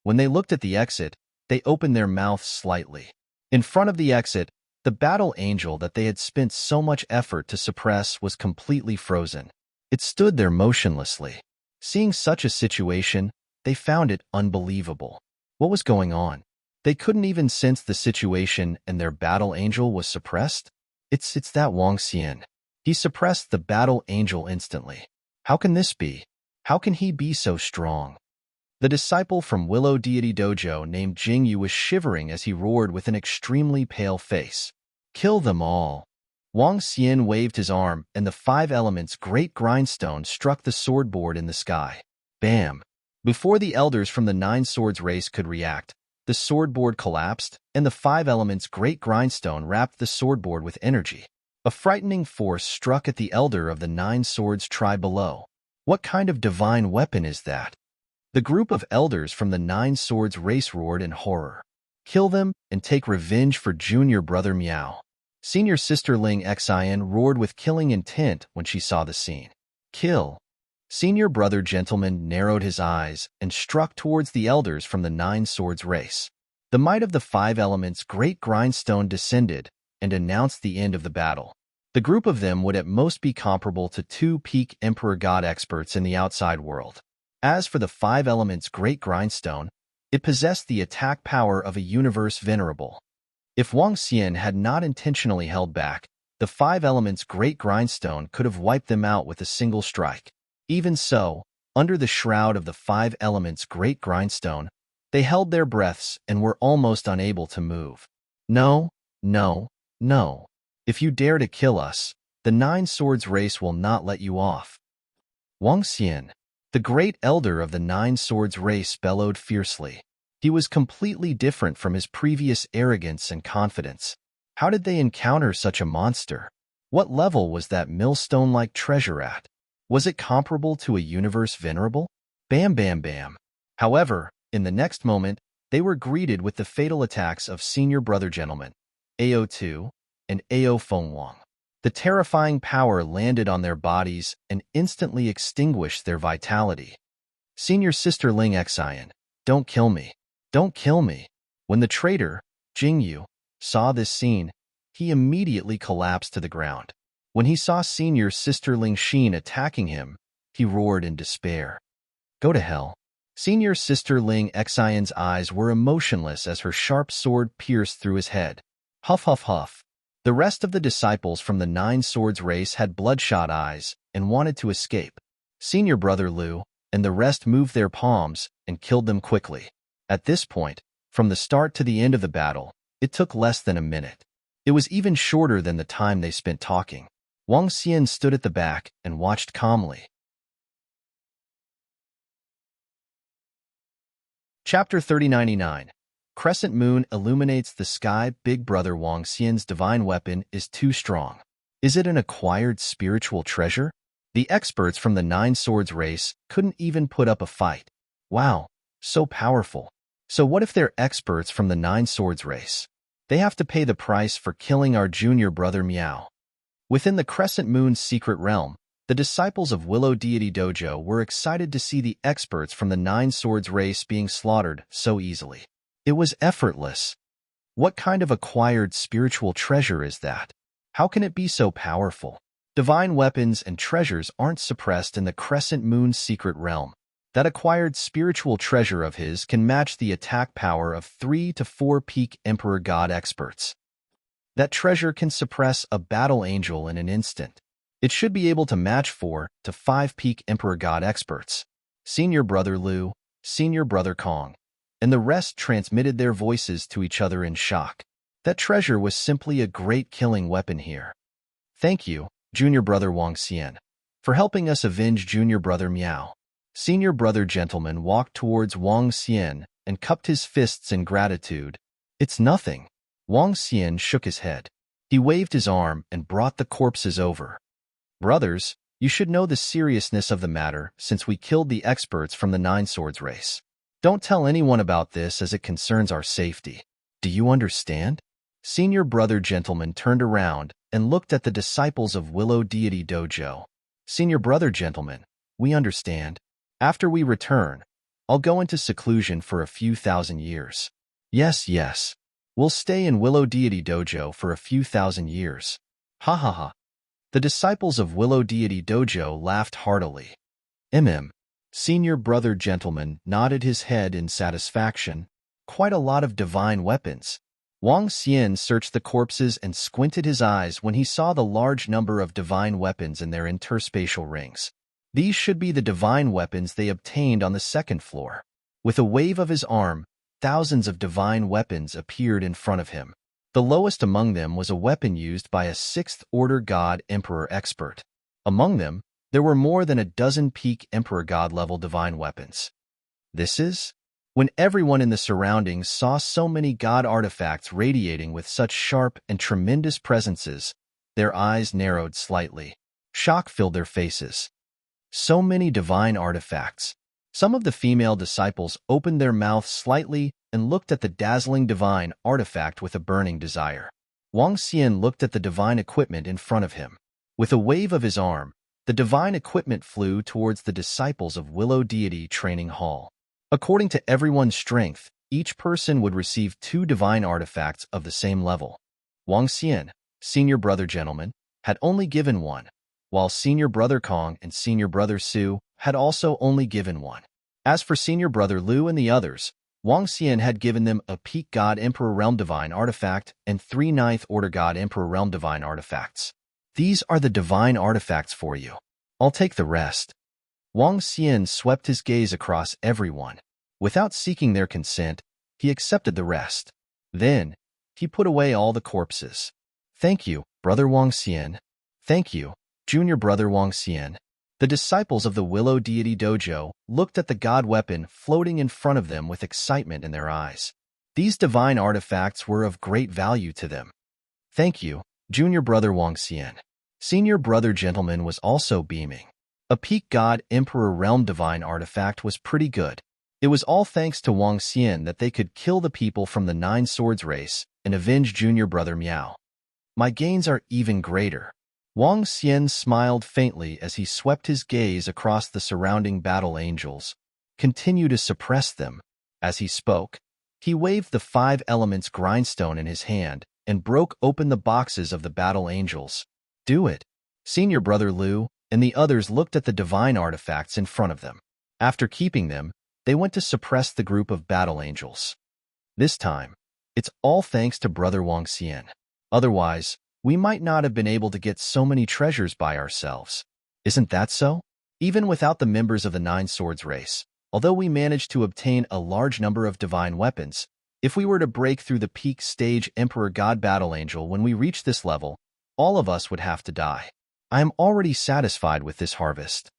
When they looked at the exit, they opened their mouths slightly. In front of the exit, the battle angel that they had spent so much effort to suppress was completely frozen. It stood there motionlessly. Seeing such a situation, they found it unbelievable. What was going on? They couldn't even sense the situation and their battle angel was suppressed? It's that Wang Xian. He suppressed the battle angel instantly. How can this be? How can he be so strong? The disciple from Willow Deity Dojo named Jingyu was shivering as he roared with an extremely pale face. Kill them all. Wang Xian waved his arm, and the five elements' great grindstone struck the sword board in the sky. Bam! Before the elders from the Nine Swords race could react, the sword board collapsed, and the five elements' great grindstone wrapped the sword board with energy. A frightening force struck at the elder of the Nine Swords tribe below. What kind of divine weapon is that? The group of elders from the Nine Swords race roared in horror. Kill them and take revenge for junior brother Miao. Senior sister Ling Xian roared with killing intent when she saw the scene. Kill. Senior brother gentleman narrowed his eyes and struck towards the elders from the Nine Swords race. The might of the five elements' great grindstone descended and announced the end of the battle. The group of them would at most be comparable to two peak Emperor God experts in the outside world. As for the five elements' great grindstone, it possessed the attack power of a universe venerable. If Wang Xian had not intentionally held back, the five elements' great grindstone could have wiped them out with a single strike. Even so, under the shroud of the five elements' great grindstone, they held their breaths and were almost unable to move. No, no, no. If you dare to kill us, the Nine Swords race will not let you off. Wang Xian, the great elder of the Nine Swords race, bellowed fiercely. He was completely different from his previous arrogance and confidence. How did they encounter such a monster? What level was that millstone-like treasure at? Was it comparable to a universe venerable? Bam, bam, bam. However, in the next moment, they were greeted with the fatal attacks of Senior Brother Gentleman, AO2, and AO Fengwang. The terrifying power landed on their bodies and instantly extinguished their vitality. Senior Sister Ling Xian, don't kill me. Don't kill me. When the traitor, Jingyu, saw this scene, he immediately collapsed to the ground. When he saw Senior Sister Ling Xin attacking him, he roared in despair. Go to hell. Senior Sister Ling Xian's eyes were emotionless as her sharp sword pierced through his head. Huff, huff, huff. The rest of the disciples from the Nine Swords race had bloodshot eyes and wanted to escape. Senior Brother Liu and the rest moved their palms and killed them quickly. At this point, from the start to the end of the battle, it took less than a minute. It was even shorter than the time they spent talking. Wang Xian stood at the back and watched calmly. Chapter 3099. Crescent Moon illuminates the sky. Big Brother Wang Xian's divine weapon is too strong. Is it an acquired spiritual treasure? The experts from the Nine Swords race couldn't even put up a fight. Wow, so powerful. So what if they're experts from the Nine Swords race? They have to pay the price for killing our junior brother Miao. Within the Crescent Moon's secret realm, the disciples of Willow Deity Dojo were excited to see the experts from the Nine Swords race being slaughtered so easily. It was effortless. What kind of acquired spiritual treasure is that? How can it be so powerful? Divine weapons and treasures aren't suppressed in the Crescent Moon's secret realm. That acquired spiritual treasure of his can match the attack power of 3 to 4 peak Emperor God experts. That treasure can suppress a battle angel in an instant. It should be able to match 4 to 5 peak Emperor God experts. Senior Brother Liu, Senior Brother Kong, and the rest transmitted their voices to each other in shock. That treasure was simply a great killing weapon here. Thank you, Junior Brother Wang Xian, for helping us avenge Junior Brother Miao. Senior Brother Gentleman walked towards Wang Xian and cupped his fists in gratitude. It's nothing. Wang Xian shook his head. He waved his arm and brought the corpses over. Brothers, you should know the seriousness of the matter since we killed the experts from the Nine Swords race. Don't tell anyone about this as it concerns our safety. Do you understand? Senior Brother Gentleman turned around and looked at the disciples of Willow Deity Dojo. Senior Brother Gentleman, we understand. After we return, I'll go into seclusion for a few thousand years. Yes, yes. We'll stay in Willow Deity Dojo for a few thousand years. Ha ha ha. The disciples of Willow Deity Dojo laughed heartily. Senior brother gentleman nodded his head in satisfaction. Quite a lot of divine weapons. Wang Xian searched the corpses and squinted his eyes when he saw the large number of divine weapons in their interspatial rings. These should be the divine weapons they obtained on the second floor. With a wave of his arm, thousands of divine weapons appeared in front of him. The lowest among them was a weapon used by a sixth-order god emperor expert. Among them, there were more than a dozen peak emperor god-level divine weapons. This is? When everyone in the surroundings saw so many god artifacts radiating with such sharp and tremendous presences, their eyes narrowed slightly. Shock filled their faces. So many divine artifacts. Some of the female disciples opened their mouths slightly and looked at the dazzling divine artifact with a burning desire. Wang Xian looked at the divine equipment in front of him. With a wave of his arm, the divine equipment flew towards the disciples of Willow Deity Training Hall. According to everyone's strength, each person would receive 2 divine artifacts of the same level. Wang Xian, senior brother gentleman, had only given 1, while senior brother Kong and senior brother Su had also only given 1. As for senior brother Lu and the others, Wang Xian had given them a Peak God Emperor Realm Divine Artifact and 3 Ninth Order God Emperor Realm Divine Artifacts. These are the divine artifacts for you. I'll take the rest. Wang Xian swept his gaze across everyone. Without seeking their consent, he accepted the rest. Then, he put away all the corpses. Thank you, brother Wang Xian. Thank you, junior brother Wang Xian. The disciples of the Willow Deity Dojo looked at the god weapon floating in front of them with excitement in their eyes. These divine artifacts were of great value to them. Thank you, junior brother Wang Xian. Senior brother gentleman was also beaming. A Peak God Emperor Realm Divine Artifact was pretty good. It was all thanks to Wang Xian that they could kill the people from the 9 Swords race and avenge junior brother Miao. My gains are even greater. Wang Xian smiled faintly as he swept his gaze across the surrounding battle angels. Continue to suppress them. As he spoke, he waved the 5 elements grindstone in his hand and broke open the boxes of the battle angels. Do it. Senior brother Lu and the others looked at the divine artifacts in front of them. After keeping them, they went to suppress the group of battle angels. This time, it's all thanks to brother Wang Xian. Otherwise, we might not have been able to get so many treasures by ourselves. Isn't that so? Even without the members of the 9 Swords race, although we managed to obtain a large number of divine weapons, if we were to break through the peak stage Emperor God Battle Angel when we reach this level, all of us would have to die. I am already satisfied with this harvest.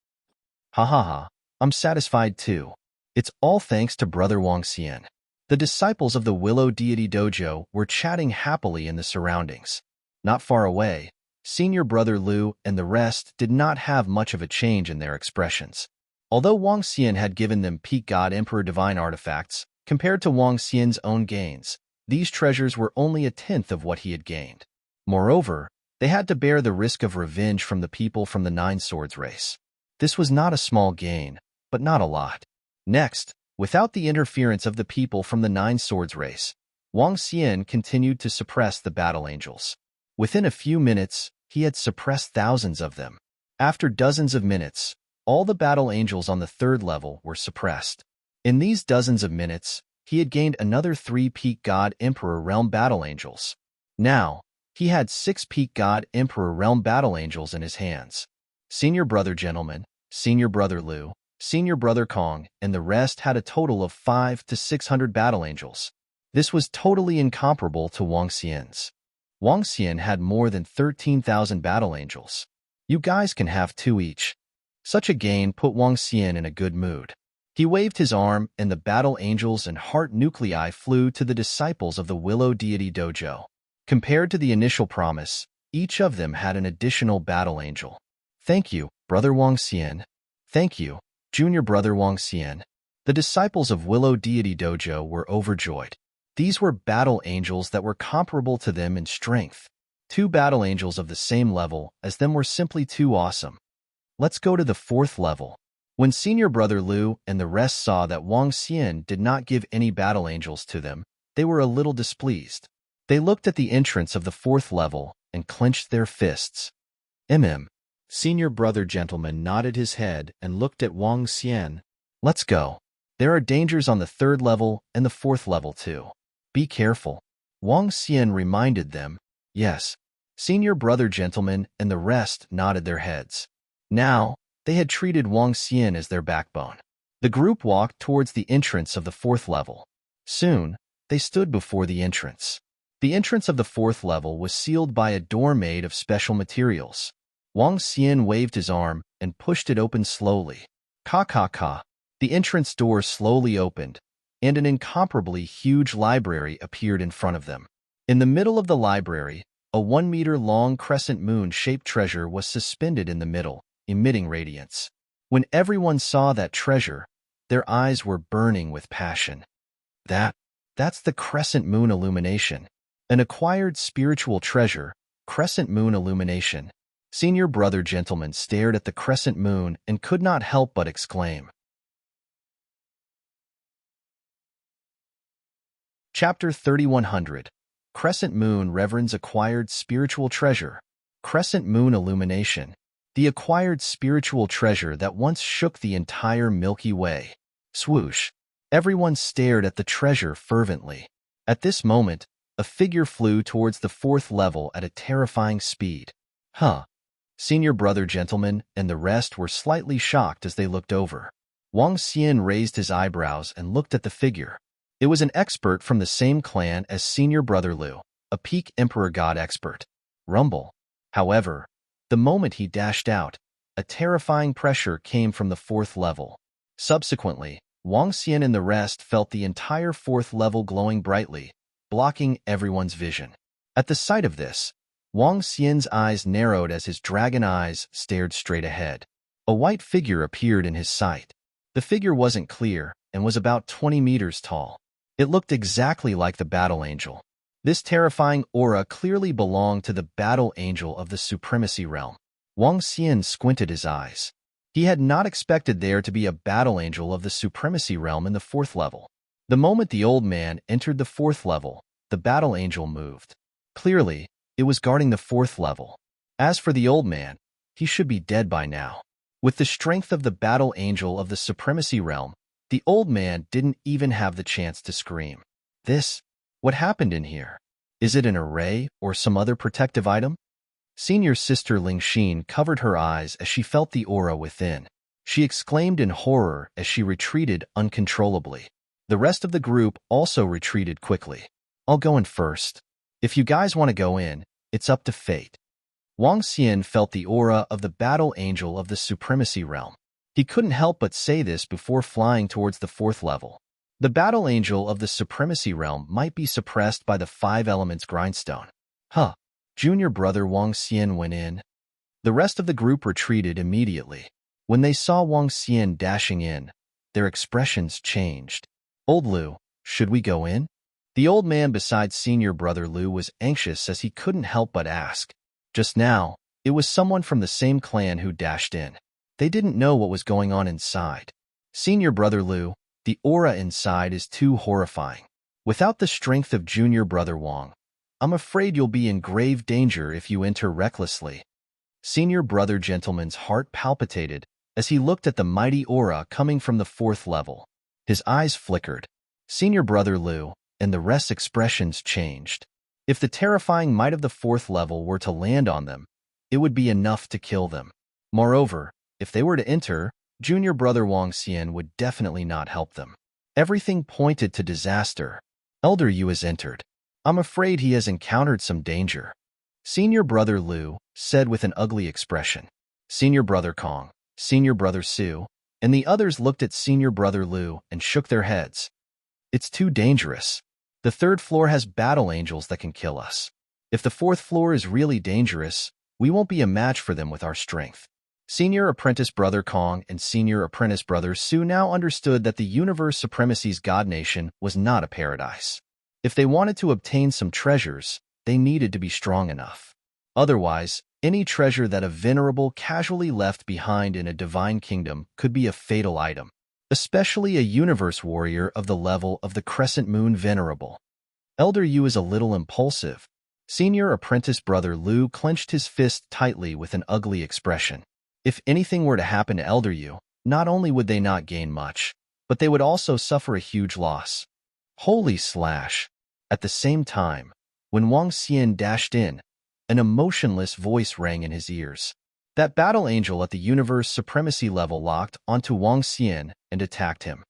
Ha ha ha, I'm satisfied too. It's all thanks to brother Wang Xian. The disciples of the Willow Deity Dojo were chatting happily in the surroundings. Not far away, senior brother Lu and the rest did not have much of a change in their expressions. Although Wang Xian had given them Peak God Emperor Divine Artifacts, compared to Wang Xian's own gains, these treasures were only a tenth of what he had gained. Moreover, they had to bear the risk of revenge from the people from the 9 Swords race. This was not a small gain, but not a lot. Next, without the interference of the people from the 9 Swords race, Wang Xian continued to suppress the battle angels. Within a few minutes, he had suppressed thousands of them. After dozens of minutes, all the battle angels on the 3rd level were suppressed. In these dozens of minutes, he had gained another 3 Peak God Emperor Realm Battle Angels. Now, he had 6 Peak God Emperor Realm Battle Angels in his hands. Senior brother gentleman, senior brother Lu, senior brother Kong, and the rest had a total of 500 to 600 battle angels. This was totally incomparable to Wang Xian's. Wang Xian had more than 13,000 battle angels. You guys can have 2 each. Such a gain put Wang Xian in a good mood. He waved his arm and the battle angels and heart nuclei flew to the disciples of the Willow Deity Dojo. Compared to the initial promise, each of them had an additional battle angel. Thank you, brother Wang Xian. Thank you, junior brother Wang Xian. The disciples of Willow Deity Dojo were overjoyed. These were battle angels that were comparable to them in strength. 2 battle angels of the same level as them were simply too awesome. Let's go to the 4th level. When senior brother Lu and the rest saw that Wang Xian did not give any battle angels to them, they were a little displeased. They looked at the entrance of the 4th level and clenched their fists. Senior brother gentleman nodded his head and looked at Wang Xian. Let's go. There are dangers on the 3rd level and the 4th level too. Be careful. Wang Xian reminded them. Yes. Senior brother gentleman and the rest nodded their heads. Now, they had treated Wang Xian as their backbone. The group walked towards the entrance of the 4th level. Soon, they stood before the entrance. The entrance of the 4th level was sealed by a door made of special materials. Wang Xian waved his arm and pushed it open slowly. Ka. The entrance door slowly opened, and an incomparably huge library appeared in front of them. In the middle of the library, a 1-meter-long crescent moon-shaped treasure was suspended in the middle, emitting radiance. When everyone saw that treasure, their eyes were burning with passion. That's the crescent moon illumination. An acquired spiritual treasure, crescent moon illumination. Senior brother gentleman stared at the crescent moon and could not help but exclaim. Chapter 3100. Crescent Moon Reverends Acquired Spiritual Treasure. Crescent Moon Illumination. The acquired spiritual treasure that once shook the entire Milky Way. Swoosh. Everyone stared at the treasure fervently. At this moment, a figure flew towards the 4th level at a terrifying speed. Senior brother gentleman and the rest were slightly shocked as they looked over. Wang Xian raised his eyebrows and looked at the figure. It was an expert from the same clan as Senior Brother Lu, a peak Emperor God expert. Rumble. However, the moment he dashed out, a terrifying pressure came from the 4th level. Subsequently, Wang Xian and the rest felt the entire 4th level glowing brightly, blocking everyone's vision. At the sight of this, Wang Xian's eyes narrowed as his dragon eyes stared straight ahead. A white figure appeared in his sight. The figure wasn't clear and was about 20 meters tall. It looked exactly like the battle angel. This terrifying aura clearly belonged to the battle angel of the supremacy realm. Wang Xian squinted his eyes. He had not expected there to be a battle angel of the supremacy realm in the 4th level. The moment the old man entered the 4th level, the battle angel moved. Clearly, it was guarding the 4th level. As for the old man, he should be dead by now. With the strength of the battle angel of the supremacy realm, the old man didn't even have the chance to scream. What happened in here? Is it an array or some other protective item? Senior sister Ling Xin covered her eyes as she felt the aura within. She exclaimed in horror as she retreated uncontrollably. The rest of the group also retreated quickly. I'll go in first. If you guys want to go in, it's up to fate. Wang Xian felt the aura of the battle angel of the supremacy realm. He couldn't help but say this before flying towards the 4th level. The battle angel of the supremacy realm might be suppressed by the 5 elements grindstone. Junior brother Wang Xian went in. The rest of the group retreated immediately. When they saw Wang Xian dashing in, their expressions changed. Old Lu, should we go in? The old man beside senior brother Lu was anxious as he couldn't help but ask. Just now, it was someone from the same clan who dashed in. They didn't know what was going on inside. Senior brother Lu, the aura inside is too horrifying. Without the strength of junior brother Wang, I'm afraid you'll be in grave danger if you enter recklessly. Senior brother gentleman's heart palpitated as he looked at the mighty aura coming from the 4th level. His eyes flickered. Senior brother Lu and the rest's expressions changed. If the terrifying might of the 4th level were to land on them, it would be enough to kill them. Moreover, if they were to enter, junior brother Wang Xian would definitely not help them. Everything pointed to disaster. Elder Yu has entered. I'm afraid he has encountered some danger. Senior brother Lu said with an ugly expression. Senior brother Kong, senior brother Su, and the others looked at senior brother Lu and shook their heads. It's too dangerous. The 3rd floor has battle angels that can kill us. If the 4th floor is really dangerous, we won't be a match for them with our strength. Senior apprentice brother Kong and senior apprentice brother Su now understood that the universe supremacy's god nation was not a paradise. If they wanted to obtain some treasures, they needed to be strong enough. Otherwise, any treasure that a venerable casually left behind in a divine kingdom could be a fatal item, especially a universe warrior of the level of the Crescent Moon Venerable. Elder Yu is a little impulsive. Senior apprentice brother Lu clenched his fist tightly with an ugly expression. If anything were to happen to Elder Yu, not only would they not gain much, but they would also suffer a huge loss. Holy slash! At the same time, when Wang Xian dashed in, an emotionless voice rang in his ears. That battle angel at the universe supremacy level locked onto Wang Xian and attacked him.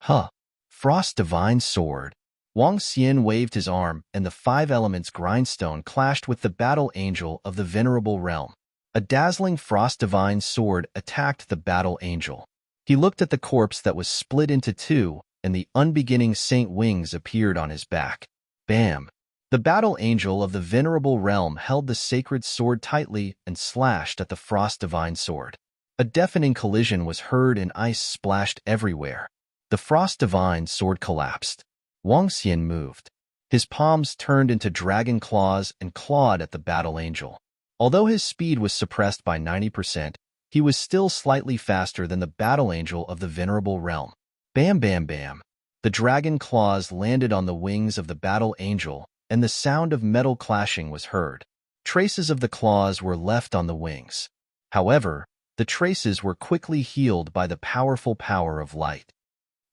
Huh! Frost Divine Sword. Wang Xian waved his arm, and the five elements grindstone clashed with the battle angel of the venerable realm. A dazzling Frost Divine Sword attacked the battle angel. He looked at the corpse that was split into two, and the unbeginning saint wings appeared on his back. Bam! The battle angel of the venerable realm held the sacred sword tightly and slashed at the Frost Divine Sword. A deafening collision was heard and ice splashed everywhere. The Frost Divine Sword collapsed. Wang Xian moved. His palms turned into dragon claws and clawed at the battle angel. Although his speed was suppressed by 90%, he was still slightly faster than the battle angel of the venerable realm. Bam, bam, bam. The dragon claws landed on the wings of the battle angel, and the sound of metal clashing was heard. Traces of the claws were left on the wings. However, the traces were quickly healed by the powerful power of light.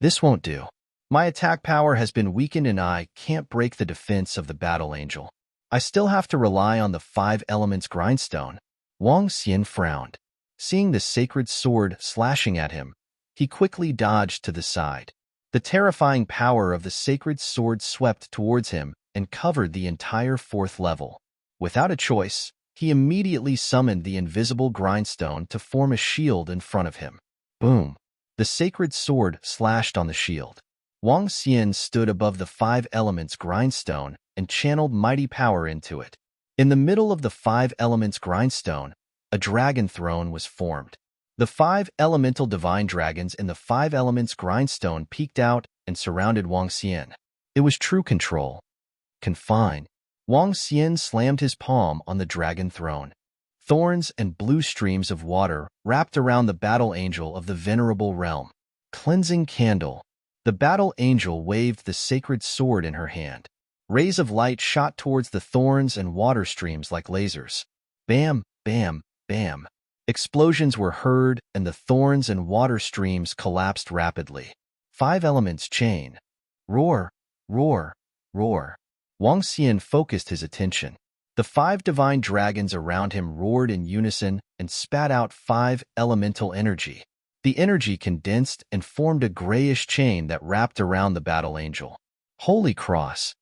This won't do. My attack power has been weakened and I can't break the defense of the battle angel. I still have to rely on the five elements grindstone. Wang Xian frowned. Seeing the sacred sword slashing at him, he quickly dodged to the side. The terrifying power of the sacred sword swept towards him and covered the entire fourth level. Without a choice, he immediately summoned the invisible grindstone to form a shield in front of him. Boom! The sacred sword slashed on the shield. Wang Xian stood above the five elements grindstone and channeled mighty power into it. In the middle of the five elements grindstone, a dragon throne was formed. The five elemental divine dragons in the five elements grindstone peeked out and surrounded Wang Xian. It was true control. Confine. Wang Xian slammed his palm on the dragon throne. Thorns and blue streams of water wrapped around the battle angel of the venerable realm. Cleansing candle. The battle angel waved the sacred sword in her hand. Rays of light shot towards the thorns and water streams like lasers. Bam, bam, bam. Explosions were heard, and the thorns and water streams collapsed rapidly. Five elements chain. Roar, roar, roar. Wang Xian focused his attention. The five divine dragons around him roared in unison and spat out five elemental energy. The energy condensed and formed a grayish chain that wrapped around the battle angel. Holy cross!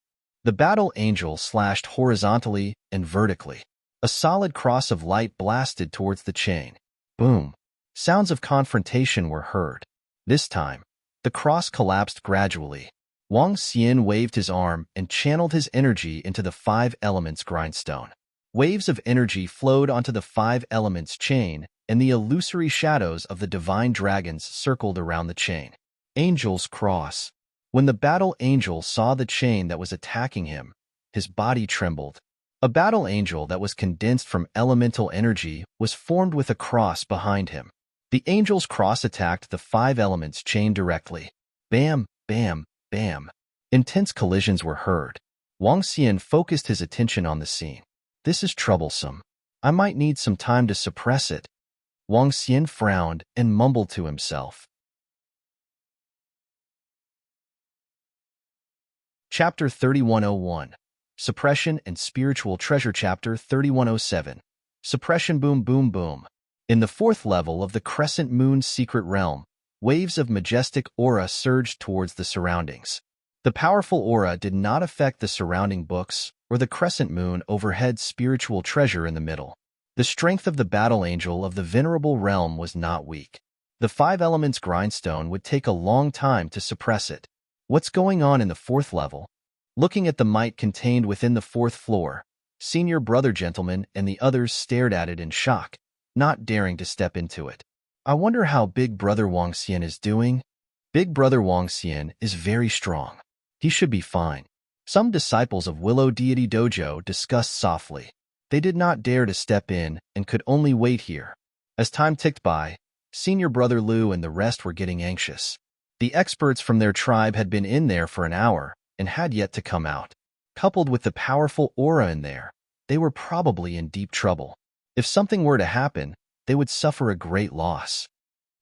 The battle angel slashed horizontally and vertically. A solid cross of light blasted towards the chain. Boom! Sounds of confrontation were heard. This time, the cross collapsed gradually. Wang Xian waved his arm and channeled his energy into the five elements grindstone. Waves of energy flowed onto the five elements chain, and the illusory shadows of the divine dragons circled around the chain. Angel's Cross. When the battle angel saw the chain that was attacking him, his body trembled. A battle angel that was condensed from elemental energy was formed with a cross behind him. The angel's cross attacked the five elements chain directly. Bam, bam, bam. Intense collisions were heard. Wang Xian focused his attention on the scene. This is troublesome. I might need some time to suppress it. Wang Xian frowned and mumbled to himself. Chapter 3101. Suppression and Spiritual Treasure. Chapter 3107. Suppression. Boom, boom, boom. In the fourth level of the Crescent Moon's secret realm, waves of majestic aura surged towards the surroundings. The powerful aura did not affect the surrounding books or the Crescent Moon overhead spiritual treasure in the middle. The strength of the battle angel of the venerable realm was not weak. The five elements grindstone would take a long time to suppress it. What's going on in the fourth level? Looking at the might contained within the fourth floor, senior brother gentleman and the others stared at it in shock, not daring to step into it. I wonder how Big Brother Wang Xian is doing? Big Brother Wang Xian is very strong. He should be fine. Some disciples of Willow Deity Dojo discussed softly. They did not dare to step in and could only wait here. As time ticked by, senior brother Lu and the rest were getting anxious. The experts from their tribe had been in there for an hour and had yet to come out. Coupled with the powerful aura in there, they were probably in deep trouble. If something were to happen, they would suffer a great loss.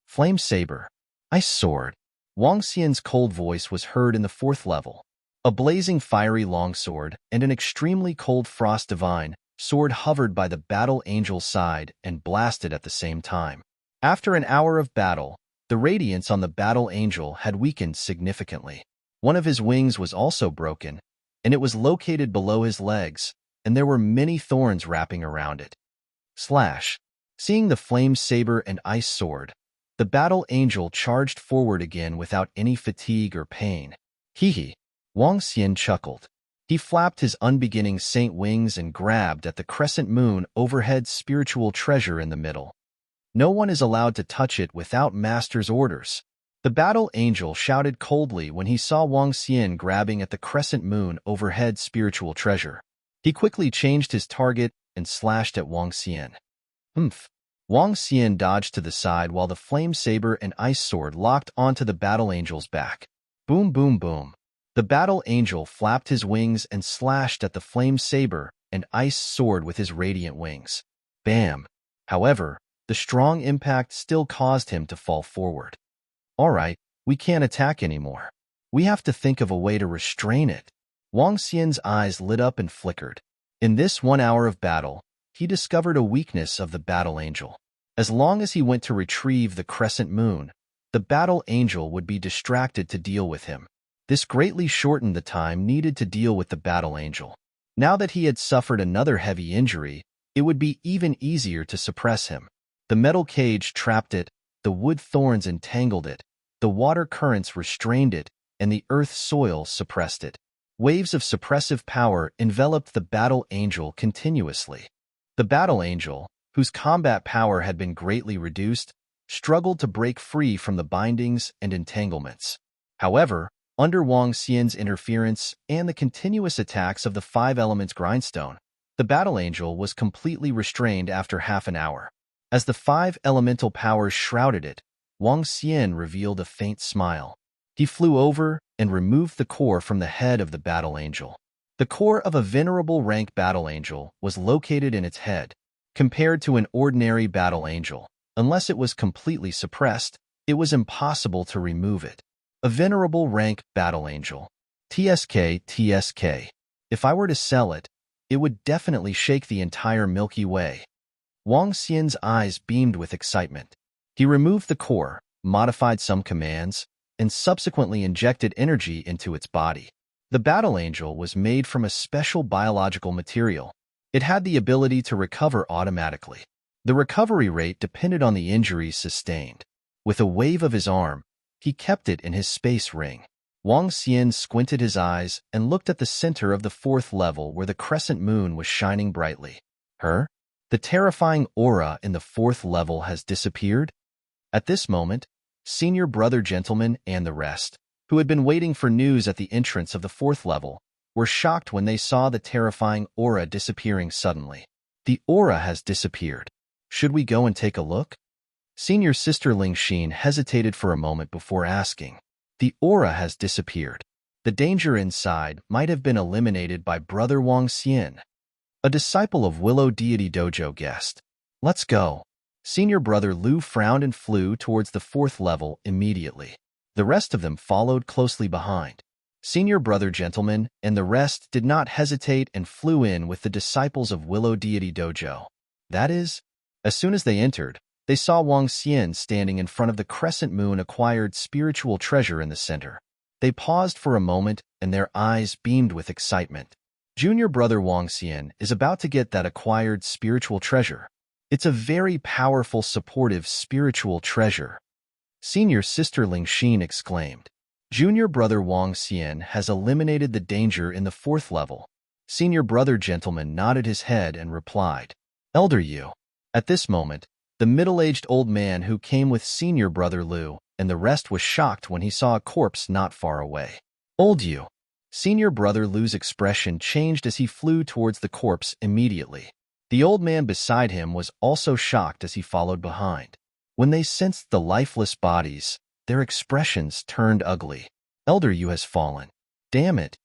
Flame saber, ice sword. Wang Xian's cold voice was heard in the 4th level. A blazing fiery longsword and an extremely cold frost divine sword hovered by the battle angel's side and blasted at the same time. After an hour of battle, the radiance on the battle angel had weakened significantly. One of his wings was also broken, and it was located below his legs, and there were many thorns wrapping around it. Slash. Seeing the flame saber and ice sword, the battle angel charged forward again without any fatigue or pain. Hee. Wang Xian chuckled. He flapped his unbeginning saint wings and grabbed at the crescent moon overhead spiritual treasure in the middle. No one is allowed to touch it without master's orders. The battle angel shouted coldly when he saw Wang Xian grabbing at the crescent moon overhead spiritual treasure. He quickly changed his target and slashed at Wang Xian. Humph. Wang Xian dodged to the side while the flame saber and ice sword locked onto the battle angel's back. Boom, boom, boom. The battle angel flapped his wings and slashed at the flame saber and ice sword with his radiant wings. Bam! However, the strong impact still caused him to fall forward. All right, we can't attack anymore. We have to think of a way to restrain it. Wang Xian's eyes lit up and flickered. In this 1 hour of battle, he discovered a weakness of the battle angel. As long as he went to retrieve the crescent moon, the battle angel would be distracted to deal with him. This greatly shortened the time needed to deal with the battle angel. Now that he had suffered another heavy injury, it would be even easier to suppress him. The metal cage trapped it, the wood thorns entangled it, the water currents restrained it, and the earth soil suppressed it. Waves of suppressive power enveloped the battle angel continuously. The battle angel, whose combat power had been greatly reduced, struggled to break free from the bindings and entanglements. However, under Wang Xian's interference and the continuous attacks of the 5 elements grindstone, the battle angel was completely restrained after half an hour. As the 5 elemental powers shrouded it, Wang Xian revealed a faint smile. He flew over and removed the core from the head of the battle angel. The core of a venerable rank battle angel was located in its head. Compared to an ordinary battle angel, unless it was completely suppressed, it was impossible to remove it. A venerable rank battle angel. TSK. If I were to sell it, it would definitely shake the entire Milky Way. Wang Xian's eyes beamed with excitement. He removed the core, modified some commands, and subsequently injected energy into its body. The battle angel was made from a special biological material. It had the ability to recover automatically. The recovery rate depended on the injuries sustained. With a wave of his arm, he kept it in his space ring. Wang Xian squinted his eyes and looked at the center of the 4th level where the crescent moon was shining brightly. The terrifying aura in the 4th level has disappeared? At this moment, Senior Brother Gentleman and the rest, who had been waiting for news at the entrance of the 4th level, were shocked when they saw the terrifying aura disappearing suddenly. The aura has disappeared. Should we go and take a look? Senior Sister Ling Xin hesitated for a moment before asking. The aura has disappeared. The danger inside might have been eliminated by Brother Wang Xian. A disciple of Willow Deity Dojo guessed. Let's go. Senior Brother Lu frowned and flew towards the 4th level immediately. The rest of them followed closely behind. Senior Brother Gentleman and the rest did not hesitate and flew in with the disciples of Willow Deity Dojo. That is, as soon as they entered, they saw Wang Xian standing in front of the crescent moon acquired spiritual treasure in the center. They paused for a moment and their eyes beamed with excitement. Junior Brother Wang Xian is about to get that acquired spiritual treasure. It's a very powerful supportive spiritual treasure. Senior Sister Ling Xin exclaimed. Junior Brother Wang Xian has eliminated the danger in the 4th level. Senior Brother Gentleman nodded his head and replied, Elder Yu. At this moment, the middle-aged old man who came with Senior Brother Lu and the rest was shocked when he saw a corpse not far away. Old Yu. Senior Brother Lu's expression changed as he flew towards the corpse immediately. The old man beside him was also shocked as he followed behind. When they sensed the lifeless bodies, their expressions turned ugly. Elder Yu has fallen. Damn it.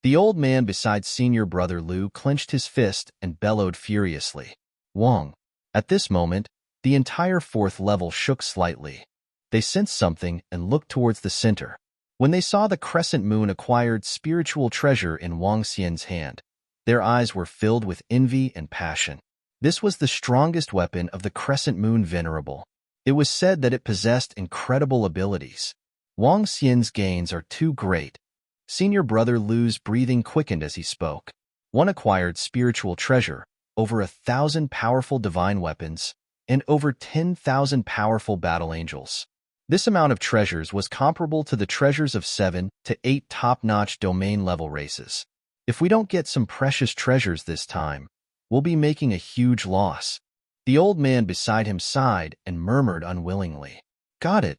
The old man beside senior brother Lu clenched his fist and bellowed furiously. Wong. At this moment, the entire fourth level shook slightly. They sensed something and looked towards the center. When they saw the crescent moon acquired spiritual treasure in Wang Xian's hand, their eyes were filled with envy and passion. This was the strongest weapon of the crescent moon venerable. It was said that it possessed incredible abilities. Wang Xian's gains are too great. Senior brother Lu's breathing quickened as he spoke. One acquired spiritual treasure, over 1,000 powerful divine weapons, and over 10,000 powerful battle angels. This amount of treasures was comparable to the treasures of 7 to 8 top-notch domain-level races. If we don't get some precious treasures this time, we'll be making a huge loss. The old man beside him sighed and murmured unwillingly. Got it.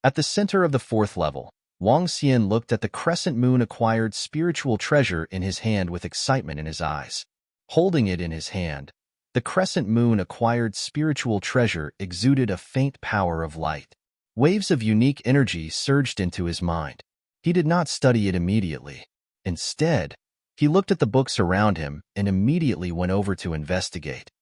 At the center of the fourth level, Wang Xian looked at the crescent moon acquired spiritual treasure in his hand with excitement in his eyes. Holding it in his hand, the crescent moon acquired spiritual treasure exuded a faint power of light. Waves of unique energy surged into his mind. He did not study it immediately. Instead, he looked at the books around him and immediately went over to investigate.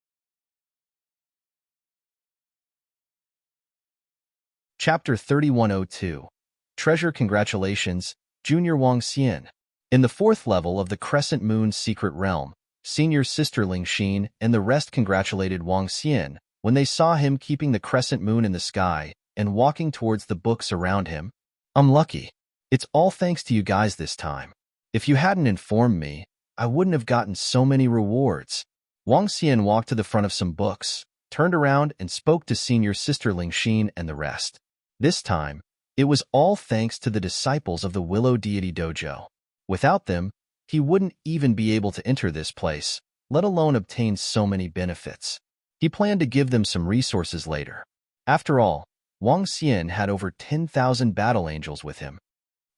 Chapter 3102. Treasure Congratulations, Junior Wang Xian. In the fourth level of the Crescent Moon's secret realm, senior sister Ling Xin and the rest congratulated Wang Xian when they saw him keeping the crescent moon in the sky and walking towards the books around him. I'm lucky. It's all thanks to you guys this time. If you hadn't informed me, I wouldn't have gotten so many rewards. Wang Xian walked to the front of some books, turned around and spoke to senior sister Ling Xin and the rest. This time, it was all thanks to the disciples of the Willow Deity Dojo. Without them, he wouldn't even be able to enter this place, let alone obtain so many benefits. He planned to give them some resources later. After all, Wang Xian had over 10,000 battle angels with him.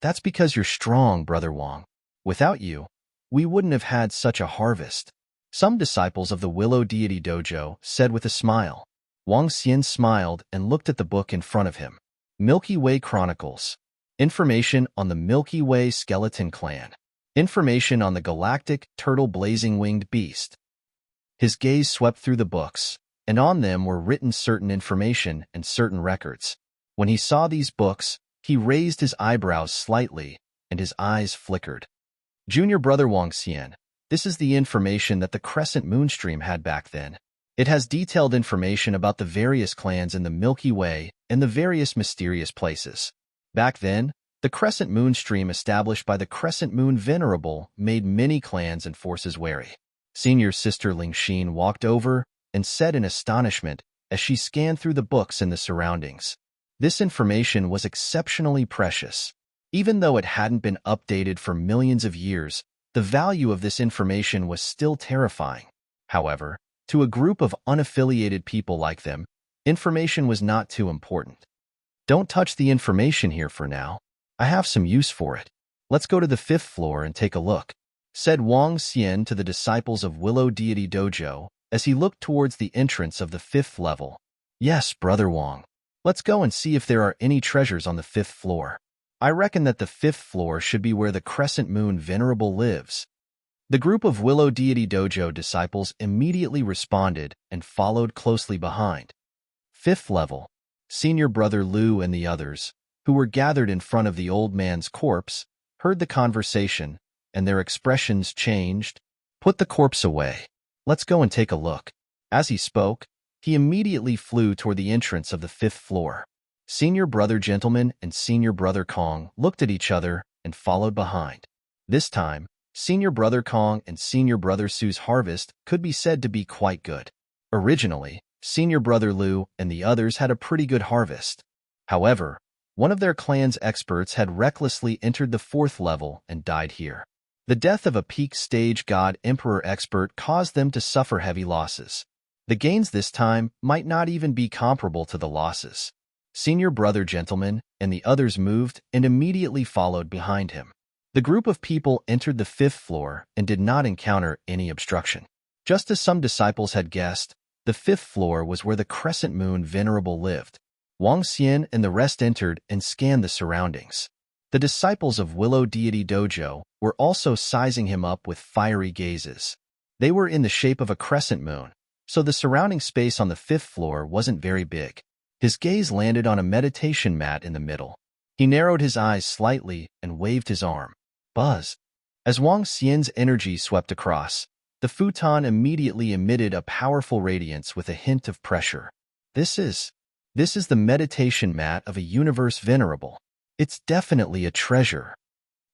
That's because you're strong, Brother Wang. Without you, we wouldn't have had such a harvest. Some disciples of the Willow Deity Dojo said with a smile. Wang Xian smiled and looked at the book in front of him. Milky Way Chronicles. Information on the Milky Way Skeleton Clan. Information on the galactic turtle blazing winged beast. His gaze swept through the books, and on them were written certain information and certain records. When he saw these books, he raised his eyebrows slightly, and his eyes flickered. Junior brother Wang Xian, this is the information that the Crescent Moonstream had back then. It has detailed information about the various clans in the Milky Way and the various mysterious places. Back then, the Crescent Moonstream established by the Crescent Moon Venerable made many clans and forces wary. Senior sister Ling Xin walked over and said in astonishment as she scanned through the books in the surroundings. This information was exceptionally precious. Even though it hadn't been updated for millions of years, the value of this information was still terrifying. However, to a group of unaffiliated people like them, information was not too important. Don't touch the information here for now. I have some use for it. Let's go to the 5th floor and take a look, said Wang Xian to the disciples of Willow Deity Dojo as he looked towards the entrance of the 5th level. Yes, Brother Wang. Let's go and see if there are any treasures on the 5th floor. I reckon that the 5th floor should be where the Crescent Moon Venerable lives. The group of Willow Deity Dojo disciples immediately responded and followed closely behind. 5th level. Senior brother Lu and the others, who were gathered in front of the old man's corpse, heard the conversation, and their expressions changed. Put the corpse away. Let's go and take a look. As he spoke, he immediately flew toward the entrance of the 5th floor. Senior brother Gentleman and senior brother Kong looked at each other and followed behind. This time, senior brother Kong and senior brother Su's harvest could be said to be quite good. Originally, senior brother Lu and the others had a pretty good harvest. However, one of their clan's experts had recklessly entered the 4th level and died here. The death of a peak stage God Emperor expert caused them to suffer heavy losses. The gains this time might not even be comparable to the losses. Senior brother Gentleman and the others moved and immediately followed behind him. The group of people entered the 5th floor and did not encounter any obstruction. Just as some disciples had guessed, the 5th floor was where the Crescent Moon Venerable lived. Wang Xian and the rest entered and scanned the surroundings. The disciples of Willow Deity Dojo were also sizing him up with fiery gazes. They were in the shape of a crescent moon, so the surrounding space on the 5th floor wasn't very big. His gaze landed on a meditation mat in the middle. He narrowed his eyes slightly and waved his arm. Buzz. As Wang Xian's energy swept across, the futon immediately emitted a powerful radiance with a hint of pressure. This is the meditation mat of a universe venerable. It's definitely a treasure.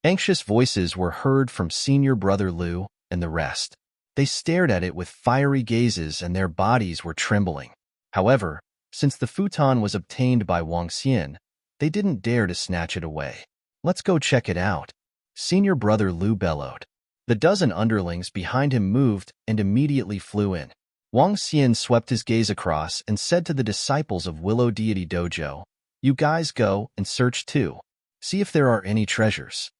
Anxious voices were heard from senior brother Liu and the rest. They stared at it with fiery gazes and their bodies were trembling. However, since the futon was obtained by Wang Xian, they didn't dare to snatch it away. Let's go check it out. Senior brother Liu bellowed. The dozen underlings behind him moved and immediately flew in. Wang Xian swept his gaze across and said to the disciples of Willow Deity Dojo, "You guys go and search too. See if there are any treasures."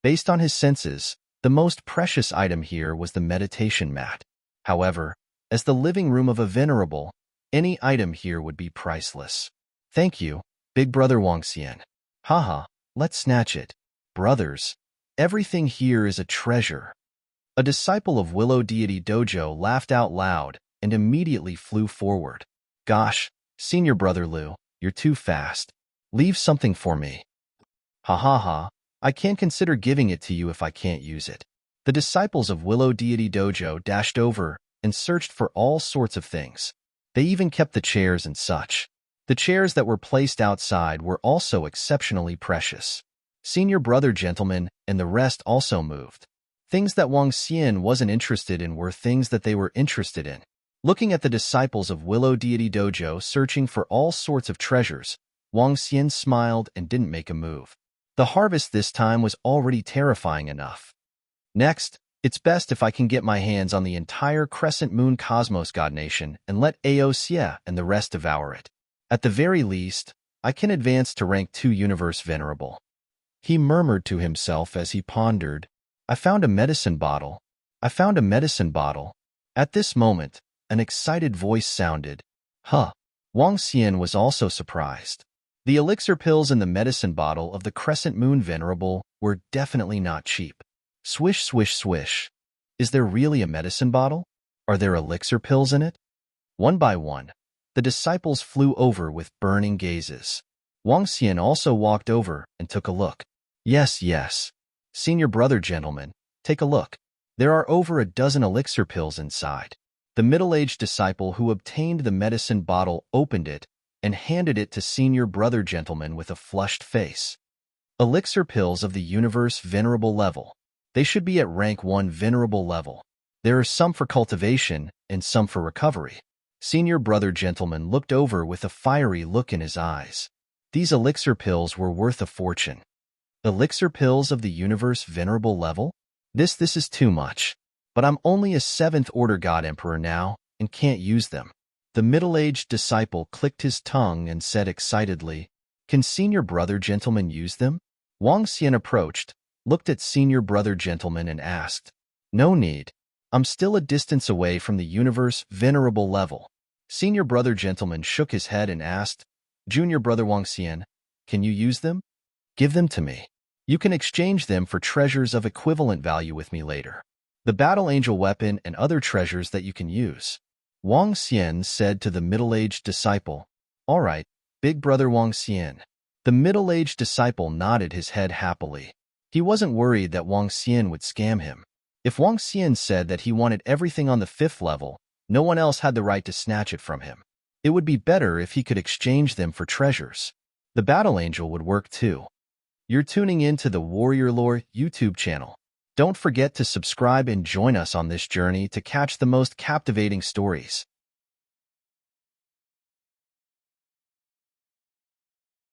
Based on his senses, the most precious item here was the meditation mat. However, as the living room of a venerable, any item here would be priceless. "Thank you, big brother Wang Xian. Haha, let's snatch it. Brothers, everything here is a treasure." A disciple of Willow Deity Dojo laughed out loud and immediately flew forward. "Gosh, senior brother Liu, you're too fast. Leave something for me." "Ha ha ha, I can't consider giving it to you if I can't use it." The disciples of Willow Deity Dojo dashed over and searched for all sorts of things. They even kept the chairs and such. The chairs that were placed outside were also exceptionally precious. Senior brother gentlemen and the rest also moved. Things that Wang Xian wasn't interested in were things that they were interested in. Looking at the disciples of Willow Deity Dojo searching for all sorts of treasures, Wang Xian smiled and didn't make a move. The harvest this time was already terrifying enough. Next, it's best if I can get my hands on the entire Crescent Moon Cosmos God Nation and let Ao Xie and the rest devour it. At the very least, I can advance to rank 2 Universe Venerable. He murmured to himself as he pondered, I found a medicine bottle. At this moment, an excited voice sounded. Huh. Wang Xian was also surprised. The elixir pills in the medicine bottle of the Crescent Moon Venerable were definitely not cheap. Swish, swish, swish. Is there really a medicine bottle? Are there elixir pills in it? One by one, the disciples flew over with burning gazes. Wang Xian also walked over and took a look. Yes. Senior brother gentlemen, take a look. There are over a dozen elixir pills inside. The middle-aged disciple who obtained the medicine bottle opened it and handed it to senior brother gentleman with a flushed face. Elixir pills of the universe venerable level. They should be at rank 1 venerable level. There are some for cultivation and some for recovery. Senior brother gentleman looked over with a fiery look in his eyes. These elixir pills were worth a fortune. Elixir pills of the universe venerable level? This is too much. But I'm only a 7th order God Emperor now and can't use them. The middle-aged disciple clicked his tongue and said excitedly, Can senior brother gentleman use them? Wang Xian approached, looked at senior brother gentleman and asked, No need. I'm still a distance away from the universe venerable level. Senior brother gentleman shook his head and asked, Junior brother Wang Xian, can you use them? Give them to me. You can exchange them for treasures of equivalent value with me later. The battle angel weapon and other treasures that you can use. Wang Xian said to the middle-aged disciple, All right, big brother Wang Xian. The middle-aged disciple nodded his head happily. He wasn't worried that Wang Xian would scam him. If Wang Xian said that he wanted everything on the 5th level, no one else had the right to snatch it from him. It would be better if he could exchange them for treasures. The battle angel would work too. You're tuning in to the Warrior Lore YouTube channel. Don't forget to subscribe and join us on this journey to catch the most captivating stories.